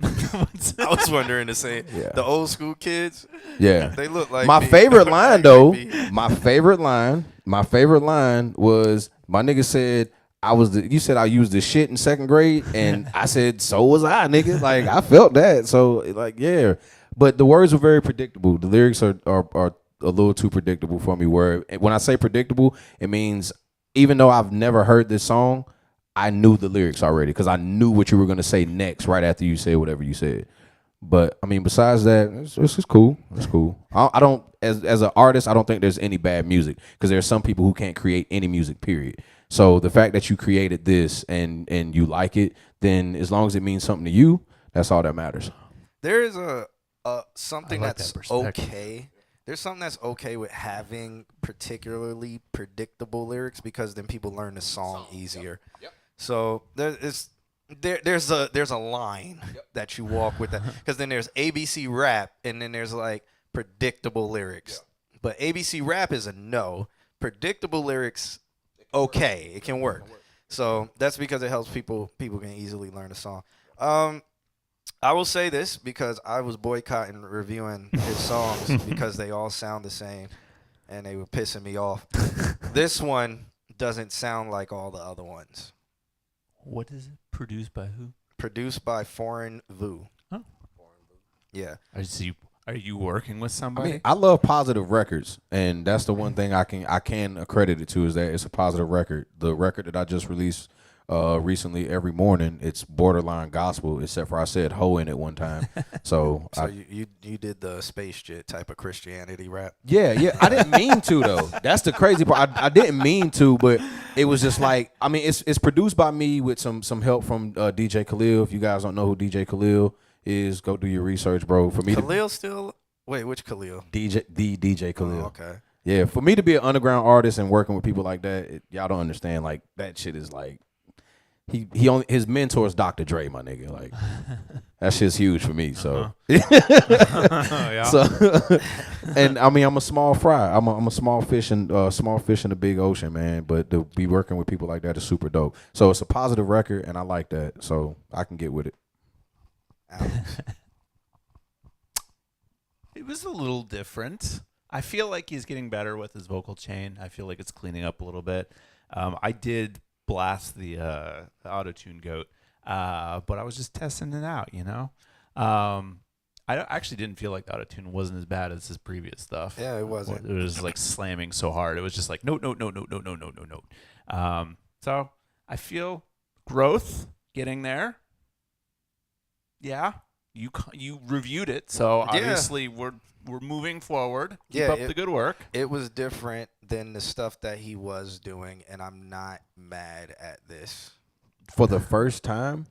I was wondering the same. Yeah. The old school kids. Yeah, They look like my me. favorite line Act though. like me. My favorite line was my nigga said you said I used the shit in second grade, and I said so was I, nigga. Like I felt that. So like yeah, but the words were very predictable. The lyrics are a little too predictable for me. Where when I say predictable, it means even though I've never heard this song, I knew the lyrics already because I knew what you were gonna say next right after you said whatever you said. But I mean, besides that, it's cool. It's cool. I don't as an artist, I don't think there's any bad music because there's some people who can't create any music. Period. So the fact that you created this and you like it, then as long as it means something to you, that's all that matters. There is something I like that's that perspective. okay. There's something that's okay with having particularly predictable lyrics because then people learn the song easier. Yep. So there's a line that you walk with that because then there's ABC rap and then there's like predictable lyrics. Yeah. But ABC rap is a no. Predictable lyrics, okay, it can work. So that's because it helps people can easily learn the song. I will say this because I was boycotting reviewing his songs because they all sound the same and they were pissing me off. This one doesn't sound like all the other ones. What is it? Produced by who? Produced by Foreign Vu. Oh. Yeah. Are you working with somebody? I mean, I love positive records, and that's the one thing I can accredit it to is that it's a positive record. The record that I just released recently, every morning, it's borderline gospel, except for I said "ho" in it one time. So, you did the space jet type of Christianity rap. Yeah, I didn't mean to though. That's the crazy part. I didn't mean to, but it was just like I mean, it's produced by me with some help from DJ Khalil. If you guys don't know who DJ Khalil is, go do your research, bro. For me, Khalil still wait, which Khalil? DJ Khalil. Oh, okay. Yeah, for me to be an underground artist and working with people like that, y'all don't understand. Like that shit is like. He only his mentor is Dr. Dre, my nigga. Like that shit's huge for me. So, Yeah. so, and I mean I'm a small fry. I'm a small fish in the big ocean, man. But to be working with people like that is super dope. So it's a positive record, and I like that. So I can get with it. Alex. It was a little different. I feel like he's getting better with his vocal chain. I feel like it's cleaning up a little bit. I did blast the auto-tune goat, but I was just testing it out, you know. I actually didn't feel like the auto-tune wasn't as bad as his previous stuff. Yeah, it wasn't. It was like slamming so hard. It was just like note. So I feel growth, getting there. Yeah, you reviewed it, so obviously we're moving forward. Keep up the good work. It was different than the stuff that he was doing, and I'm not mad at this. For the first time,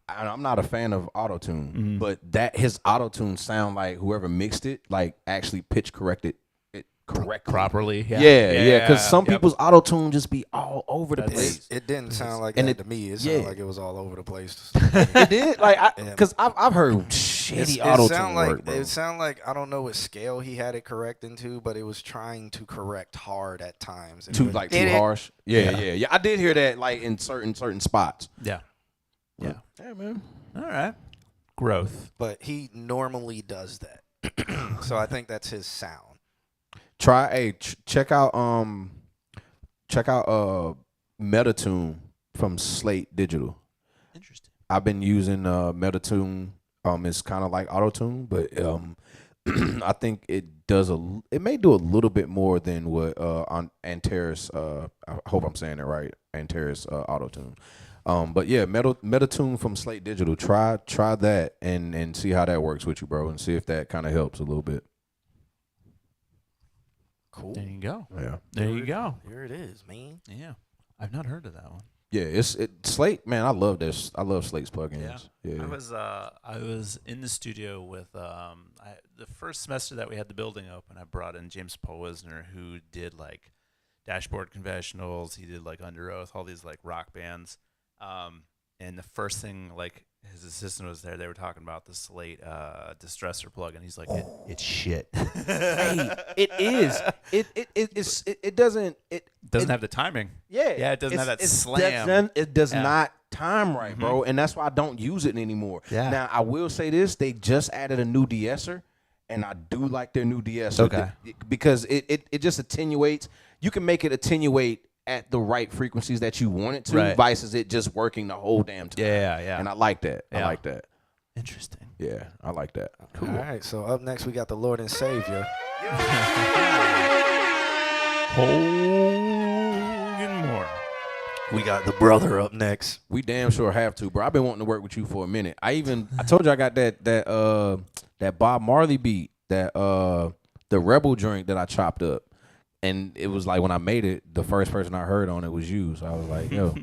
I'm not a fan of auto-tune, but that his auto-tune sound like whoever mixed it, like actually pitch corrected it correctly. Properly. Yeah. Because some people's auto-tune just be all over the place. It didn't sound like that to me. It sounded like it was all over the place. It did? Like, because I've heard shitty auto-tune work, bro. It sounded like, I don't know what scale he had it correct into, but it was trying to correct hard at times. Too harsh? Yeah. I did hear that, like, in certain spots. Yeah. Yeah, man. All right. Growth. But he normally does that. So I think that's his sound. Check out Metatune from Slate Digital. Interesting. I've been using Metatune. It's kind of like auto-tune, but I think it may do a little bit more than what on Antares. I hope I'm saying it right. Antares auto-tune. But yeah, Metatune from Slate Digital. Try that and see how that works with you, bro, and see if that kind of helps a little bit. Cool. There you go. Yeah. There you go. Here it is, man. Yeah. I've not heard of that one. Yeah, it's Slate, man. I love this. I love Slate's plugins. Yeah. I was in the studio with the first semester that we had the building open. I brought in James Paul Wisner, who did like Dashboard Confessionals. He did like Under Oath, all these like rock bands. And the first thing, like, his assistant was there. They were talking about the Slate distressor plugin. He's like, it's shit. Hey, it is. It doesn't have the timing. Yeah. Yeah, it doesn't have that slam. It does not time right, bro. And that's why I don't use it anymore. Yeah. Now, I will say this. They just added a new de-esser, and I do like their new de-esser. Okay. Because it just attenuates. You can make it attenuate at the right frequencies that you want it to, versus it just working the whole damn time. Yeah. And I like that. Yeah. I like that. Interesting. Yeah, I like that. Cool. All right, so up next we got the Lord and Savior. Hogan Moore. We got the brother up next. We damn sure have to, bro. I've been wanting to work with you for a minute. I told you I got that Bob Marley beat, that the Rebel joint that I chopped up. And it was like when I made it, the first person I heard on it was you. So I was like, yo.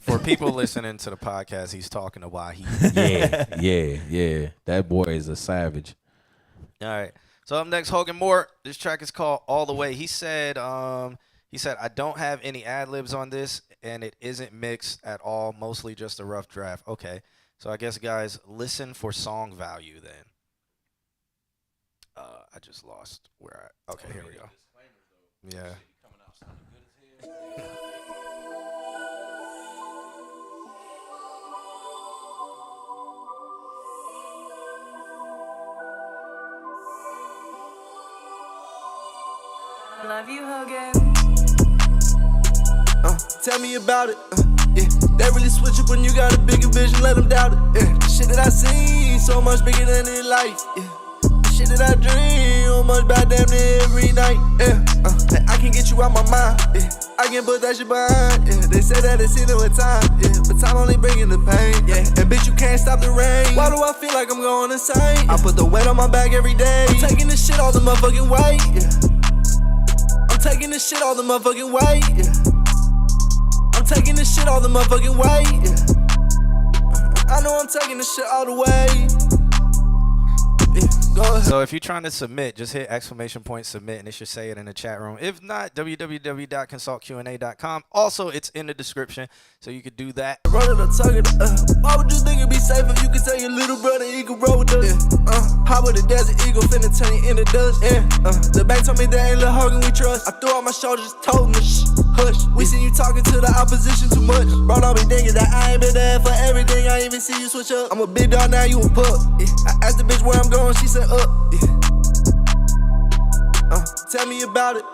For people listening to the podcast, he's talking to Wahid. Yeah. That boy is a savage. All right. So up next, Hogan Moore. This track is called All the Way. He said, I don't have any ad-libs on this, and it isn't mixed at all, mostly just a rough draft. Okay. So I guess, guys, listen for song value then. I just lost where okay, here we go. Yeah. Love you, Hogan. Tell me about it. Yeah, they really switch up when you got a bigger vision. Let them doubt it. Yeah, the shit that I see so much bigger than in life. Yeah. Shit that I dream so much about damn near every night. Yeah, I can get you out my mind. Yeah, I can put that shit behind. Yeah, they say that it's in it with time. Yeah, but time only bringing the pain. Yeah, and bitch you can't stop the rain. Why do I feel like I'm going insane? I put the weight on my back every day. I'm taking this shit all the motherfucking way. Yeah, I'm taking this shit all the motherfucking way. Yeah, I'm taking this shit all the motherfucking way. Yeah, I know I'm taking this shit all the way. So if you're trying to submit, just hit ! Submit, and it should say it in the chat room. If not, www.consultqna.com. Also, it's in the description, so you could do that. Why would you think it'd be safe if you could tell your little brother he could roll with us? How would the desert eagle finna turn you into dust? The bank told me that ain't Lil Hogan we trust. I threw out my shoulders, told him shh, hush. We seen you talking to the opposition too much. Brought all me thinking that I ain't been there for everything. I even see you switch up. I'm a big dog now, you a pup. I asked the bitch where I'm going, she said up. Tell me about it.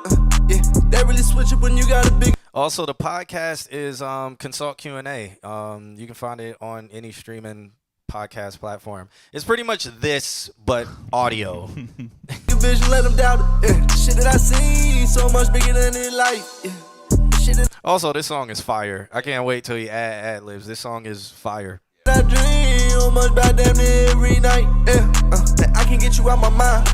They really switch up when you got a big. Also, the podcast is Consult Q&A. You can find it on any streaming podcast platform. It's pretty much this, but audio. Vision, let them doubt it. The shit that I see so much bigger than in life. Also, this song is fire. I can't wait till he ad libs. This song is fire. I dream almost about damn near every night. That I can get you out my mind.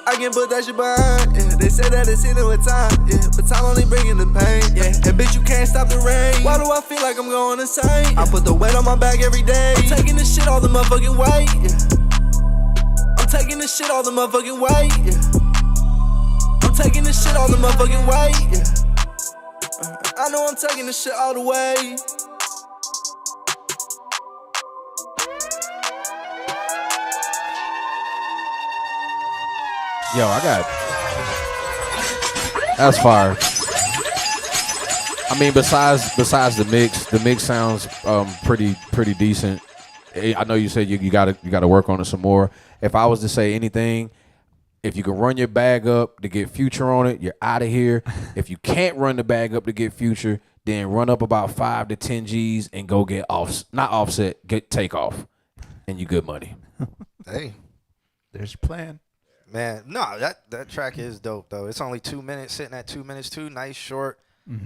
I can put that shit behind. They say that it's in with time. But time only bringing the pain. And bitch, you can't stop the rain. Why do I feel like I'm going insane? I put the weight on my back every day. I'm taking this shit all the motherfucking way. I'm taking this shit all the motherfucking way. I'm taking this shit all the motherfucking way. I know I'm taking this shit all the way. Yo, that's fire. I mean, besides the mix sounds pretty decent. I know you said you gotta work on it some more. If I was to say anything, if you can run your bag up to get Future on it, you're out of here. If you can't run the bag up to get Future, then run up about 5 to 10 G's and go get not Offset, get Takeoff, and you good money. Hey, There's your plan. man, no, that track is dope though. It's only 2 minutes, sitting at 2 minutes too. Nice, short,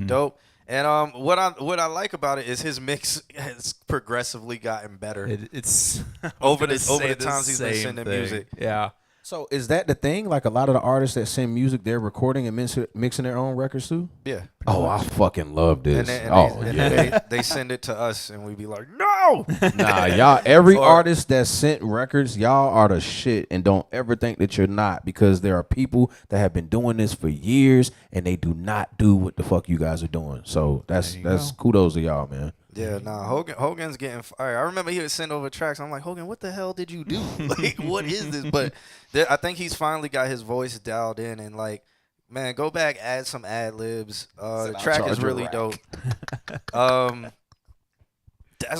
dope. And what I like about it is his mix has progressively gotten better It's over the times he's been sending music. Yeah. So is that the thing? Like a lot of the artists that send music, they're recording and mixing their own records too? Yeah. Oh, I fucking love this. They send it to us, and we be like, no. Nah, y'all, every artist that sent records, y'all are the shit, and don't ever think that you're not, because there are people that have been doing this for years, and they do not do what the fuck you guys are doing. So that's kudos to y'all, man. Yeah, nah, Hogan's getting fired. I remember he would send over tracks. I'm like, Hogan, what the hell did you do? Like, what is this? But I think he's finally got his voice dialed in, and like, man, go back, add some ad libs. The track is really dope. That's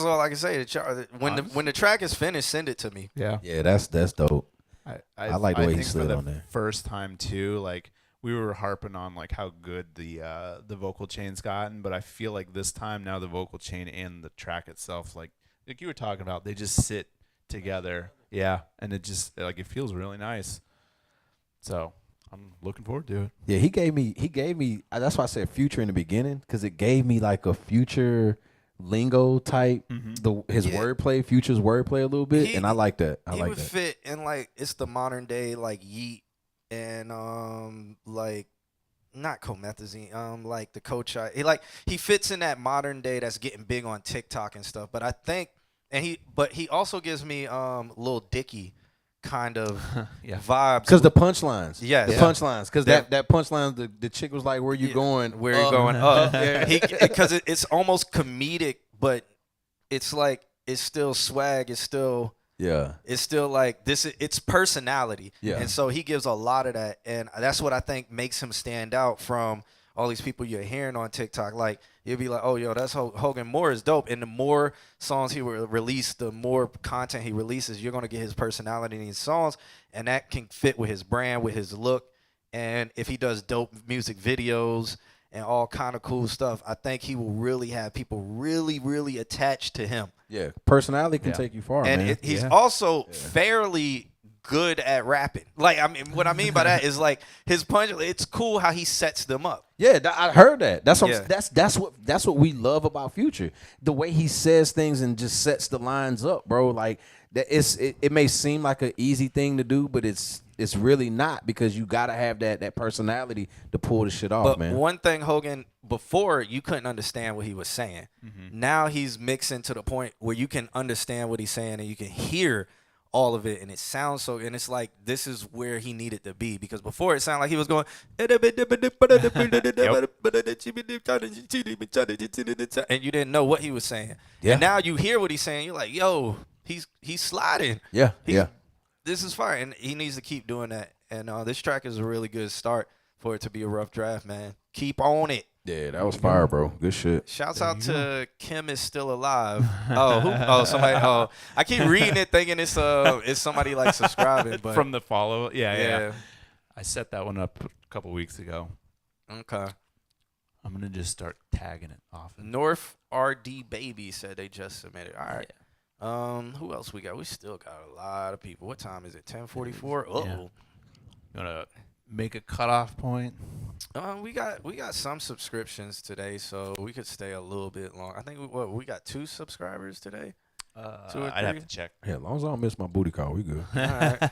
all I can say. When the track is finished, send it to me. Yeah. Yeah, that's dope. I like the way he think slid for on there. First time too, like we were harping on like how good the vocal chain's gotten, but I feel like this time now the vocal chain and the track itself, like you were talking about, they just sit together. Yeah, and it just like it feels really nice. So I'm looking forward to it. Yeah, he gave me. That's why I said Future in the beginning, because it gave me like a Future lingo type. His wordplay, Future's wordplay a little bit, and I like that. He would fit in like it's the modern day like Yeet and like not comethazine, like the coach. He fits in that modern day that's getting big on TikTok and stuff. But I think he also gives me Lil Dicky kind of vibes, because the punchlines. Yes. The punchlines. Because that punchline, the chick was like, "Where you going? Where you going up?" Because it's almost comedic, but it's like it's still swag. It's still like this. It's personality. Yeah. And so he gives a lot of that, and that's what I think makes him stand out from all these people you're hearing on TikTok. Like you'll be like, oh, yo, that's Hogan Moore is dope. And the more songs he will release, the more content he releases, you're gonna get his personality in these songs, and that can fit with his brand, with his look. And if he does dope music videos and all kind of cool stuff, I think he will really have people really, really attached to him. Yeah, personality can take you far, and man. He's also fairly good at rapping. Like, I mean, what I mean by that is like his punch. It's cool how he sets them up. Yeah, I heard that. That's what we love about Future. The way he says things and just sets the lines up, bro. Like that. It may seem like an easy thing to do, but it's really not, because you gotta have that personality to pull the shit off, But man. one thing, Hogan, before you couldn't understand what he was saying. Now he's mixing to the point where you can understand what he's saying and you can hear all of it, and it sounds so, and it's like this is where he needed to be, because before it sounded like he was going and you didn't know what he was saying. And now you hear what he's saying, you're like, yo, he's sliding. This is fire, and he needs to keep doing that. And this track is a really good start for it to be a rough draft, man. Keep on it. Yeah, that was fire, bro. Good shit. Shouts out to Kim is still alive. Oh, who? Oh, somebody. Oh, I keep reading it thinking it's somebody like subscribing, but from the follow. Yeah. I set that one up a couple weeks ago. Okay. I'm gonna just start tagging it often. North RD Baby said they just submitted. All right. Who else we got? We still got a lot of people. What time is it? 10:44. Oh. You wanna make a cutoff point? We got some subscriptions today, so we could stay a little bit long. I think we got 2 subscribers today. 2 or 3. I'd have to check. Yeah, as long as I don't miss my booty call, we good. All right.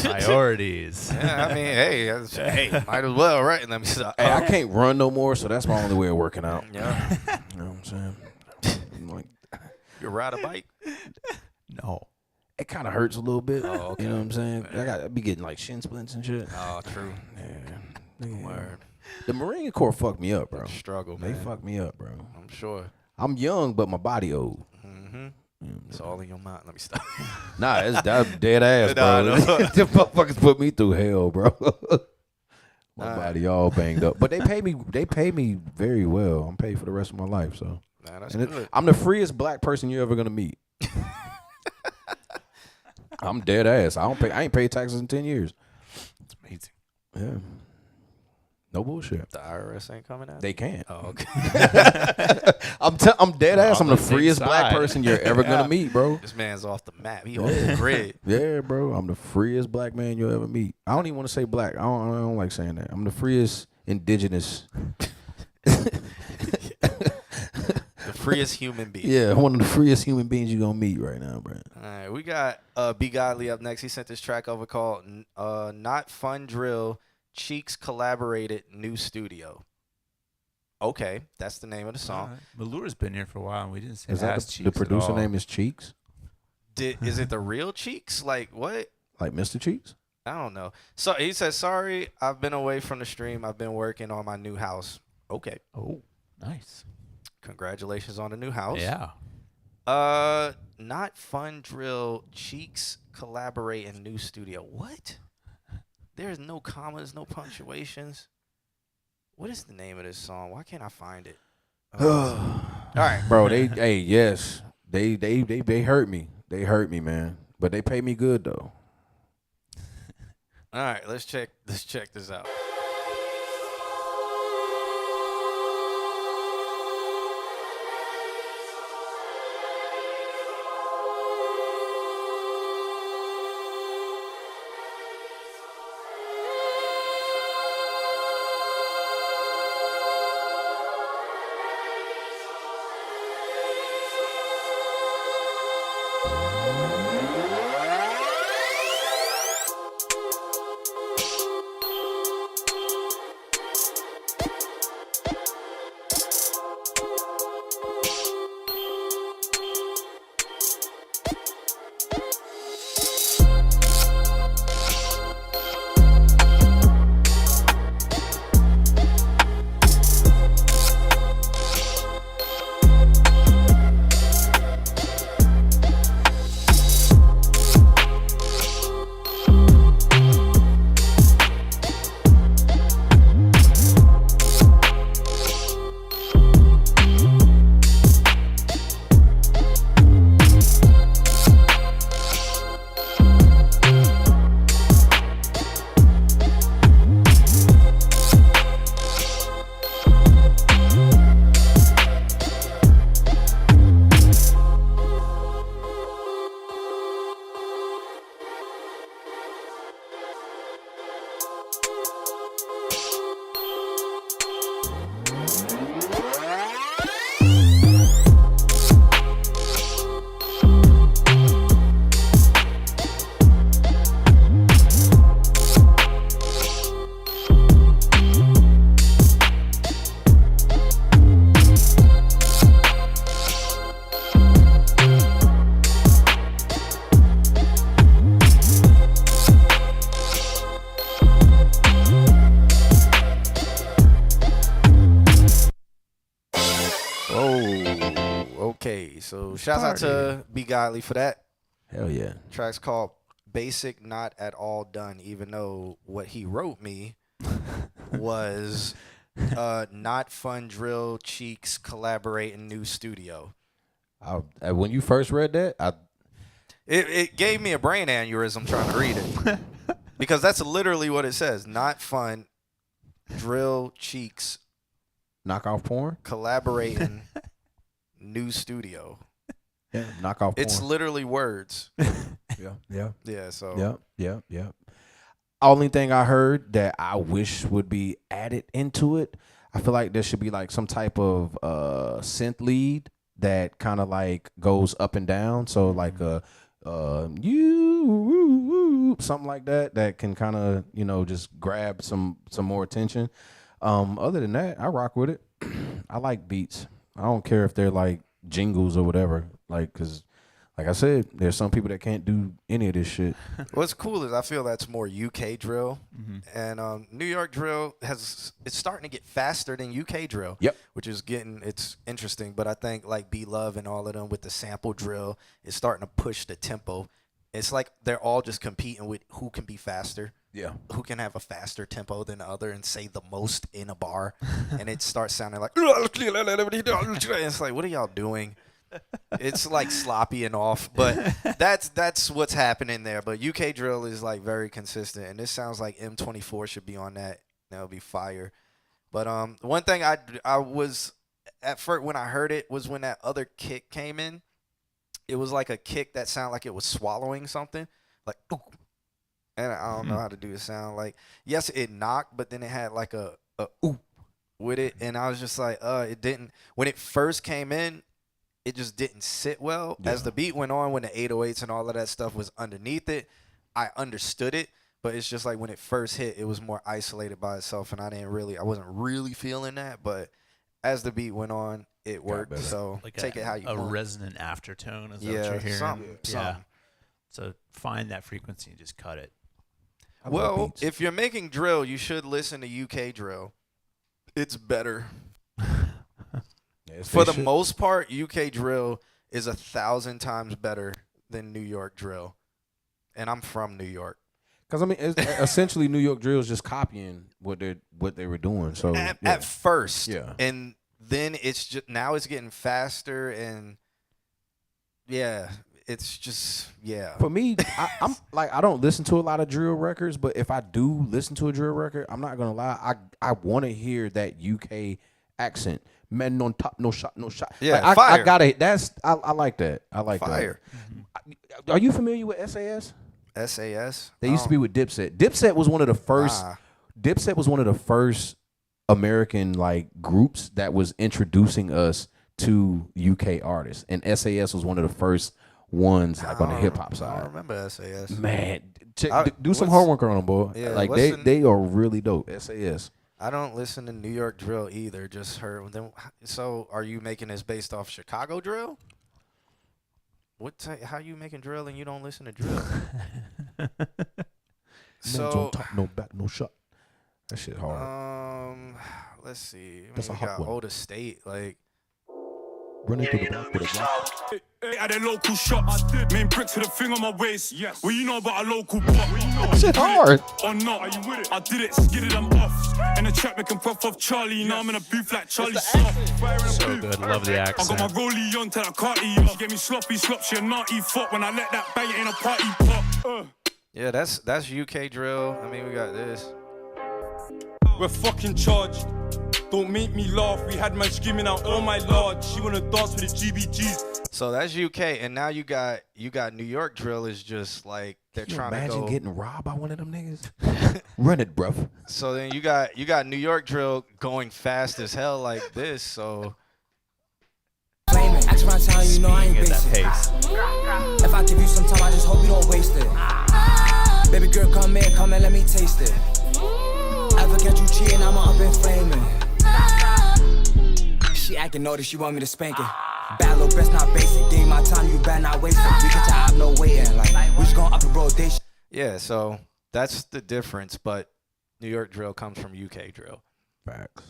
Priorities. Yeah, I mean, hey, might as well, right? Let me stop. Hey, I can't run no more, so that's my only way of working out. Yeah, You know what I'm saying? I'm like, you ride a bike? No. it kind of hurts a little bit. Oh, okay. You know what I'm saying? I be getting like shin splints and shit. Oh, true. Yeah. Word. The Marine Corps fucked me up, bro. Struggle, They man. fucked me up, bro. I'm sure. I'm young, but my body old. Mm-hmm. It's all in your mind. Let me stop. Nah, that's dead ass, Nah, bro. no. Them motherfuckers put me through hell, bro. My All body all banged up, but they pay me. They pay me very well. I'm paid for the rest of my life, so Nah, that's and good. I'm the freest black person you're ever gonna meet. I'm dead ass. I ain't paid taxes in 10 years. It's amazing. Yeah, no bullshit. The IRS ain't coming out. They can't. Oh, okay. I'm dead ass. I'm the On the freest same black side. person you're ever gonna meet, bro. This man's off the map. He off the grid. Yeah, bro. I'm the freest black man you'll ever meet. I don't even want to say black. I don't like saying that. I'm the freest indigenous. The freest human being. Yeah, one of the freest human beings you're gonna meet right now, bro. All right, we got B Godly up next. He sent this track over called "Not Fun Drill." Cheeks collaborated new studio. Okay, that's the name of the song. Malura's been here for a while, and we didn't say Is that ass the cheeks at producer all. name is Cheeks? Is it the real Cheeks? Like what? Like Mr. Cheeks? I don't know. So he says, "Sorry, I've been away from the stream. I've been working on my new house." Okay, Oh, nice. congratulations on the new house. Yeah. Not Fun Drill. Cheeks collaborate in new studio. What? There's no commas, no punctuations. What is the name of this song? Why can't I find it? All right, Bro, they yes. They hurt me. They hurt me, man. But they pay me good though. all right. Let's check this out. Okay, so shouts out to B Godly for that. Hell yeah. Track's called Basic Not At All Done, even though what he wrote me was Not Fun Drill Cheeks collaborate in new studio. When you first read that, It gave me a brain aneurysm trying to read it. Because that's literally what it says. Not Fun Drill Cheeks knock off porn. collaborating new studio. Yeah, knock off porn. It's literally words. yeah. Yeah, so Yeah. only thing I heard that I wish would be added into it, I feel like there should be like some type of synth lead that kind of like goes up and down. So like you something like that can kind of, you know, just grab some more attention. Other than that, I rock with it. I like beats. I don't care if they're like jingles or whatever. Like, cause like I said, there's some people that can't do any of this shit. What's cool is I feel that's more UK drill, and New York drill it's starting to get faster than UK drill. Yep. Which is it's interesting, but I think like B Love and all of them with the sample drill is starting to push the tempo. It's like they're all just competing with who can be faster. Yeah. Who can have a faster tempo than the other and say the most in a bar, and it starts sounding like it's like, what are y'all doing? It's like sloppy and off, but that's what's happening there. But UK drill is like very consistent, and this sounds like M24 should be on that. That'll be fire. But one thing I was at first when I heard it was when that other kick came in. It was like a kick that sounded like it was swallowing something, like, and I don't know how to do the sound. Like, yes, it knocked, but then it had like a oop with it, and I was just like, it didn't. When it first came in, it just didn't sit well. Yeah. As the beat went on, when the 808s and all of that stuff was underneath it, I understood it, but it's just like when it first hit, it was more isolated by itself, and I wasn't really feeling that, but as the beat went on, it worked. So like take it how you want. A resonant aftertone is that what you're hearing? Something. Yeah. So find that frequency and just cut it. Well, if you're making drill, you should listen to UK drill. It's better. For the most part, UK drill is 1,000 times better than New York drill. And I'm from New York. Because, I mean, essentially New York drill is just copying what they were doing. So at first. Yeah. And then it's just now it's getting faster and it's just For me, I'm like, I don't listen to a lot of drill records, but if I do listen to a drill record, I'm not gonna lie, I want to hear that UK accent. Men on top, no shot. Yeah, like, fire. I gotta. I like that. I like fire. That. Are you familiar with SAS? SAS. They used to be with Dipset. Dipset was one of the first. Dipset was one of the first American like groups that was introducing us to UK artists, and SAS was one of the first ones like on the hip hop side. I don't remember SAS. Man, do some homework on them, boy. Yeah, like they are really dope. SAS. I don't listen to New York drill either. Just heard them. So, are you making this based off Chicago drill? How you making drill and you don't listen to drill? So, no back, no shot. That shit hard. Let's see. That's a hot one. Old Estate, like. Running through the block with a block. At a local shop, main bricks with a thing on my waist. Yes. Well, you know about a local pop. Shit hard. Or not? Are you with it? I did it, skid it, I'm off. And the trap making puff off Charlie. Now I'm in a booth like Charlie Soft. So good, love the accent. I got my rollie on till I can't eat up. She get me sloppy, she a naughty fuck. When I let that bang it in a party pop. Yeah, that's UK drill. I mean, we got this. We're fucking charged. Don't make me laugh. We had man screaming out, oh my lord. She wanna dance with the GBGs. So that's UK, and now you got New York drill is just like they're trying to go. Imagine getting robbed by one of them niggas. Run it, bruv. So then you got New York drill going fast as hell like this. So. Ask my time, you know I ain't basic. If I give you some time, I just hope you don't waste it. Baby girl, come here, let me taste it. Ever catch you cheating, I'ma up and flaming. She acting naughty, she want me to spank it. Bad little best, not basic. Give my time, you better not waste it. We get your eye, no waiting. Like, we just gonna up the rotation. Yeah, so that's the difference. But New York drill comes from UK drill. Facts.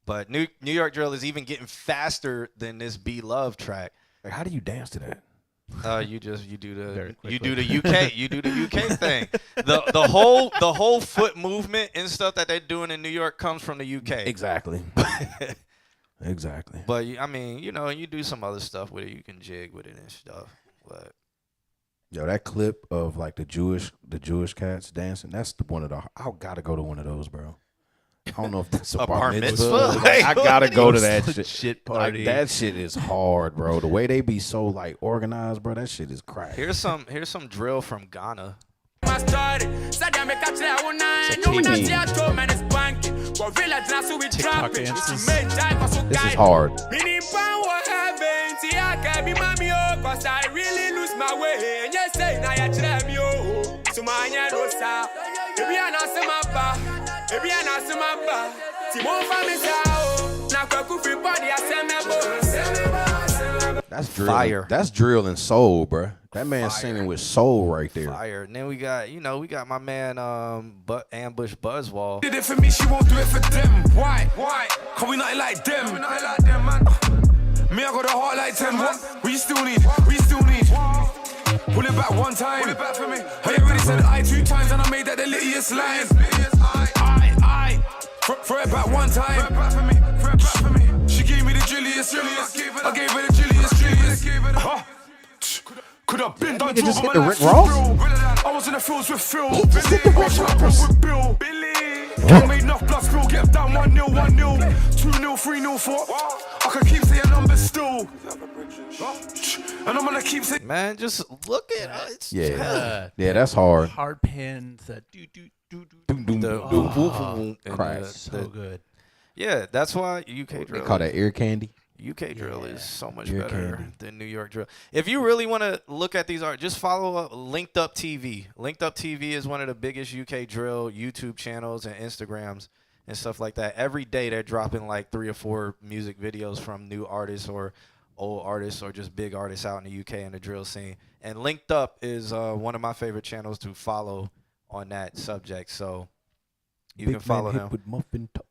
But New York drill is even getting faster than this Be Love track. Like, how do you dance to that? You do the UK thing. The whole foot movement and stuff that they're doing in New York comes from the UK. Exactly. Exactly. But I mean, you know, you do some other stuff with it. You can jig with it and stuff. But yo, that clip of like the Jewish cats dancing. That's one of the. I gotta go to one of those, bro. I don't know if that's a bar mitzvah. Like, I gotta go to that shit party. Like, that shit is hard, bro. The way they be so like organized, bro. That shit is crack. Here's some drill from Ghana. my story. Said I make a try one night. You not see a toe man is banking. But village now so we drop it. This is hard. Meaning power heaven. See I can be mommy oh. Cause I really lose my way. And you say now you try me oh. So my hand no stop. Baby I not see my bar. Baby I not see my bar. See more family sao. Now kwaku free body I say me bo. That's drill. Fire. That's drill and soul, bruh. That man singing with soul right there. Fire. And then we got, we got my man Ambush Buzzwall. Did it for me, she won't do it for them. Why? Cause we not like them. Man. Me, I got a heart like 10. What? We still need. Pull it back one time. Pull it back for me. I already said I 2 times and I made that the littiest line. I. Throw it back one time. Throw it back for me. She gave me the drilliest. I gave her the drilliest. Could have been done just to hit the Rick Ross? I was in the fields with Phil. With Bill. Can't make enough blood spill. Get down 1-0, 1-0, 2-0, 3-0, 4. I can keep saying numbers still. And I'm gonna keep saying. Man, just look at it. Yeah, that's hard. Hard pans that do. Christ. So good. Yeah, that's why UK They drill. call that ear candy. UK drill is so much Ear better candy. than New York drill. If you really want to look at these art, just follow up Linked Up TV. Linked Up TV is one of the biggest UK drill YouTube channels and Instagrams and stuff like that. Every day they're dropping like 3 or 4 music videos from new artists or old artists or just big artists out in the UK in the drill scene. And Linked Up is one of my favorite channels to follow on that subject. So you can follow them. With muffin top.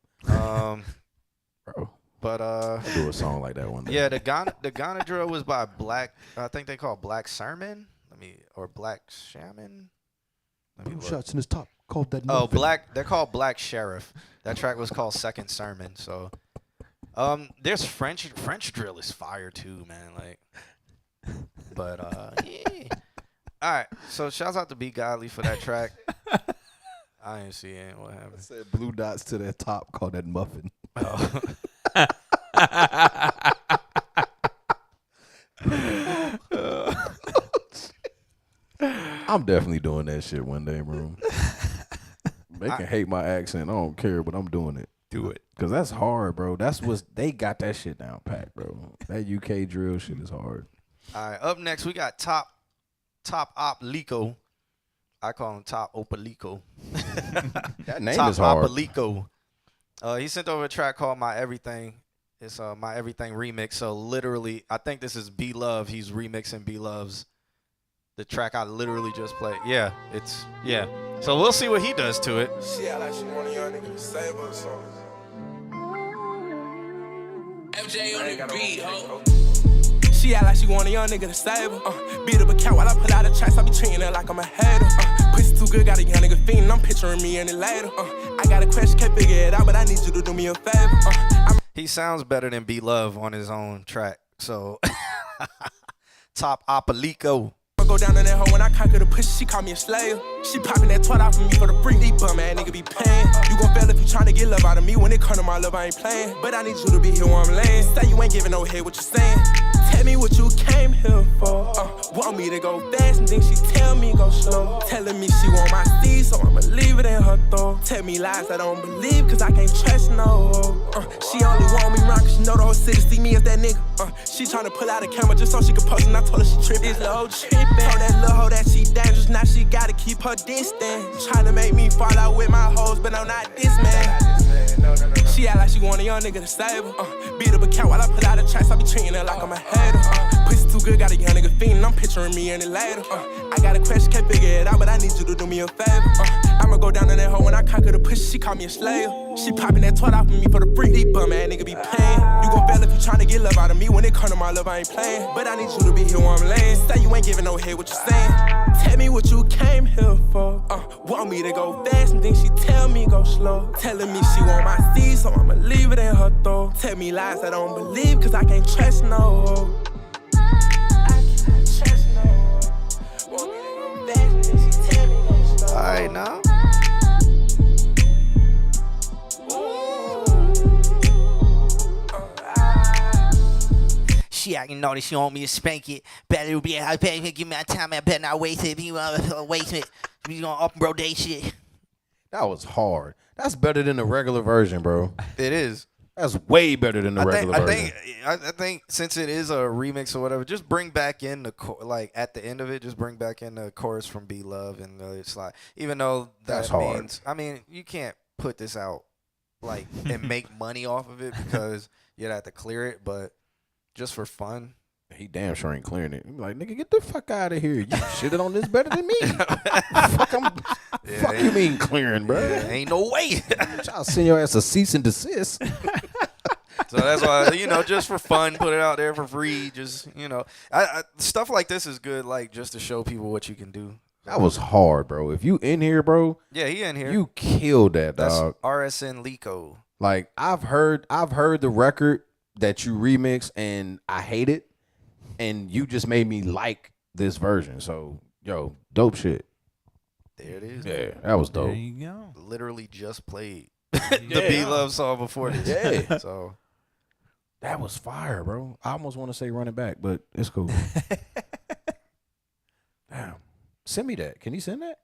Bro. But I'll do a song like that one day. yeah, the Ghana drill was by Black. I think they call Black Sermon. Or Black Shaman. Let me Blue look. shots in his top. Called that. Oh, muffin. They're called Black Sheriff. That track was called Second Sermon. So, there's French drill is fire too, man. Like, but yeah. All right. So shouts out to B Godly for that track. I ain't see it. What I happened? said blue dots to that top. Called that muffin. Oh. I'm definitely doing that shit one day, bro. They can hate my accent. I don't care, but I'm doing it. Do it. Cause that's hard, bro. They got that shit down pat, bro. That UK drill shit is hard. All right. Up next, we got Top Op Lico. I call him Top Opalico. That name Top is hard. Opalico. He sent over a track called My Everything. It's My Everything remix. So literally, I think this is B Love. He's remixing B Love's the track I literally just played. Yeah. So we'll see what he does to it. She act like she want a young nigga to save her or something. MJ on the beat, ho. She act like she want a young nigga to save her. Beat up a cat while I pull out the tracks. I be treating her like I'm a hater. Pussy too good, got a young nigga fiend. I'm picturing me in it later. I got a question, can't figure it out, but I need you to do me a favor. He sounds better than B Love on his own track. So Top Opalico. Go down in that hoe when I conquer the pussy, she call me a slayer. She popping that twat off of me for the free. These bum ass nigga be paying. You gon' fail if you tryna get love out of me. When it come to my love, I ain't playing. But I need you to be here where I'm laying. Say you ain't giving no head, what you saying? Tell me what you came here for. Want me to go fast and then she tell me go slow. Telling me she want my seed, so I'ma leave it in her throat. Tell me lies I don't believe, cause I can't trust no. She only want me round cause she know the whole city see me as that nigga. She tryna pull out a camera just so she can post and I told her she trippin'. This little hoe trippin'. Told that little hoe that she dangerous, now she gotta keep her distance. Tryna make me fall out with my hoes, but I'm not this man. She act like she want a young nigga to save her. Beat up a cat while I pull out the tracks, I be treating her like I'm a hater. Pussy too good, got a young nigga fiend, I'm picturing me in it later. I got a question, can't figure it out, but I need you to do me a favor. I'ma go down in that hoe when I conquer the pussy, she call me a slayer. She popping that twat off of me for the free. These bum ass nigga be paying. You gon' fail if you tryna get love out of me. When it come to my love, I ain't playing. But I need you to be here where I'm laying. Say you ain't giving no head, what you saying? Tell me what you came here for. Want me to go fast and then she tell me go slow. Telling me she want my seed, so I'ma leave it in her throat. Tell me lies I don't believe, cause I can't trust no. I can't trust no. Want me to go fast and then she tell me go slow. Alright now. She acting naughty, she want me to spank it. Better be a high pay, give me my time, I better not waste it. If you want to waste it, We gonna up bro day shit. That was hard. That's better than the regular version, bro. It is. That's way better than the regular version. I think since it is a remix or whatever, just bring back in like at the end of it, just bring back in the chorus from Be Love and it's like, even though That's that hard. means, I mean, you can't put this out like and make money off of it because you'd have to clear it, but just for fun. He damn sure ain't clearing it. He be like, nigga, get the fuck out of here. You shitted on this better than me. Fuck you mean clearing, bro? Yeah, ain't no way. I'll send your ass a cease and desist. So that's why, just for fun, put it out there for free. Just, stuff like this is good, like just to show people what you can do. That was hard, bro. If you in here, bro, Yeah, he in here. you killed that, That's dog. RSN Lico. Like I've heard the record that you remix and I hate it, and you just made me like this version. So, yo, dope shit. There it is. Yeah, that was dope. There you go. Literally just played the Be Love song before this. Yeah. So That was fire, bro. I almost want to say run it back, but it's cool. Damn. Send me that. Can you send that?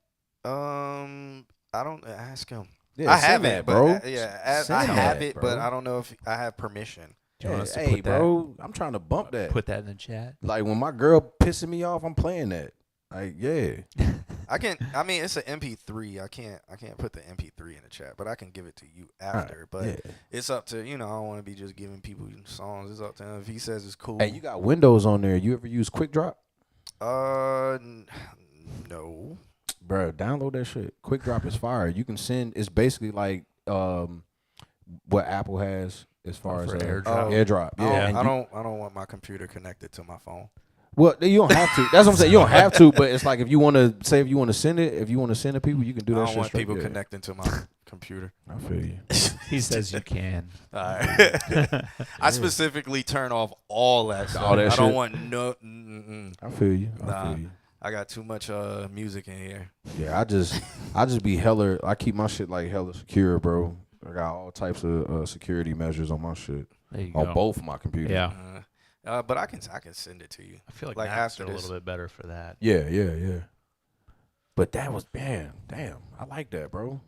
I don't ask him. Yeah, I have send it, that, but bro. I Send have that, it, bro. but I don't know if I have permission. Do you want us to hey, put that? bro, I'm trying to bump that. Put that in the chat. Like when my girl pissing me off, I'm playing that. Like, yeah. I mean, it's an MP3. I can't put the MP3 in the chat, but I can give it to you after. But yeah. it's up to, I don't want to be just giving people songs. It's up to him. If he says it's cool. Hey, you got Windows on there. You ever use Quick Drop? No. Bro, download that shit. Quick Drop is fire. You can send. It's basically like what Apple has as far as for AirDrop. AirDrop. Yeah. And I you- don't want my computer connected to my phone. Well, you don't have to. That's what I'm saying. You don't have to, but it's like if you want to say if you want to send it to people, you can do that I don't shit want straight. people Yeah. connecting to my computer. I feel you. He says you can. All right. I specifically turn off all that stuff. All that I don't shit? want no. Mm-mm. I feel you. I Nah. feel you. I got too much music in here. Yeah, I just be hella. I keep my shit like hella secure, bro. I got all types of security measures on my shit There you on go. both of my computers. Yeah. But I can send it to you. I feel like Like Macs after are a this. little bit better for that. Yeah. But that was damn. I like that, bro.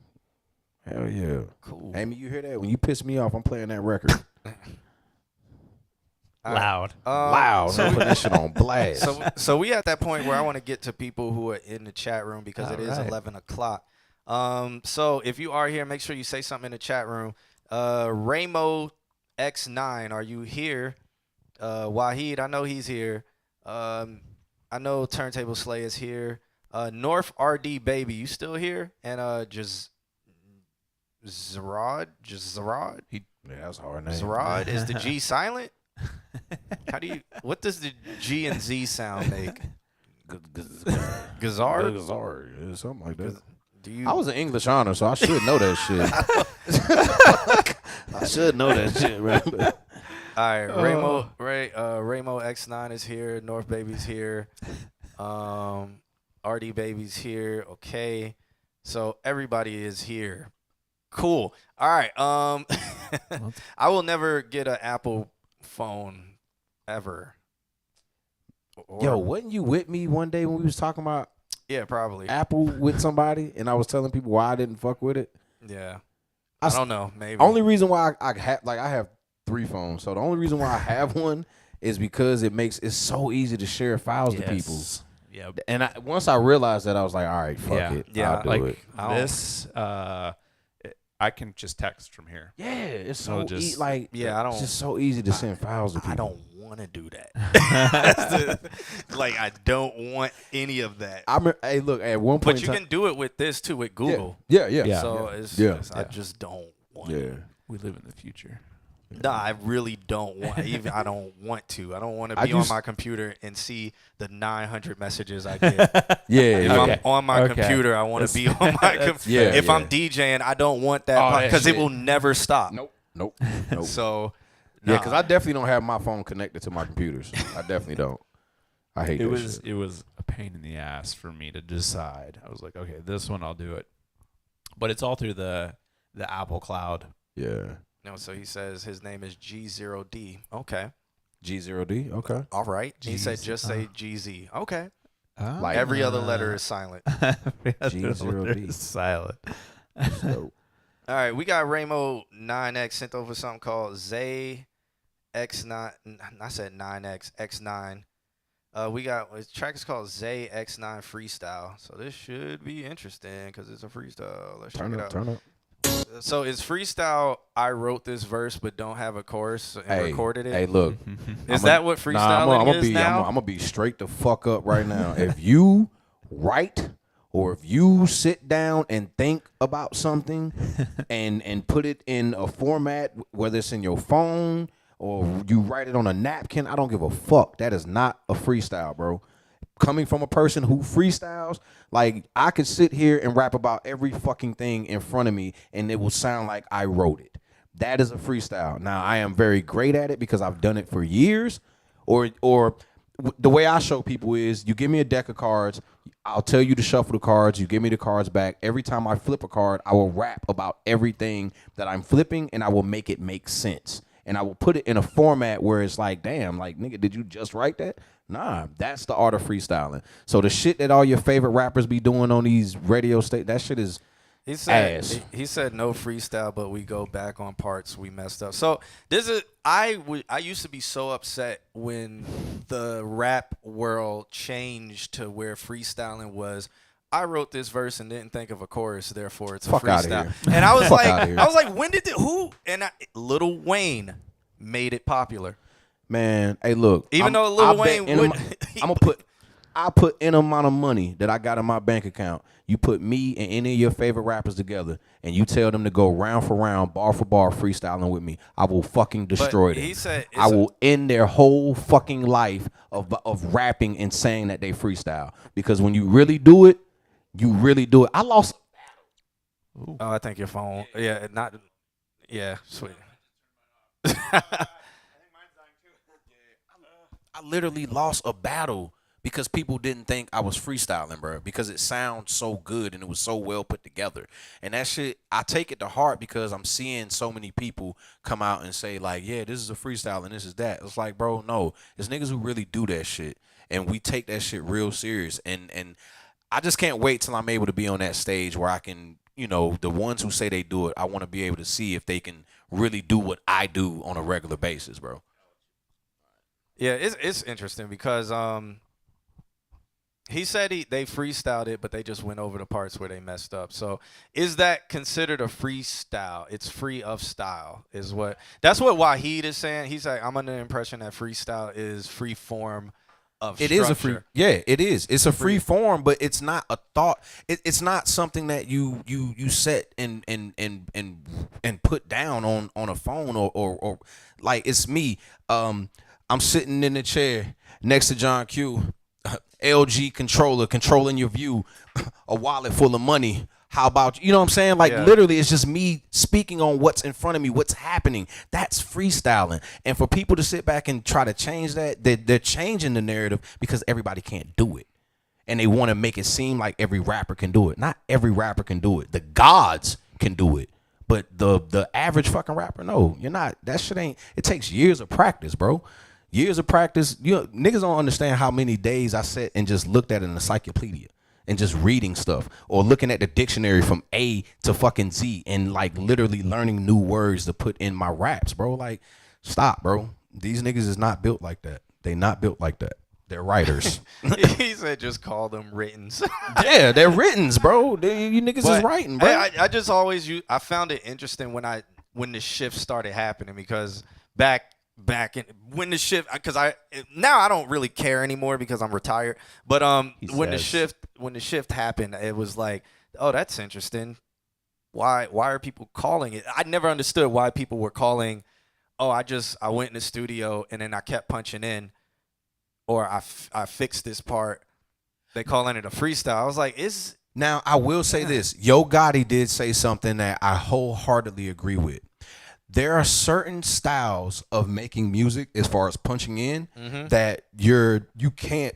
Hell yeah. Cool. Amy, you hear that? When you piss me off, I'm playing that record. All right. Loud. Loud. So I'm putting that shit on blast. So we at that point where I want to get to people who are in the chat room because it is All right. 11 o'clock. So if you are here, make sure you say something in the chat room. Raymo X9, are you here? Wahid, I know he's here. I know Turntable Slay is here. North RD Baby, you still here? And Zarad? Yeah, that's a hard name. Zarad, is the G silent? What does the G and Z sound make? Gazard? Gazard. Yeah, something like that. Do you? I was an English honor, so I should know that shit. I should know that shit, right? All right, Raymo X9 is here. North Baby's here. RD Baby's here. Okay, so everybody is here. Cool. All right. I will never get an Apple phone ever. Yo, wasn't you with me one day when we was talking about Yeah, probably. Apple with somebody, and I was telling people why I didn't fuck with it? Yeah. I I don't know. Maybe. Only reason why I have 3 phones, so the only reason why I have one is because it's so easy to share files to people. Yeah. And once I realized that, I was like, all right, fuck Yeah. it. Yeah, I'll do Like it. this, I can just text from here. Yeah, it's So so just- like Yeah, I don't- It's just so easy to send files to people. I don't want to do that. Like, I don't want any of that. Hey, look, at one point, But you can do it with this too, with Google. Yeah. So it's Yeah. just, I just don't want. Yeah. it. We live in the future. Nah, I really don't want. I don't want to. I don't want to I be on just- my computer and see the 900 messages I get. Yeah. If yeah. I'm on my Okay. computer, I want to be on my computer. Yeah, If yeah. I'm DJing, I don't want Oh, that that because it shit. will never stop. Nope. So, Yeah, nah. because I definitely don't have my phone connected to my computers. I definitely don't. I hate It that was shit. it was a pain in the ass for me to decide. I was like, okay, this one I'll do it, but it's all through the Apple Cloud. Yeah. No, so he says his name is G0D. Okay. G0D. Okay. All right. He said G's, just say GZ. Okay. Like Every other letter is silent. G0D. Is silent. So, All right, we got Ramo 9X sent over something called Zay X9. I said 9X X9. We got the track is called Zay X9 Freestyle. So this should be interesting because it's a freestyle. Let's check it out. turn up. So it's freestyle. I wrote this verse but don't have a chorus and recorded it. Hey, look. Is that what freestyling is now? I'm gonna be straight the fuck up right now. If you write or if you sit down and think about something and put it in a format, whether it's in your phone or you write it on a napkin, I don't give a fuck. That is not a freestyle, bro. Coming from a person who freestyles, like I could sit here and rap about every fucking thing in front of me and it will sound like I wrote it. That is a freestyle. Now, I am very great at it because I've done it for years. Or the way I show people is you give me a deck of cards, I'll tell you to shuffle the cards, you give me the cards back. Every time I flip a card, I will rap about everything that I'm flipping and I will make it make sense. And I will put it in a format where it's like, damn, like, nigga, did you just write that? Nah, that's the art of freestyling. So the shit that all your favorite rappers be doing on these radio stations, that shit is ass. He said no freestyle, but we go back on parts we messed up. So this is I used to be so upset when the rap world changed to where freestyling was. I wrote this verse and didn't think of a chorus, therefore it's a freestyle. And I was like, when did Lil Wayne made it popular. Man, hey, look. Even though Lil Wayne would, I'll put any amount of money that I got in my bank account. You put me and any of your favorite rappers together, and you tell them to go round for round, bar for bar, freestyling with me. I will fucking destroy them. I will end their whole fucking life of rapping and saying that they freestyle. Because when you really do it, you really do it. I lost. Oh, I think your phone. Yeah, not. Yeah, sweet. I literally lost a battle because people didn't think I was freestyling, bro, because it sounds so good and it was so well put together. And that shit, I take it to heart because I'm seeing so many people come out and say, like, yeah, this is a freestyle and this is that. It's like, bro, no. There's niggas who really do that shit, and we take that shit real serious. And I just can't wait till I'm able to be on that stage where I can, you know, the ones who say they do it, I want to be able to see if they can really do what I do on a regular basis, bro. Yeah, it's interesting because he said they freestyled it, but they just went over the parts where they messed up. So is that considered a freestyle? It's free of style is what that's what Wahid is saying. He's like, I'm under the impression that freestyle is free form of structure. It is a free, yeah, it is. It's a free form, but it's not a thought. It's not something that you set and put down on a phone or like it's me. I'm sitting in the chair next to John Q, LG controller, controlling your view, a wallet full of money. How about you know what I'm saying? Like literally, it's just me speaking on what's in front of me, what's happening. That's freestyling. And for people to sit back and try to change that, they're changing the narrative because everybody can't do it. And they want to make it seem like every rapper can do it. Not every rapper can do it. The gods can do it. But the average fucking rapper, no, you're not. That shit ain't, it takes years of practice, bro. Years of practice. You know, niggas don't understand how many days I sat and just looked at an encyclopedia and just reading stuff or looking at the dictionary from A to fucking Z and like literally learning new words to put in my raps, bro. Like, stop, bro. These niggas is not built like that. They not built like that. They're writers. He said just call them writtens. Yeah, they're writtens, bro. You niggas is writing, bro. I just always I found it interesting when the shift started happening because back when the shift, because now I don't really care anymore because I'm retired. But when the shift happened, it was like, oh, that's interesting. Why are people calling it? I never understood why people were calling. Oh, I went in the studio and then I kept punching in, or I fixed this part. They calling it a freestyle. I was like, now I will say this. Yo Gotti did say something that I wholeheartedly agree with. There are certain styles of making music as far as punching in that you can't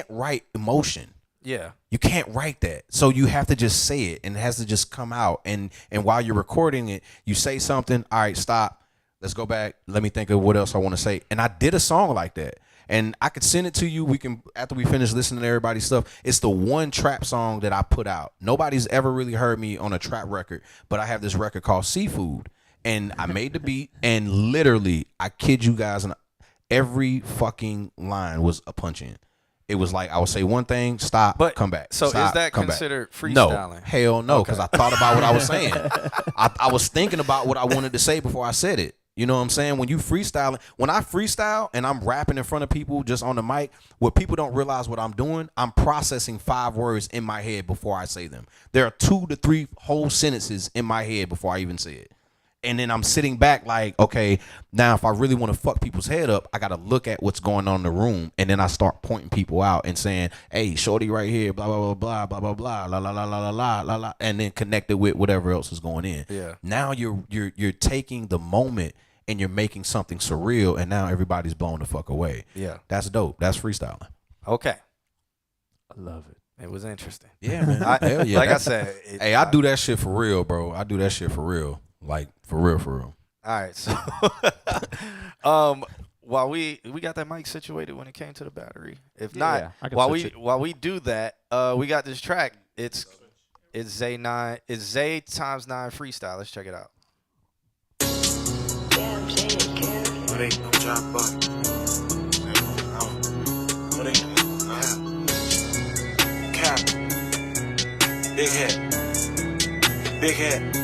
write emotion. Yeah. You can't write that. So you have to just say it and it has to just come out. And while you're recording it, you say something, all right, stop. Let's go back. Let me think of what else I want to say. And I did a song like that. And I could send it to you. We can, after we finish listening to everybody's stuff. It's the one trap song that I put out. Nobody's ever really heard me on a trap record, but I have this record called Seafood. And I made the beat, and literally, I kid you guys, every fucking line was a punch in. It was like I would say one thing, stop, come back. So stop, is that come considered back. freestyling? No, hell no, because I thought about what I was saying. I was thinking about what I wanted to say before I said it. You know what I'm saying? When you freestyling, when I freestyle and I'm rapping in front of people just on the mic, what people don't realize what I'm doing, I'm processing 5 words in my head before I say them. There are 2 to 3 whole sentences in my head before I even say it. And then I'm sitting back like, okay, now if I really want to fuck people's head up, I got to look at what's going on in the room. And then I start pointing people out and saying, hey, shorty right here, blah, blah, blah, blah, blah, blah, blah, la, la, la, la, la, la, la, and then connect it with whatever else is going in. Yeah. Now you're taking the moment and you're making something surreal, and now everybody's blown the fuck away. Yeah. That's dope. That's freestyling. Okay. I love it. It was interesting. Yeah, man. Hell yeah. Like I said. Hey, I do that shit for real, bro. I do that shit for real. Like, for real, for real. All right, so while we got that mic situated when it came to the battery. If not, while we do that, we got this track. It's Zay times 9 freestyle. Let's check it out. Big head.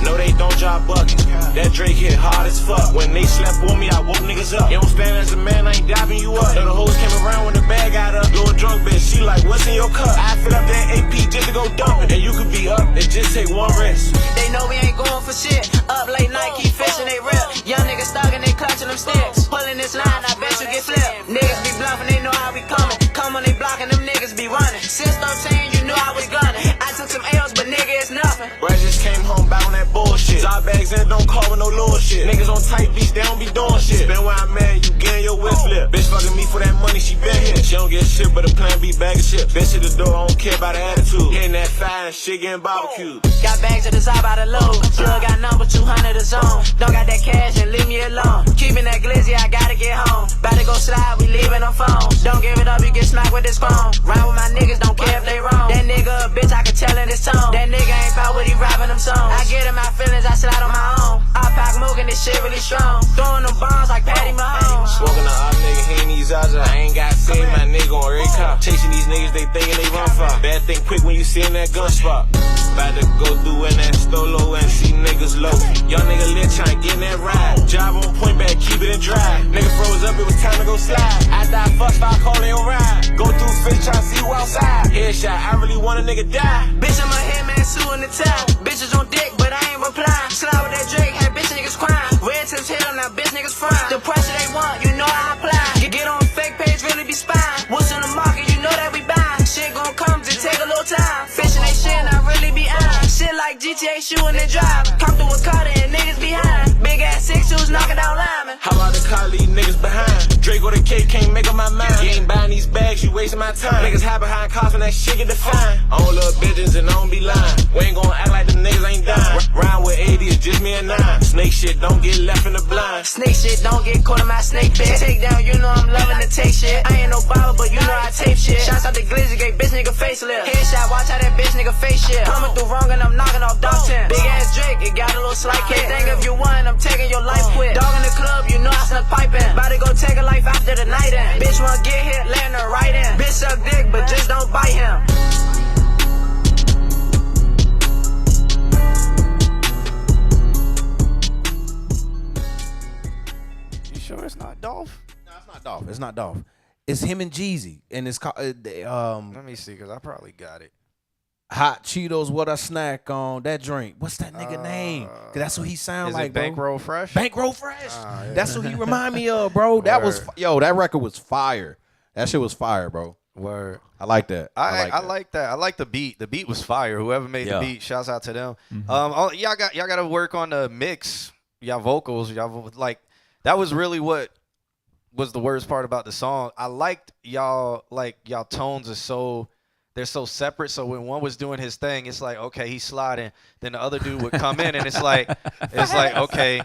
No, they don't drop buckets. That Drake hit hard as fuck. When they slept on me, I woke niggas up. You don't stand as a man, I ain't diving you up. Know the hoes came around when the bag got up. Little drunk bitch, she like, what's in your cup? I fill up that AP just to go dump it. And you could be up, it just take one rest. They know we ain't going for shit. Up late night, keep fishing, they rip. Young niggas stuck and they clutching them sticks. Pulling this line, I bet you get flipped. Niggas be bluffing, they know how we coming. Come on, they blocking, them niggas be running. Since 13, you knew I was gunning. I took some L's, but nigga, it's nothing. Bro, I just came home back on that bullshit. Drop bags in, don't call with no little shit. Niggas on tight beats, they don't be doing shit. Spend where I'm at, you getting your whip flip. Bitch fucking me for that money, she been here. She don't get shit but a plan B bag of chips. Bitch at the door, I don't care about the attitude. Hitting that fire and shit getting barbecued. Got bags at the top by the load. Plug got number 200 a zone. Don't got that cash and leave me alone. Keeping that glizzy, I gotta get home. About to go slide, we leaving them phones. Don't give it up, you get smacked with this phone. Round with my niggas, don't care if they wrong. That nigga a bitch, I can tell in his tone. That nigga ain't about what he rapping them songs. I get in my feelings, I slide on my own. I pack milk and this shit really strong. Throwing them bombs like Patty Mahomes. Smoking the op nigga, he ain't these Zaza. I ain't got seen my nigga on every cop. Chasing these niggas, they thinking they run far. Bad thing quick when you see in that gun spot. About to go through in that stolo and see niggas low. Young nigga lit trying to get in that ride. Job on point back, keep it in dry. Nigga froze up, it was time to go slide. After I fuck, start calling on ride. Go through fish, try to see who outside. Headshot, I really want a nigga die. Bitch, I'm a hitman, Sue in the town. Bitches on dick, but I ain't replying. Slide with that Drake, had bitch niggas crying. Red tips hit 'em, now bitch niggas frying. The pressure they want, you know I apply. You get on the fake page, really be spying. What's in the market, you know that we buying. Shit gon' come, just take a little time. Fishing they shit, and I really be eyeing. Shit like GTA shooting and driving. Come through with Carter and niggas behind. Big ass 6'2's knocking down linemen. How about the car, leave niggas behind? Drake or the cake, can't make up my mind. You ain't buying these bags, you wasting my time. Niggas hide behind cars when that shit get defined. I don't love bitches and I don't be lying. We ain't gon' act like the niggas ain't dying. Round with 80, it's just me and 9. Snake shit, don't get left in the blind. Snake shit, don't get caught in my snake pit. Take down, you know I'm loving to take shit. I ain't no barber, but you know I tape shit. Shots out the glizzy, gave bitch nigga facelift. Headshot, watch how that bitch nigga face shit. Coming through wrong and I'm knocking off dog 10. Big ass Drake, it got a little slight kick. Think if you won, I'm taking your life quick. Dog in the club, you know I snuck piping. About to go take a life after the night in. Bitch wanna get hit, land her right in. Bitch suck dick, but just don't bite him. You sure it's not Dolph? No, it's not Dolph. It's not Dolph. It's him and Jeezy, and it's called. Let me see, cause I probably got it. Hot Cheetos, what I snack on. That drink. What's that nigga name? 'Cause that's what he sound Is like, it bro. Bankroll Fresh? Bankroll Fresh. Yeah. That's what he remind me of, bro. That was that record was fire. That shit was fire, bro. Word. I like that. I like that. I like the beat. The beat was fire. Whoever made the beat, shouts out to them. Y'all got to work on the mix. Y'all vocals. Y'all like that was really what was the worst part about the song. I liked y'all tones are so they're so separate. So when one was doing his thing, it's like, okay, he's sliding. Then the other dude would come in, and it's like okay,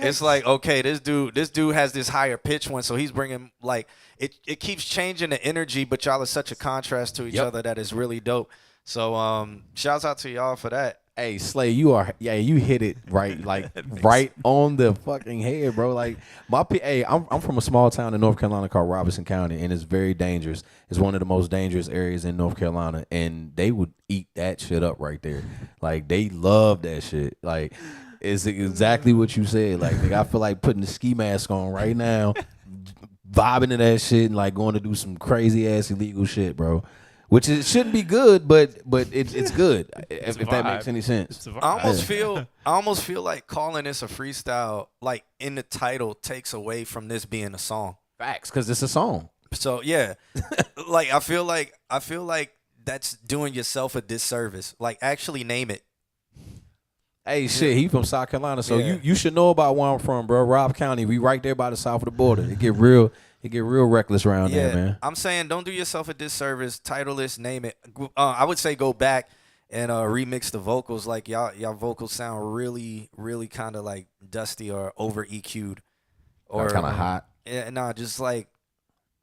it's like, okay, this dude has this higher pitch one, so he's bringing like it keeps changing the energy, but y'all are such a contrast to each other that is really dope. So shouts out to y'all for that. Hey, Slay, you hit it right, like right on the fucking head, bro. Like I'm from a small town in North Carolina called Robeson County, and it's very dangerous. It's one of the most dangerous areas in North Carolina, and they would eat that shit up right there. Like they love that shit. Like it's exactly what you said. Like I feel like putting the ski mask on right now, vibing to that shit, and like going to do some crazy ass illegal shit, bro. Which it shouldn't be good, but it's good if that makes any sense. I almost feel like calling this a freestyle, like in the title, takes away from this being a song. Facts, because it's a song. So yeah, like I feel like that's doing yourself a disservice. Like actually name it. Hey, shit, he from South Carolina, so you should know about where I'm from, bro. Robb County, we right there by the south of the border. It get real reckless around there, man. I'm saying don't do yourself a disservice. Titleless, name it. I would say go back and remix the vocals. Like y'all vocals sound really, really kind of like dusty or over EQ'd, or kind of hot. Yeah, no, just like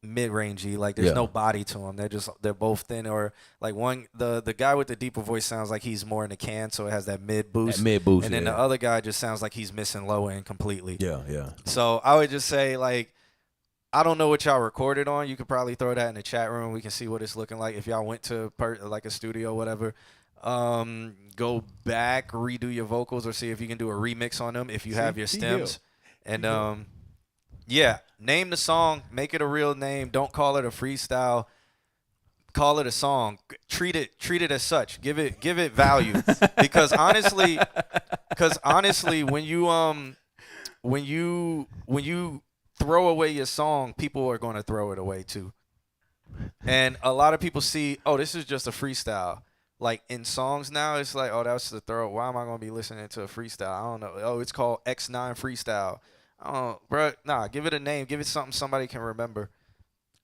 mid-rangey. Like there's no body to them. They're both thin, or like the guy with the deeper voice sounds like he's more in the can, so it has that mid boost. And then the other guy just sounds like he's missing low end completely. Yeah. So I would just say, like, I don't know what y'all recorded on. You could probably throw that in the chat room. We can see what it's looking like. If y'all went to like a studio, whatever, go back, redo your vocals, or see if you can do a remix on them if you have your stems. And name the song, make it a real name. Don't call it a freestyle. Call it a song. Treat it as such. Give it value. Because honestly, when you throw away your song, people are going to throw it away too. And a lot of people see, oh, this is just a freestyle. Like in songs now, it's like, oh, that's the throw. Why am I going to be listening to a freestyle? I don't know. Oh, it's called X9 freestyle. Oh, bro, nah, give it a name. Give it something somebody can remember.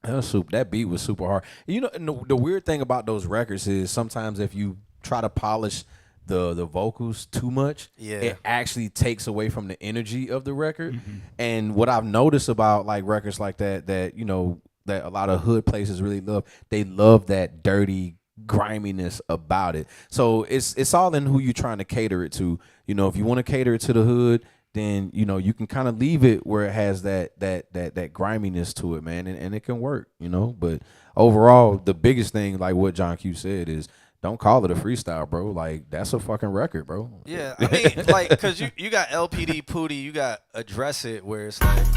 That beat was super hard. You know, the weird thing about those records is sometimes if you try to polish the vocals too much, it actually takes away from the energy of the record. Mm-hmm. And what I've noticed about like records like that you know, that a lot of hood places really love, they love that dirty griminess about it. So it's all in who you're trying to cater it to. You know, if you want to cater it to the hood, then you know you can kind of leave it where it has that griminess to it, man, and it can work, you know. But overall, the biggest thing, like what John Q said, is don't call it a freestyle, bro. Like that's a fucking record, bro. Yeah, I mean, like, cause you got LPD Pootie, you got Address It, where it's like.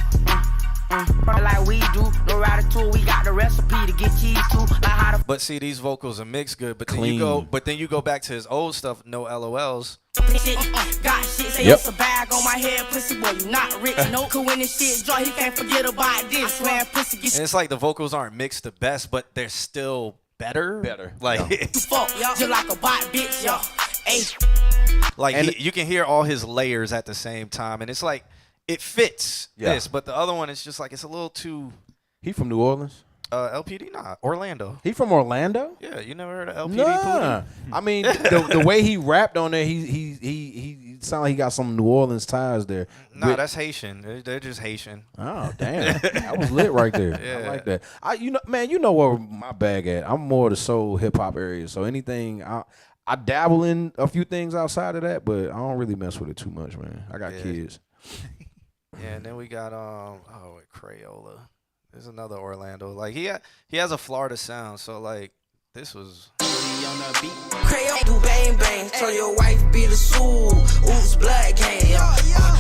Like we do, no ratatouille, we got the recipe to get cheese too. Like how but see, these vocals are mixed good, but then you go back to his old stuff, no LOLs. got shit, say it's a bag on my head, pussy boy, you not rich. No, cause when this shit draw, he can't forget about this. Man, pussy get. And it's like the vocals aren't mixed the best, but they're still better. Like just like a bot bitch, yo. Hey. Like you can hear all his layers at the same time, and it's like it fits this, but the other one is just like it's a little too. He from New Orleans? LPD, nah, Orlando. He from Orlando? Yeah, you never heard of LPD? Nah. I mean, the way he rapped on there, he sound like he got some New Orleans ties there. Nah, that's Haitian. They're just Haitian. Oh damn, that was lit right there. Yeah. I like that. You know where my bag at. I'm more the soul hip hop area. So anything, I dabble in a few things outside of that, but I don't really mess with it too much, man. I got kids. Yeah, and then we got Crayola. There's another Orlando. Like he has a Florida sound, so like this was on that beat. Crayola do bang bang, turn your wife be the soul. Oops, blood gang.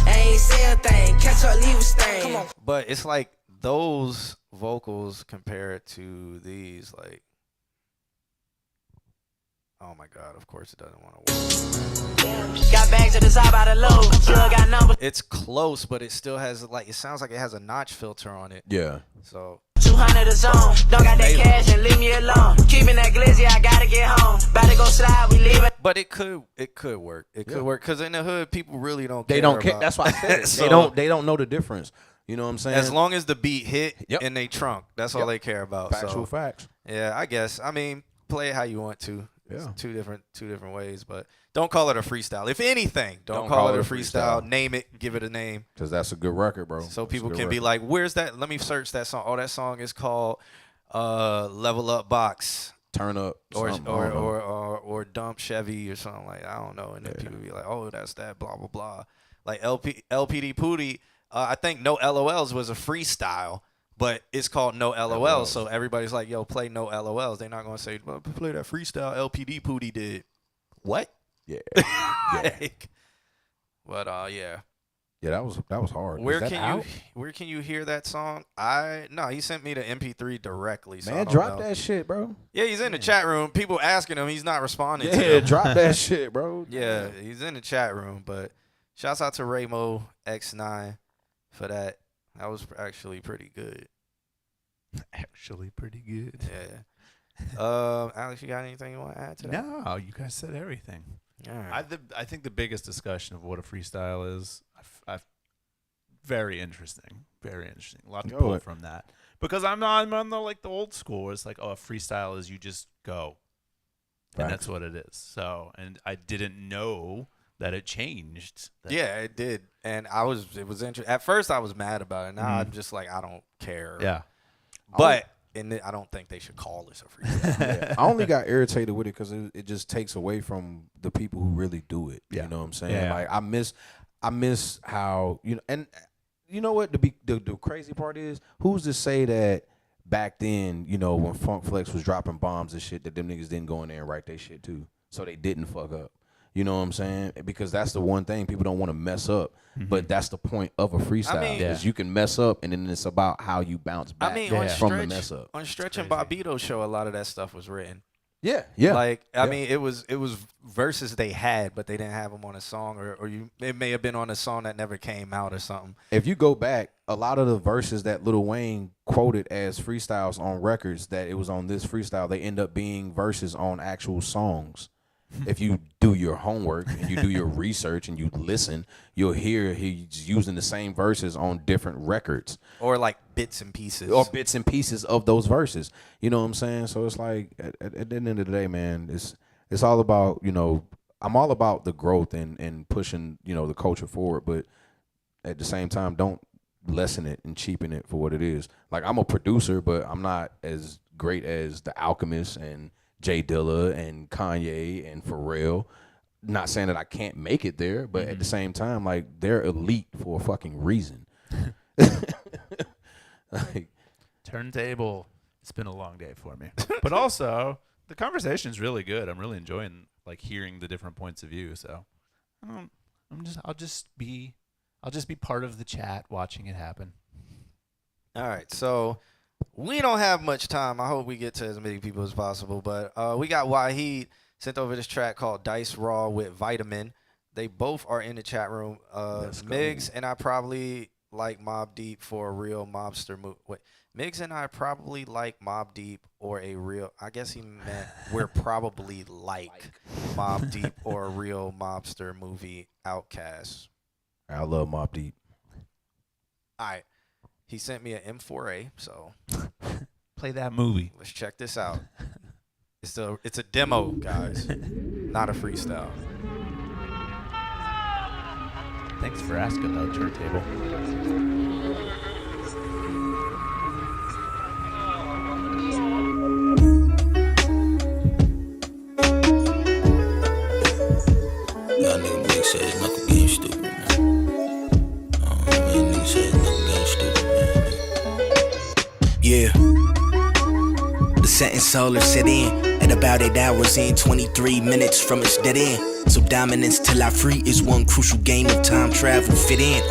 Ain't say a thing, catch her, leave a stain. Come on. But it's like those vocals compared to these, like, oh my God, of course it doesn't want to work. Got bags at the top out of low. Got numbers. It's close, but it still has like it sounds like it has a notch filter on it. Yeah. So 200 a zone. Don't got that cash and leave me alone. Keeping that glizzy, I gotta get home. About to go slide, we leaving. But it could work. It could work because in the hood, people really don't. They don't care. That's why I said so, they don't know the difference. You know what I'm saying? As long as the beat hit in they trunk, that's all they care about. Factual facts. Yeah, I guess. I mean, play it how you want to. Yeah. It's two different ways, but don't call it a freestyle. If anything, don't call it a freestyle. Name it, give it a name. Because that's a good record, bro. So people can be like, where's that? Let me search that song. Oh, that song is called Level Up Box. Turn Up. Or Dump Chevy or something like that. I don't know. And then people be like, oh, that's that, blah, blah, blah. Like LPD Pootie, I think No LOLs was a freestyle. But it's called No LOLs, so everybody's like, yo, play No LOLs. They're not going to say, well, play that freestyle LPD Pootie did. What? Yeah. But, yeah. Yeah, that was hard. Where can you hear that song? No, he sent me the MP3 directly. So Man, drop that shit, bro. Yeah, he's in the chat room. People asking him, he's not responding to Yeah, them. drop that shit, bro. Yeah, he's in the chat room. But shouts out to Raymo X9 for that. That was actually pretty good. Actually pretty good. Yeah. Alex, you got anything you want to add to that? No, you guys said everything. All right. I think the biggest discussion of what a freestyle is, very interesting. Very interesting. A lot to pull from that. Because I'm on the old school. It's like, oh, a freestyle is you just go. And that's what it is. So, and I didn't know that it changed. Yeah, it did. And it was interesting. At first, I was mad about it. Now I'm just like, I don't care. Yeah. But I don't think they should call this a freestyle. Yeah. I only got irritated with it because it just takes away from the people who really do it. You know what I'm saying? Yeah. Like I miss how and you know what the crazy part is? Who's to say that back then, when Funk Flex was dropping bombs and shit, that them niggas didn't go in there and write their shit too, so they didn't fuck up. You know what I'm saying? Because that's the one thing people don't want to mess up. But that's the point of a freestyle. Is you can mess up, and then it's about how you bounce back from the mess up. On Stretch and Bobbito's show, a lot of that stuff was written. Yeah. Like I mean, it was verses they had, but they didn't have them on a song, or it may have been on a song that never came out or something. If you go back, a lot of the verses that Lil Wayne quoted as freestyles on records that it was on this freestyle, they end up being verses on actual songs. If you do your homework and you do your research and you listen, you'll hear he's using the same verses on different records. Or like bits and pieces. Or bits and pieces of those verses. You know what I'm saying? So it's like, at the end of the day, man, it's all about, I'm all about the growth and pushing, the culture forward. But at the same time, don't lessen it and cheapen it for what it is. Like, I'm a producer, but I'm not as great as The Alchemist and Jay Dilla and Kanye and Pharrell. Not saying that I can't make it there, but at the same time, like, they're elite for a fucking reason. Like, turntable. It's been a long day for me. But also, the conversation's really good. I'm really enjoying hearing the different points of view. So I'll just be part of the chat watching it happen. All right, so we don't have much time. I hope we get to as many people as possible. But we got Wahid sent over this track called Dice Raw with Vitamin. They both are in the chat room. Migs and I probably like Mobb Deep for a real mobster movie. Wait, Migs and I probably like Mobb Deep or a real. I guess he meant we're probably like Mobb Deep or a real mobster movie. Outkast. I love Mobb Deep. All right. He sent me an M4A, so play that movie. Let's check this out. It's a demo, guys, not a freestyle. Thanks for asking, though, turntable. Y'all nigga big said his knuckle game stupid, man. Nigga said his knuckle game stupid, man. Yeah. The sentence solar set in at about 8 hours in 23 minutes from its dead end. So dominance till I free is one crucial game of time travel fit in.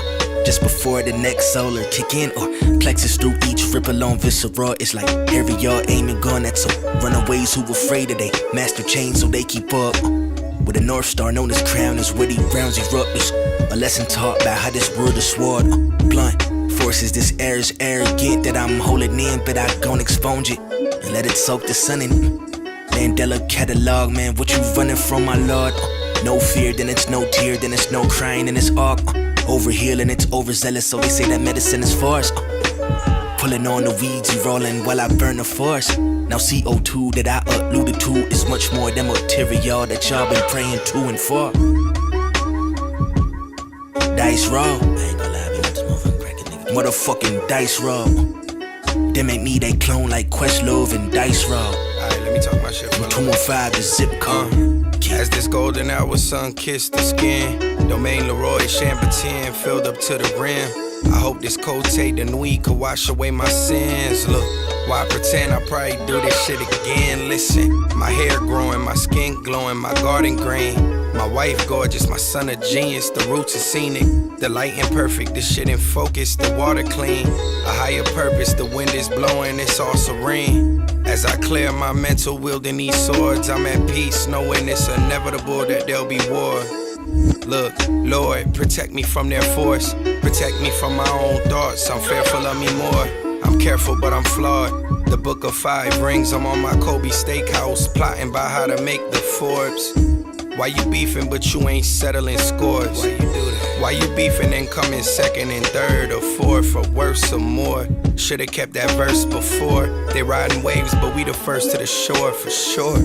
Just before the next solar kick in, or plexus through each ripple on visceral. It's like every yard aiming gun at some runaways who afraid of they master chain so they keep up. With a North Star known as crown as witty rounds erupt. A lesson taught about how this world is sword blunt. Forces this air is arrogant that I'm holding in, but I gon' expunge it and let it soak the sun in. Mandela catalog, man, what you running from, my lord? No fear, then it's no tear, then it's no crying, and it's arc. Overhealing, it's overzealous, so they say that medicine is farce. Pulling on the weeds, you rolling while I burn the forest. Now CO2 that I alluded to is much more than material that y'all been praying to and for. Dice roll. I ain't gonna lie, man, this motherfucking cracking nigga. Motherfucking dice roll. Them ain't me, they clone like Questlove and Dice roll. Alright, let me talk my shit for 215 the zip code. As this golden hour sun kissed the skin, Domaine Leroy Chambertin filled up to the rim. I hope this Cote de Nuit could wash away my sins. Look, why pretend I probably do this shit again? Listen, my hair growing, my skin glowing, my garden green. My wife gorgeous, my son a genius, the roots are scenic. The lighting perfect, the shit in focus, the water clean. A higher purpose, the wind is blowing, it's all serene. As I clear my mental wielding these swords, I'm at peace, knowing it's inevitable that there'll be war. Look, Lord, protect me from their force. Protect me from my own thoughts, I'm fearful of me more. I'm careful, but I'm flawed. The book of 5 rings, I'm on my Kobe steakhouse, plotting by how to make the Forbes. Why you beefing but you ain't settling scores? Why you do that? Why you beefing and coming second and third or fourth or worse or more? Should've kept that verse before. They riding waves but we the first to the shore for sure.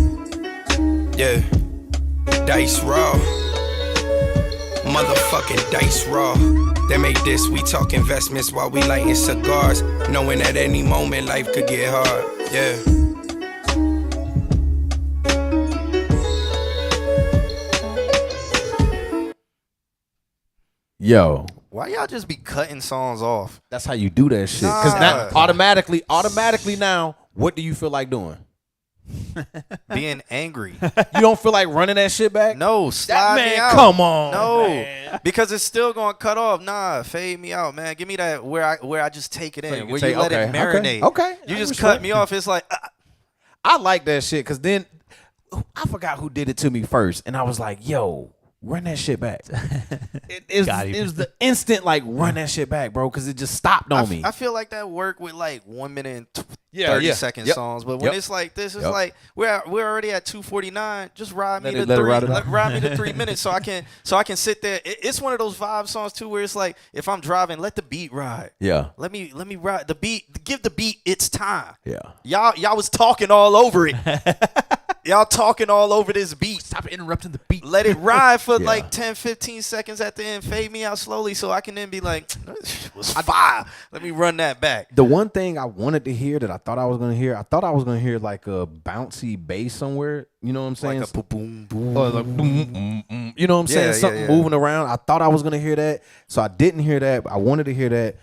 Yeah, dice raw. Motherfucking dice raw. They make this, we talk investments while we lighting cigars, knowing at any moment life could get hard. Yeah. Yo, Why y'all just be cutting songs off? that's how you do that shit. Because now, automatically now, what do you feel like doing? Being angry. You don't feel like running that shit back? No, slide me out. Come on, No, man. because it's still gonna cut off. Nah, fade me out, man. Give me that where I just take it So you in, can where take- you let it okay, marinate. okay. You I just respect cut me off. It's like I like that shit because then I forgot who did it to me first, and I was like, "Yo, run that shit back." It was the instant like run that shit back, bro, because it just stopped on me. I feel like that work with like 1 minute and 30-second Yep. songs, but when Yep. it's like this, it's Yep. like we're already at 2:49. Just ride me Let to it ride it out. ride me to 3 minutes, so I can sit there. It's one of those vibe songs too, where it's like if I'm driving, let the beat ride. Yeah. Let me ride the beat. Give the beat its time. Yeah. Y'all was talking all over it. Y'all talking all over this beat. Stop interrupting the beat. Let it ride for Yeah. like 10, 15 seconds at the end. Fade me out slowly so I can then be like, this shit was fire. Let me run that back. The one thing I wanted to hear that I thought I was gonna hear, like a bouncy bass somewhere. You know what I'm saying? Like a boom, boom. Or like boom. You know what I'm saying? Yeah, Something yeah. moving around. I thought I was gonna hear that, so I didn't hear that. But I wanted to hear that.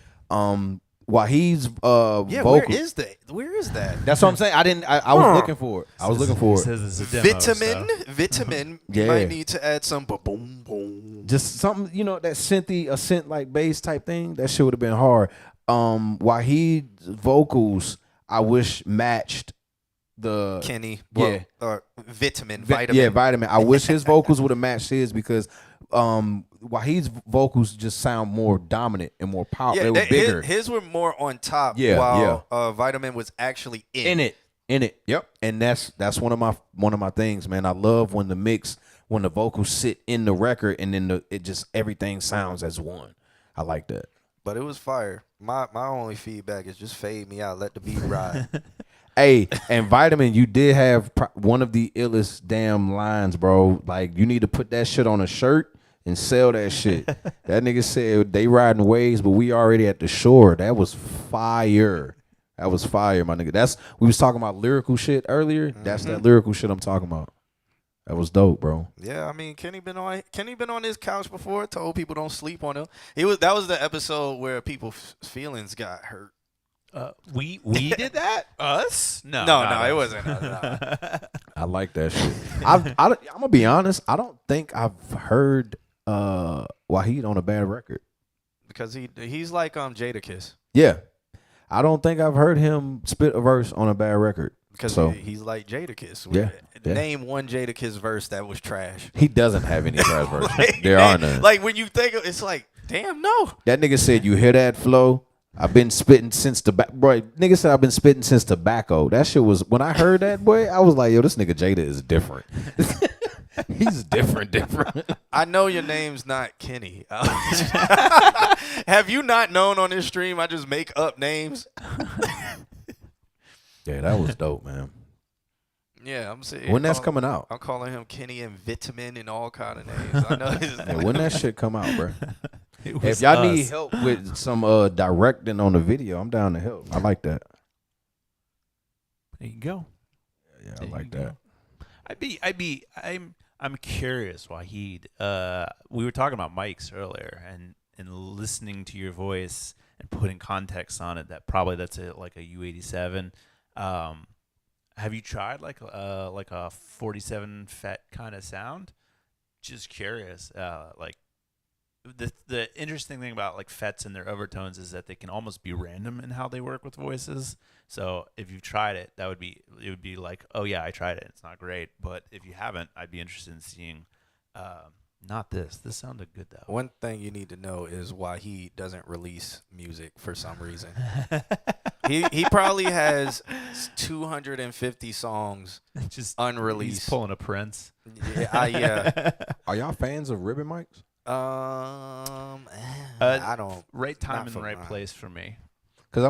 While he's Yeah, vocal. Where is that? That's what I'm saying. I was looking for it. I was looking for it. Says it's a demo, Vitamin. Yeah. You might need to add some boom, boom. Just something, that a synth like bass type thing. That shit would have been hard. While he vocals, I wish matched the Kenny. Yeah. Or vitamin. Yeah, vitamin. I wish his vocals would have matched his because while his vocals just sound more dominant and more powerful. They were bigger. His were more on top. Yeah, while Vitamin was actually in it. Yep. And that's one of my things, man. I love when the vocals sit in the record and then everything sounds as one. I like that. But it was fire. My only feedback is just fade me out. Let the beat ride. Hey, and Vitamin, you did have one of the illest damn lines, bro. Like, you need to put that shit on a shirt and sell that shit. That nigga said they riding waves, but we already at the shore. That was fire. That was fire, my nigga. We was talking about lyrical shit earlier. That's that lyrical shit I'm talking about. That was dope, bro. Yeah, I mean, Kenny been on his couch before. Told people don't sleep on him. That was the episode where people's feelings got hurt. We did that? Us? No, it wasn't. No. I like that shit. I'm gonna be honest. I don't think I've heard Wahid on a bad record Because he's like Jadakiss. Yeah, I don't think I've heard him spit a verse on a bad record. Because so, he's like Jadakiss. Yeah. Name one Jadakiss verse that was trash. He doesn't have any trash verses. There are none. Like when you think it's like, damn, no. That nigga said, "You hear that flow? I've been spitting since boy." Nigga said, "I've been spitting since tobacco." That shit was when I heard that, boy. I was like, "Yo, this nigga Jada is different." He's different. I know your name's not Kenny. Have you not known on this stream I just make up names? Yeah, that was dope, man. Yeah, I'm saying. When that's coming out? I'm calling him Kenny and Vitamin and all kind of names. I know. Yeah, when that shit come out, bro? It If y'all need help with some directing on the video, I'm down to help. I like that. There you go. Yeah, I like that. I'm curious, Wahid. We were talking about mics earlier, and listening to your voice and putting context on it. That's like a U87. Have you tried like a 47 FET kind of sound? Just curious. Like the interesting thing about like FETs and their overtones is that they can almost be random in how they work with voices. So if you've tried it, it would be like, oh yeah, I tried it. It's not great. But if you haven't, I'd be interested in seeing. Not this. This sounded good though. One thing you need to know is why he doesn't release music for some reason. he probably has 250 songs just unreleased. He's pulling a Prince. Yeah. Are y'all fans of ribbon mics? I don't. Right time and right place for me. Cause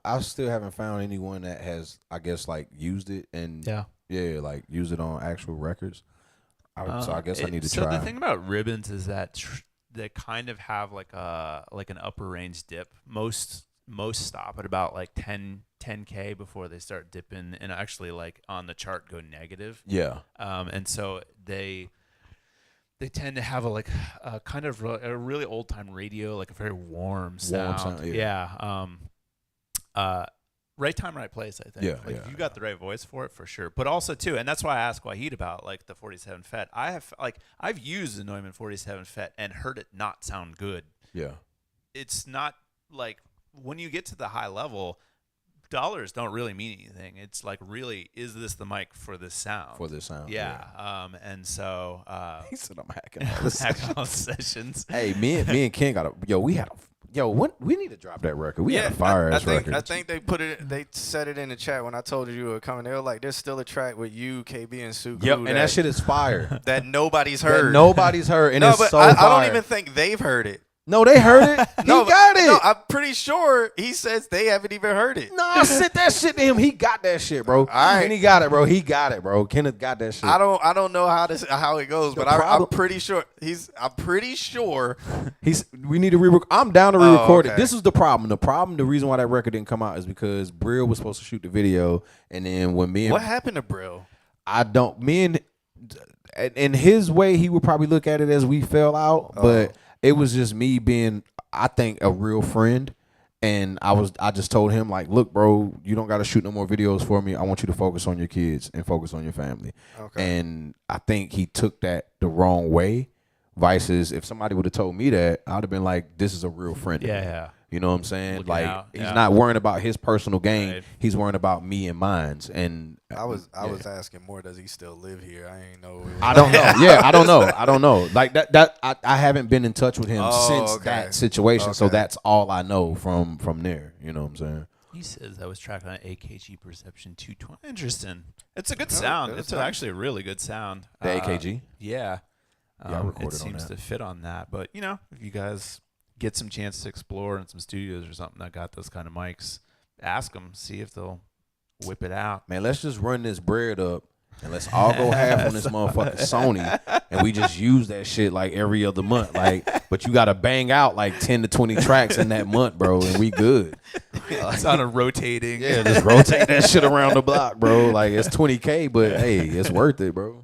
I still haven't found anyone that has, I guess, like used it and like use it on actual records. So I guess I need to try. So the thing about ribbons is that they kind of have like an upper range dip. Most stop at about like 10K before they start dipping and actually like on the chart go negative. Yeah. And so they tend to have a kind of a really old time radio, like a very warm sound. Yeah. Right time, right place, I think. Yeah, if you got the right voice for it, for sure. But also too, and that's why I asked Wahid about like the 47 FET. I've used the Neumann 47 FET and heard it not sound good. Yeah. It's not like when you get to the high level, dollars don't really mean anything. It's like, really, is this the mic for this sound? For this sound. Yeah. And so he said I'm hacking all this hacking all the sessions. Hey, me and Ken we need to drop that record. We had a fire ass record. I think they said it in the chat when I told you were coming. They were like, there's still a track with you, KB, and Suku. Yep, and that shit is fire. That nobody's heard. And it's so I fire. don't even think they've heard it. No, they heard it. He got it. No, I'm pretty sure he says they haven't even heard it. No, I sent that shit to him. He got that shit, bro. All right. And he got it, bro. Kenneth got that shit. I don't know how it goes, but I'm pretty sure we need to re-record. I'm down to re-record okay. it. This is the problem. The reason why that record didn't come out is because Brill was supposed to shoot the video, and then when what happened to Brill? In his way, he would probably look at it as we fell out, but it was just me being, I think, a real friend. And I just told him, like, look, bro, you don't got to shoot no more videos for me. I want you to focus on your kids and focus on your family. Okay. And I think he took that the wrong way. Vices, if somebody would have told me that, I'd have been like, this is a real friend. Yeah. You know what I'm saying? Looking like, out. He's not worrying about his personal gain. Right. He's worrying about me and mine's. And I was asking more, does he still live here? I ain't know. I don't know. Yeah, I don't know. Like that I haven't been in touch with him since that situation. Okay. So that's all I know from there. You know what I'm saying? He says that was tracked on AKG Perception 220. Interesting. It's a good sound. It's actually a really good sound. The AKG? Yeah. I recorded it seems on that. to fit on that. But, if you guys get some chance to explore in some studios or something that got those kind of mics, ask them, see if they'll whip it out. Man, let's just run this bread up and let's all go half on this motherfucking Sony, and we just use that shit like every other month. Like, but you got to bang out like 10 to 20 tracks in that month, bro, and we good. It's on a rotating. Yeah, just rotate that shit around the block, bro. Like, it's 20K, but hey, it's worth it, bro.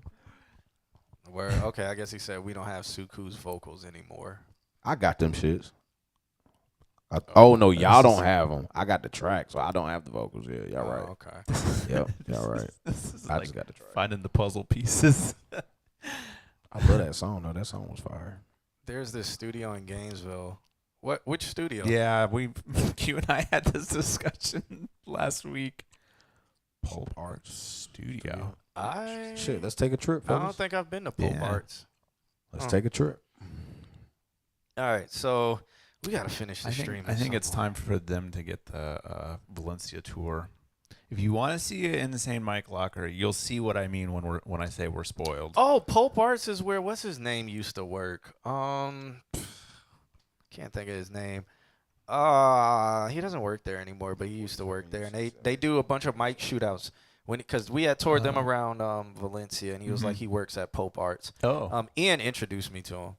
Okay, I guess he said we don't have Suku's vocals anymore. I got them shits. No, y'all don't have them. I got the track, so I don't have the vocals. Yeah, y'all right. Okay. Yep, y'all right. I just got the track. Finding the puzzle pieces. I love that song though. That song was fire. There's this studio in Gainesville. Which studio? Yeah, Q and I had this discussion last week. Pulp Arts Studio. Shit, let's take a trip, fellas. I don't think I've been to Pulp Arts. Let's take a trip. All right, so we got to finish the stream. I think it's time for them to get the Valencia tour. If you want to see an Insane Mike Locker, you'll see what I mean when I say we're spoiled. Oh, Pope Arts is where what's his name used to work. Can't think of his name. He doesn't work there anymore, but he used to work there, and they do a bunch of mic shootouts because we had toured them around Valencia, and he was like he works at Pope Arts. Oh, Ian introduced me to him.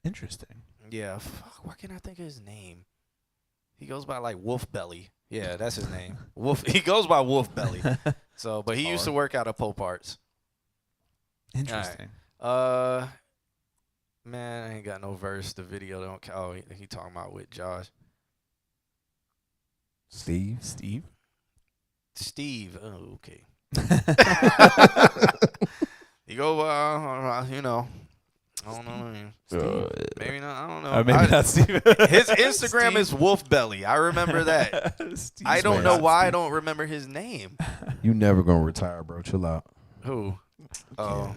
interesting. Yeah, why can't I think of his name? He goes by like Wolf Belly. Yeah, that's his name. Wolf. He goes by Wolf Belly. So, but he used to work out at Pope Arts. Interesting. Right. Man, I ain't got no verse. The video don't count. Oh, he talking about with Josh. Steve. Oh, okay. You go, you know. I don't know. Maybe not. I don't know. Maybe not Steve. His Instagram is Wolf Belly. I remember that. I don't know why I don't remember his name. You never gonna retire, bro. Chill out. Who? Oh,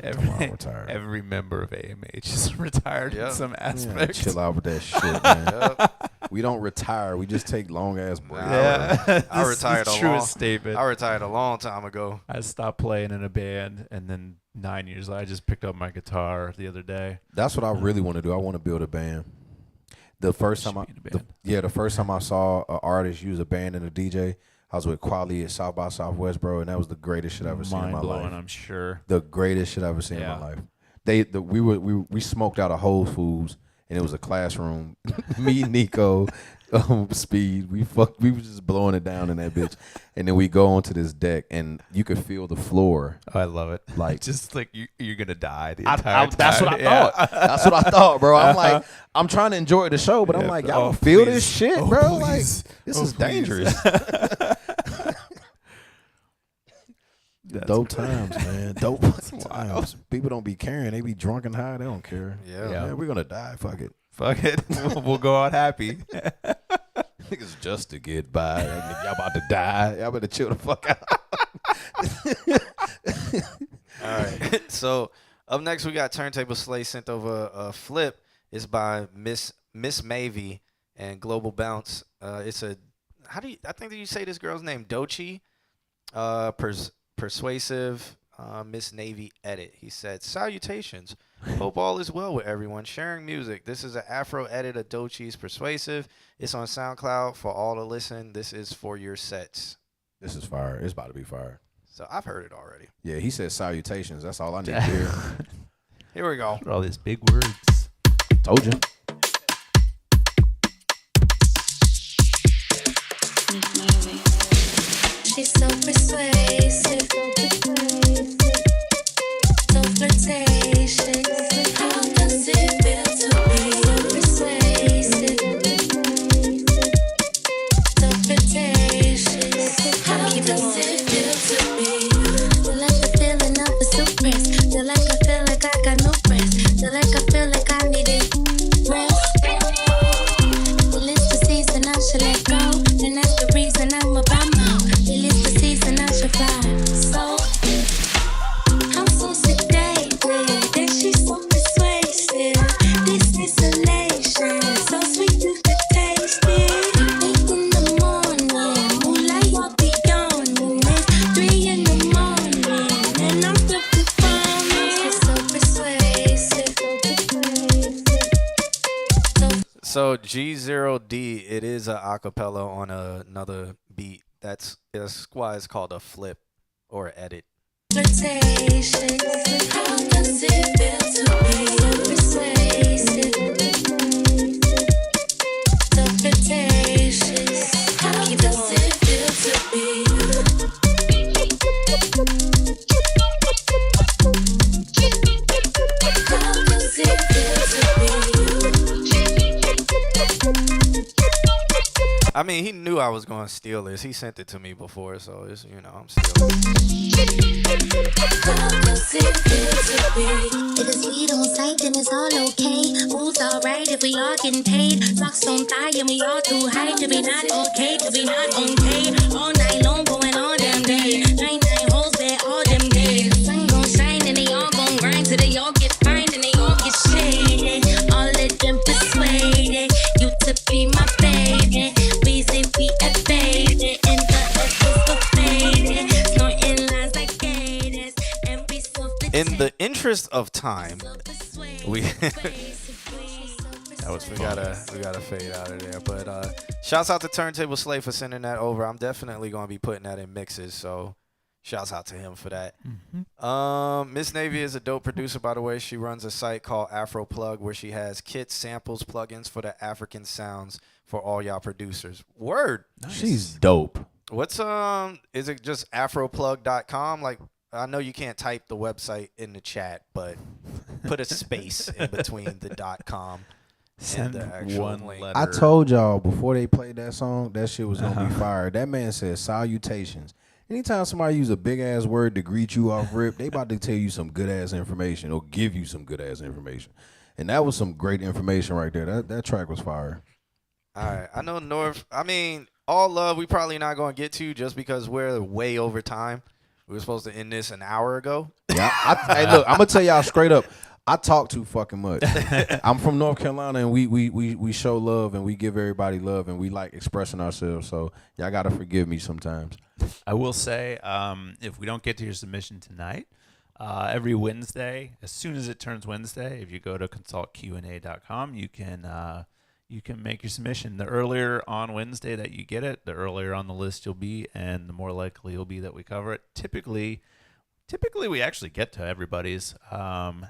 Every member of AMH is retired in some aspect. Yeah, chill out with that shit, man. We don't retire. We just take long ass breaks. I retired statement. I retired a long time ago. I stopped playing in a band, and then 9 years later, I just picked up my guitar the other day. That's what I really want to do. I want to build a band. The first time I saw an artist use a band and a DJ, I was with Quali at South by Southwest, bro, and that was the greatest shit I've ever seen in my life. I'm sure. The greatest shit I've ever seen in my life. We smoked out of Whole Foods, and it was a classroom. Me, Nico, Speed, we was just blowing it down in that bitch, and then we go onto this deck, and you could feel the floor. Oh, I love it. Like just like you're gonna die the entire time. That's what I thought. That's what I thought, bro. I'm like, I'm trying to enjoy the show, but I'm like, y'all feel this shit, bro? Like, this is dangerous. Dope times, man. Dope times. People don't be caring. They be drunk and high. They don't care. Yeah. Man, we're gonna die. Fuck it. We'll go out happy. Niggas just to get by. Y'all about to die. Y'all better chill the fuck out. All right. So up next we got Turntable Slay sent over a flip. It's by Miss Mavie and Global Bounce. It's a I think that you say this girl's name Dochi. Persuasive Miss Navy edit. He said, salutations. Hope all is well with everyone. Sharing music. This is an Afro edit of Dochi's Persuasive. It's on SoundCloud for all to listen. This is for your sets. This is fire. It's about to be fire. So I've heard it already. Yeah, he said salutations. That's all I need to hear. Here we go. All these big words. Told you. She's so persuasive, so flirtatious. How does it feel to be so persuasive, so flirtatious? How does it feel to be? Feel like the feeling of a suppress. Feel like I feel like I got no breath. Feel like I feel like I need it rest. Well, it's the season I should let go, and that's the reason I'm about now. It's the season I should fly. So I'm so sedated, and she's so persuasive. This is elation, so sweet you could taste it. 8 in the morning, moonlight I'll be yawning. It's 3 in the morning, and I'm still performing. She's so persuasive, So G0D, it is a acapella on another beat. That's why it's called a flip or edit. flirtatious. How does it feel to be so persuasive, so flirtatious? How does it feel to be? How does it feel to be? I mean, he knew I was going to steal this. He sent it to me before, so it's, I'm stealing it. How does it feel to be? If it's weed on sight, then it's all okay. Moves alright if we all getting paid. Socks on thigh and we all too high to be not okay, to be not okay. All night long going all damn day. 9 holes bed all them days. Sun gon' shine and they all gon' grind till they all get fined and they all get shaded. All of them persuaded you to be my baby. We say we evaded and the essence of faded. interest of time, we That was we fun. gotta fade out of there. But shouts out to Turntable Slay for sending that over. I'm definitely gonna be putting that in mixes. So shouts out to him for that. Miss Navy is a dope producer, by the way. She runs a site called Afro Plug where she has kits, samples, plugins for the African sounds for all y'all producers. Word. She's dope. What's is it just afroplug.com? Like, I know you can't type the website in the chat, but put a space in between the .com and the actual one link. letter. I told y'all before they played that song, that shit was gonna be fire. That man said salutations. Anytime somebody use a big ass word to greet you off rip, they about to tell you some good ass information or give you some good ass information. And that was some great information right there. That track was fire. All right, I know North. I mean, all love. We probably not gonna get to just because we're way over time. We were supposed to end this an hour ago. Yeah, hey, look, I'm gonna tell y'all straight up. I talk too fucking much. I'm from North Carolina, and we show love, and we give everybody love, and we like expressing ourselves. So y'all gotta forgive me sometimes. I will say, if we don't get to your submission tonight, every Wednesday, as soon as it turns Wednesday, if you go to consultqna.com, you can make your submission. The earlier on Wednesday that you get it, the earlier on the list you'll be, and the more likely you'll be that we cover it. Typically we actually get to everybody's.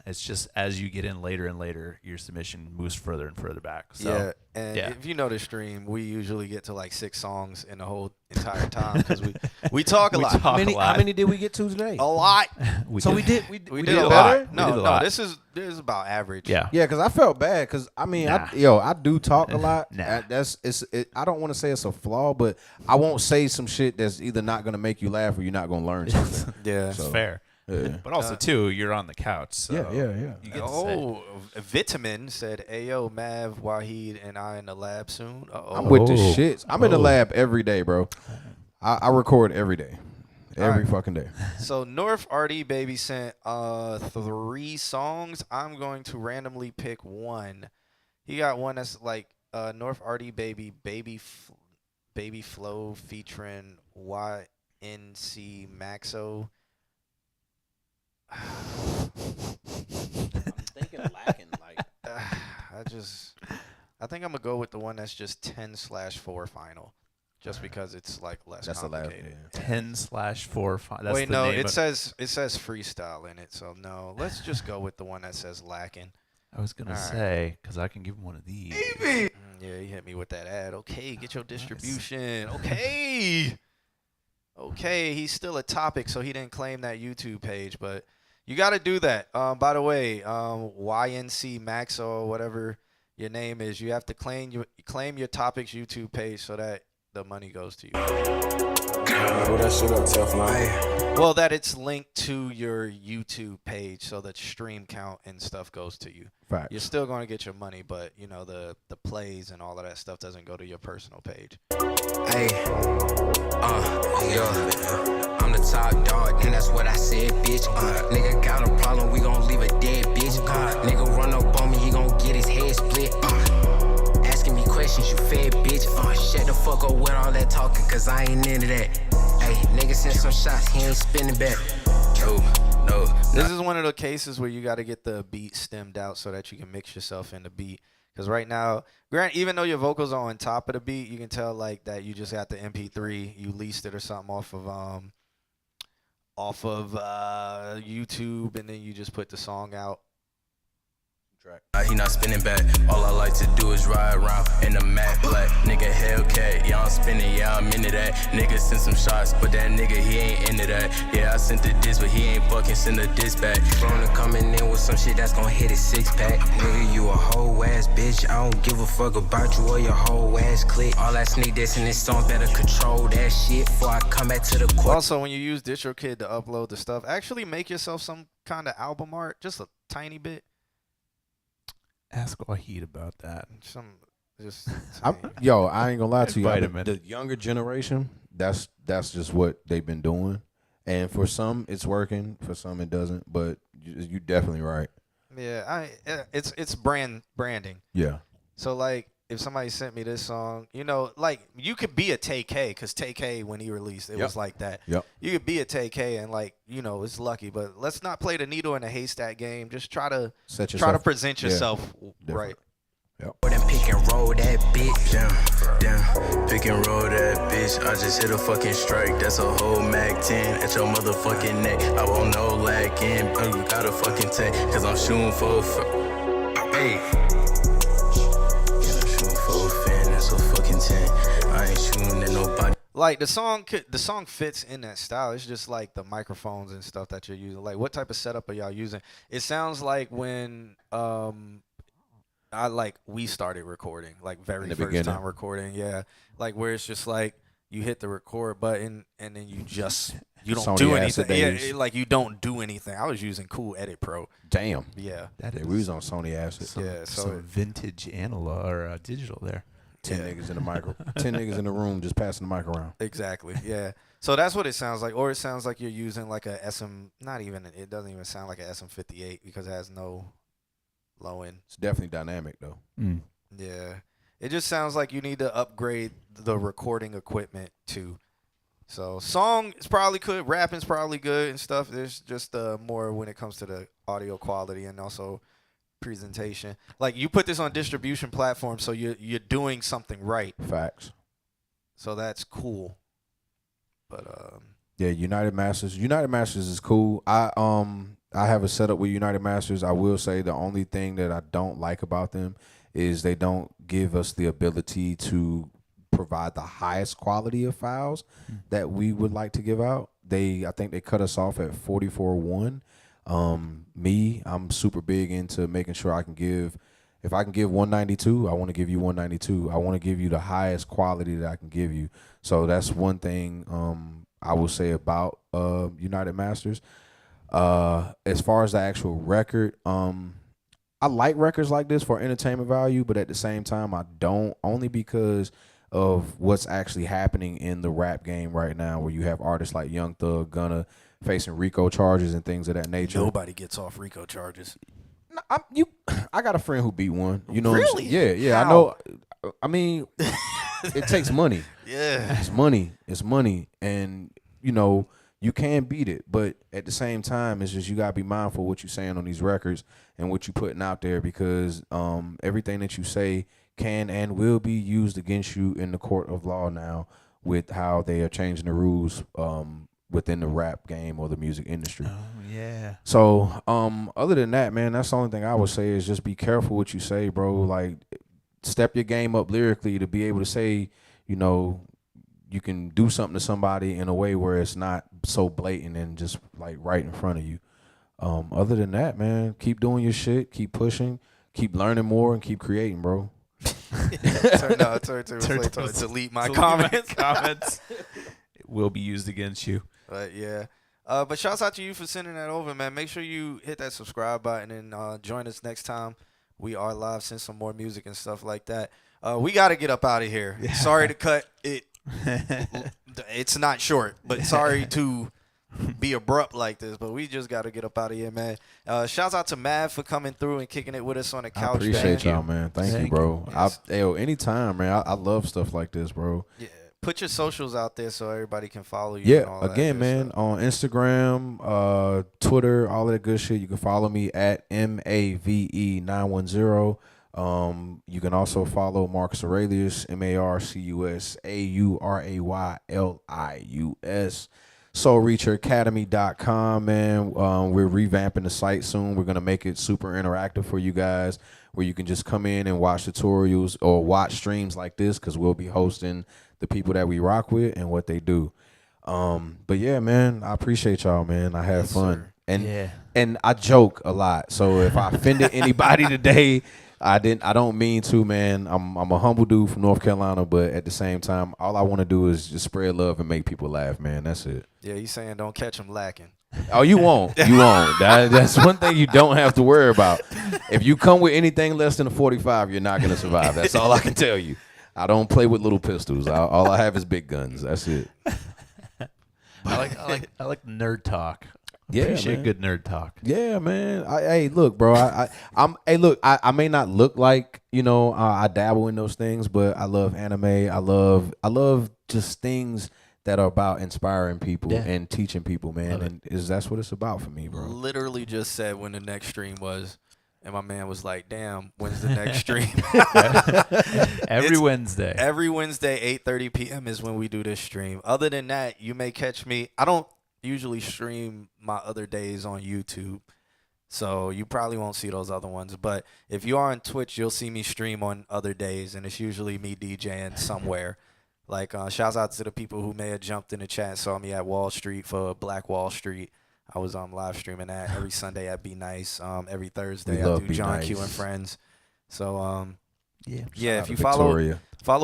It's just as you get in later and later, your submission moves further and further back. So, yeah, and if you know the stream, we usually get to like 6 songs in the whole entire time because we talk a lot. How many did we get to today? A lot. We did We did better? a lot. We did a No, lot. this is about average. Yeah. Yeah, because I felt bad. Because I mean, Nah. I do talk a lot. Nah. I don't want to say it's a flaw, but I won't say some shit that's either not gonna make you laugh or you're not gonna learn something. Yeah. It's fair. Yeah. But also, too, you're on the couch. So Yeah. You get to say. Oh, Vitamin said, "Ayo, Mav, Wahid, and I in the lab soon." I'm with the shits. I'm in the lab every day, bro. I record every day, every fucking day. So North RD Baby sent 3 songs. I'm going to randomly pick one. He got one that's like North RD Baby Baby Flow featuring YNC Maxo. I'm thinking lacking like. I think I'm gonna go with the one that's just 10/4 final, just because it's like less That's complicated. 10/4. That's Wait, the no, name it of- says freestyle in it, so no. Let's just go with the one that says lacking. I was gonna All right. say because I can give him one of these. Yeah, he hit me with that ad. Okay, get your distribution. Okay, he's still a topic, so he didn't claim that YouTube page, but you got to do that. By the way, YNC Max or whatever your name is, you have to claim your topic's YouTube page so that the money goes to you. That shit up, Teflon. Well, that it's linked to your YouTube page, so that stream count and stuff goes to you. Facts. You're still going to get your money, but you know the plays and all of that stuff doesn't go to your personal page. Hey, yo, I'm the top dog, and that's what I said, bitch. Nigga got a problem, we gon' leave a dead bitch. Nigga run up on me, he gon' get his head split. Asking me questions, you fed bitch. Shut the fuck up with all that talking, cause I ain't into that. Hey, nigga sent some shots, he ain't spinning back. No. This is one of the cases where you got to get the beat stemmed out so that you can mix yourself in the beat. Because right now, even though your vocals are on top of the beat, you can tell like that you just got the MP3, you leased it or something off of YouTube, and then you just put the song out. He not spinning back. All I like to do is ride around in the Mac black. Nigga Hellcat, yeah I'm spinning, yeah I'm into that. Nigga sent some shots, but that nigga he ain't into that. Yeah I sent the disc, but he ain't fucking send the disc back. Rona coming in with some shit that's gon' hit his 6-pack. Nigga you a whole ass bitch. I don't give a fuck about you or your whole ass clique. All that sneak this in this song better control that shit before I come back to the court. Also, when you use DistroKid to upload the stuff, actually make yourself some kind of album art, just a tiny bit. Ask Wahid about that. I ain't gonna lie to you. Invite him in. The younger generation, that's just what they've been doing, and for some it's working, for some it doesn't. But you definitely right. Yeah, it's branding. Yeah. So like if somebody sent me this song, you know, like you could be a Tay-K because Tay-K when he released it was like that. Yep. You could be a Tay-K and like, you know, it's lucky, but let's not play the needle in a haystack game. Just try to present yourself right. Yep. Then pick and roll that bitch. Damn. Pick and roll that bitch. I just hit a fucking strike. That's a whole Mac 10 at your motherfucking neck. I won't know lacking. Got a fucking tank. Cause I'm shooting for hey. I ain't shooting at nobody. Like the song fits in that style. It's just like the microphones and stuff that you're using. Like what type of setup are y'all using? It sounds like when we started recording, like very first time recording, yeah. Like where it's just like you hit the record button and then you don't Sony do Acid anything. days. Yeah, like you don't do anything. I was using Cool Edit Pro. Damn. Yeah. We was on Sony Acid. Some vintage analog or digital there. 10 niggas in the micro. 10 niggas in the room just passing the mic around. Exactly. Yeah. So that's what it sounds like. Or it sounds like you're using like a it doesn't even sound like a SM58 because it has no low end. It's definitely dynamic though. Yeah. It just sounds like you need to upgrade the recording equipment too. So song is probably good, rapping's probably good and stuff. There's just more when it comes to the audio quality and also presentation. Like you put this on distribution platforms, so you're doing something right. Facts. So that's cool. But yeah, United Masters is cool. I have a setup with United Masters. I will say the only thing that I don't like about them is they don't give us the ability to provide the highest quality of files that we would like to give out. I think they cut us off at 44.1. I'm super big into making sure if I can give 192, I want to give you 192. I want to give you the highest quality that I can give you. So that's one thing I will say about United Masters. As far as the actual record, I like records like this for entertainment value, but at the same time I don't, only because of what's actually happening in the rap game right now, where you have artists like Young Thug, Gunna facing RICO charges and things of that nature. Nobody gets off RICO charges. I got a friend who beat one. You know, really? Yeah. How? I know. I mean, it takes money. Yeah, it's money, and you know you can beat it, but at the same time, it's just you gotta be mindful of what you're saying on these records and what you're putting out there, because everything that you say can and will be used against you in the court of law now, with how they are changing the rules within the rap game or the music industry. Oh, yeah. So, other than that, man, that's the only thing I would say is just be careful what you say, bro. Like, step your game up lyrically to be able to say, you know, you can do something to somebody in a way where it's not so blatant and just like right in front of you. Other than that, man, keep doing your shit, keep pushing, keep learning more, and keep creating, bro. Turn to delete my comments. It will be used against you. But yeah. But shouts out to you for sending that over, man. Make sure you hit that subscribe button and join us next time we are live. Send some more music and stuff like that. We got to get up out of here. Yeah. Sorry to cut it. It's not short, but sorry to be abrupt like this, but we just got to get up out of here, man. Shouts out to Mav for coming through and kicking it with us on the couch. I appreciate y'all, man. Thank you, bro. Yes. Anytime, man. I love stuff like this, bro. Yeah. Put your socials out there so everybody can follow you. Yeah, and all again, man, stuff. on Instagram, Twitter, all of that good shit. You can follow me at MAVE910. You can also follow Marcus Aurelius, MARCUS AURAYLIUS. SoulReacherAcademy.com, man. We're revamping the site soon. We're gonna make it super interactive for you guys, where you can just come in and watch tutorials or watch streams like this, because we'll be hosting the people that we rock with and what they do. But yeah, man, I appreciate y'all, man. I had fun. Sir. And I joke a lot. So if I offended anybody today, I don't mean to, man. I'm a humble dude from North Carolina, but at the same time, all I want to do is just spread love and make people laugh, man. That's it. Yeah, you saying don't catch them lacking. Oh, you won't. You won't. That's one thing you don't have to worry about. If you come with anything less than a 45, you're not going to survive. That's all I can tell you. I don't play with little pistols. All I have is big guns. That's it. I like nerd talk. Yeah, Appreciate man. good nerd talk. Yeah, man. Hey, look, bro. I may not look like, I dabble in those things, but I love anime. I love just things that are about inspiring people and teaching people, man. And that's what it's about for me, bro. Literally just said when the next stream was, and my man was like, "Damn, when's the next stream?" Every Wednesday. Every Wednesday, 8:30 p.m. is when we do this stream. Other than that, you may catch me. I don't usually stream my other days on YouTube, so you probably won't see those other ones. But if you are on Twitch, you'll see me stream on other days, and it's usually me DJing somewhere. Like, shouts out to the people who may have jumped in the chat and saw me at Wall Street for Black Wall Street. I was live streaming that every Sunday at Be Nice. Every Thursday I do John Q and Friends. So yeah, if you follow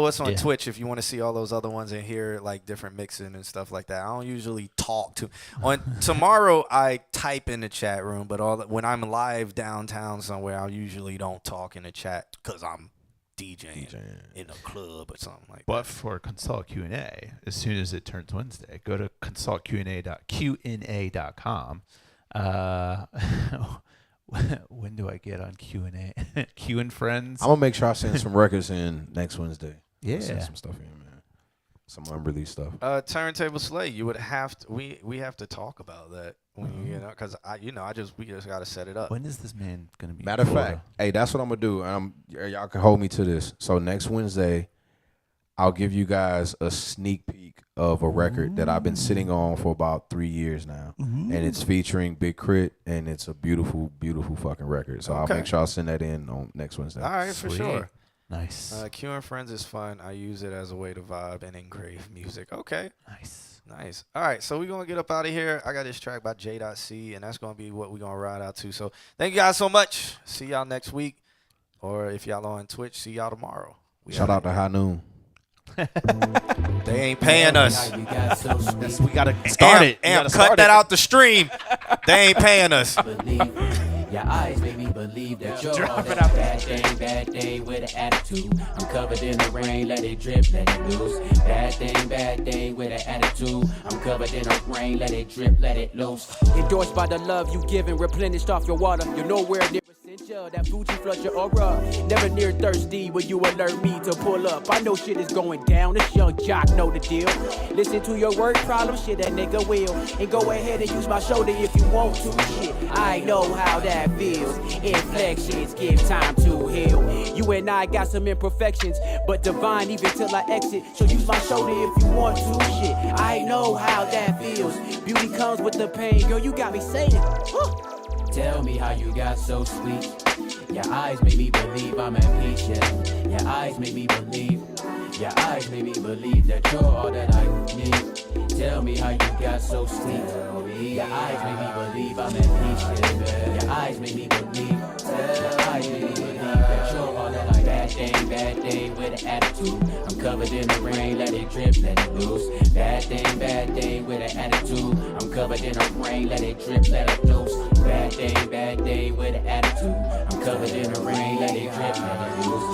us on Twitch, if you want to see all those other ones and hear like different mixing and stuff like that. I don't usually talk to. On tomorrow I type in the chat room, but when I'm live downtown somewhere, I usually don't talk in the chat because I'm DJing in a club or something like that. But for Consult Q&A, as soon as it turns Wednesday, go to consultqna.com. When do I get on Q&A? Q and Friends? I'm going to make sure I send some records in next Wednesday. Yeah. Send some stuff in, man. Some unreleased stuff. Turntable Slay, you would have to. We have to talk about that because we just got to set it up. When is this man gonna be? Matter of fact, hey, that's what I'm gonna do. Y'all can hold me to this. So next Wednesday, I'll give you guys a sneak peek of a record that I've been sitting on for about 3 years now, and it's featuring Big Crit, and it's a beautiful, beautiful fucking record. So I'll make sure I'll send that in on next Wednesday. All right, for sure. Nice. Q and Friends is fun. I use it as a way to vibe and engrave music. Okay. Nice. All right, so we're going to get up out of here. I got this track by J.C, and that's going to be what we're going to ride out to. So thank you guys so much. See y'all next week. Or if y'all on Twitch, see y'all tomorrow. Shout out to High Noon. They ain't paying us. We got to start it. Cut that out the stream. They ain't paying us. Your eyes make me believe that you're all that bad thing with an attitude. I'm covered in the rain, let it drip, let it loose. Bad thing with an attitude. I'm covered in the rain, let it drip, let it loose. Endorsed by the love you give and replenished off your water. You're nowhere near essential. That Fuji flush your aura. Never near thirsty when you alert me to pull up. I know shit is going down. This young jock know the deal. Listen to your word problem, shit that nigga will. And go ahead and use my shoulder if you want to. Shit, I know how that feels. Inflections give time to heal. You and I got some imperfections, but divine even till I exit. So use my shoulder if you want to. Shit, I know how that feels. Beauty comes with the pain, girl. You got me saying. Tell me how you got so sweet. Your eyes make me believe I'm at peace, yeah. Your eyes make me believe. Your eyes make me believe that you're all that I need. Tell me how you got so sweet. Your eyes make me believe I'm at peace, yeah. Your eyes make me believe. Your eyes make me believe that you're all that I need. Bad thing with an attitude. I'm covered in the rain, let it drip, let it loose. Bad thing with an attitude. I'm covered in the rain, let it drip, let it loose. Bad thing with an attitude. I'm covered in the rain, let it drip, let it loose.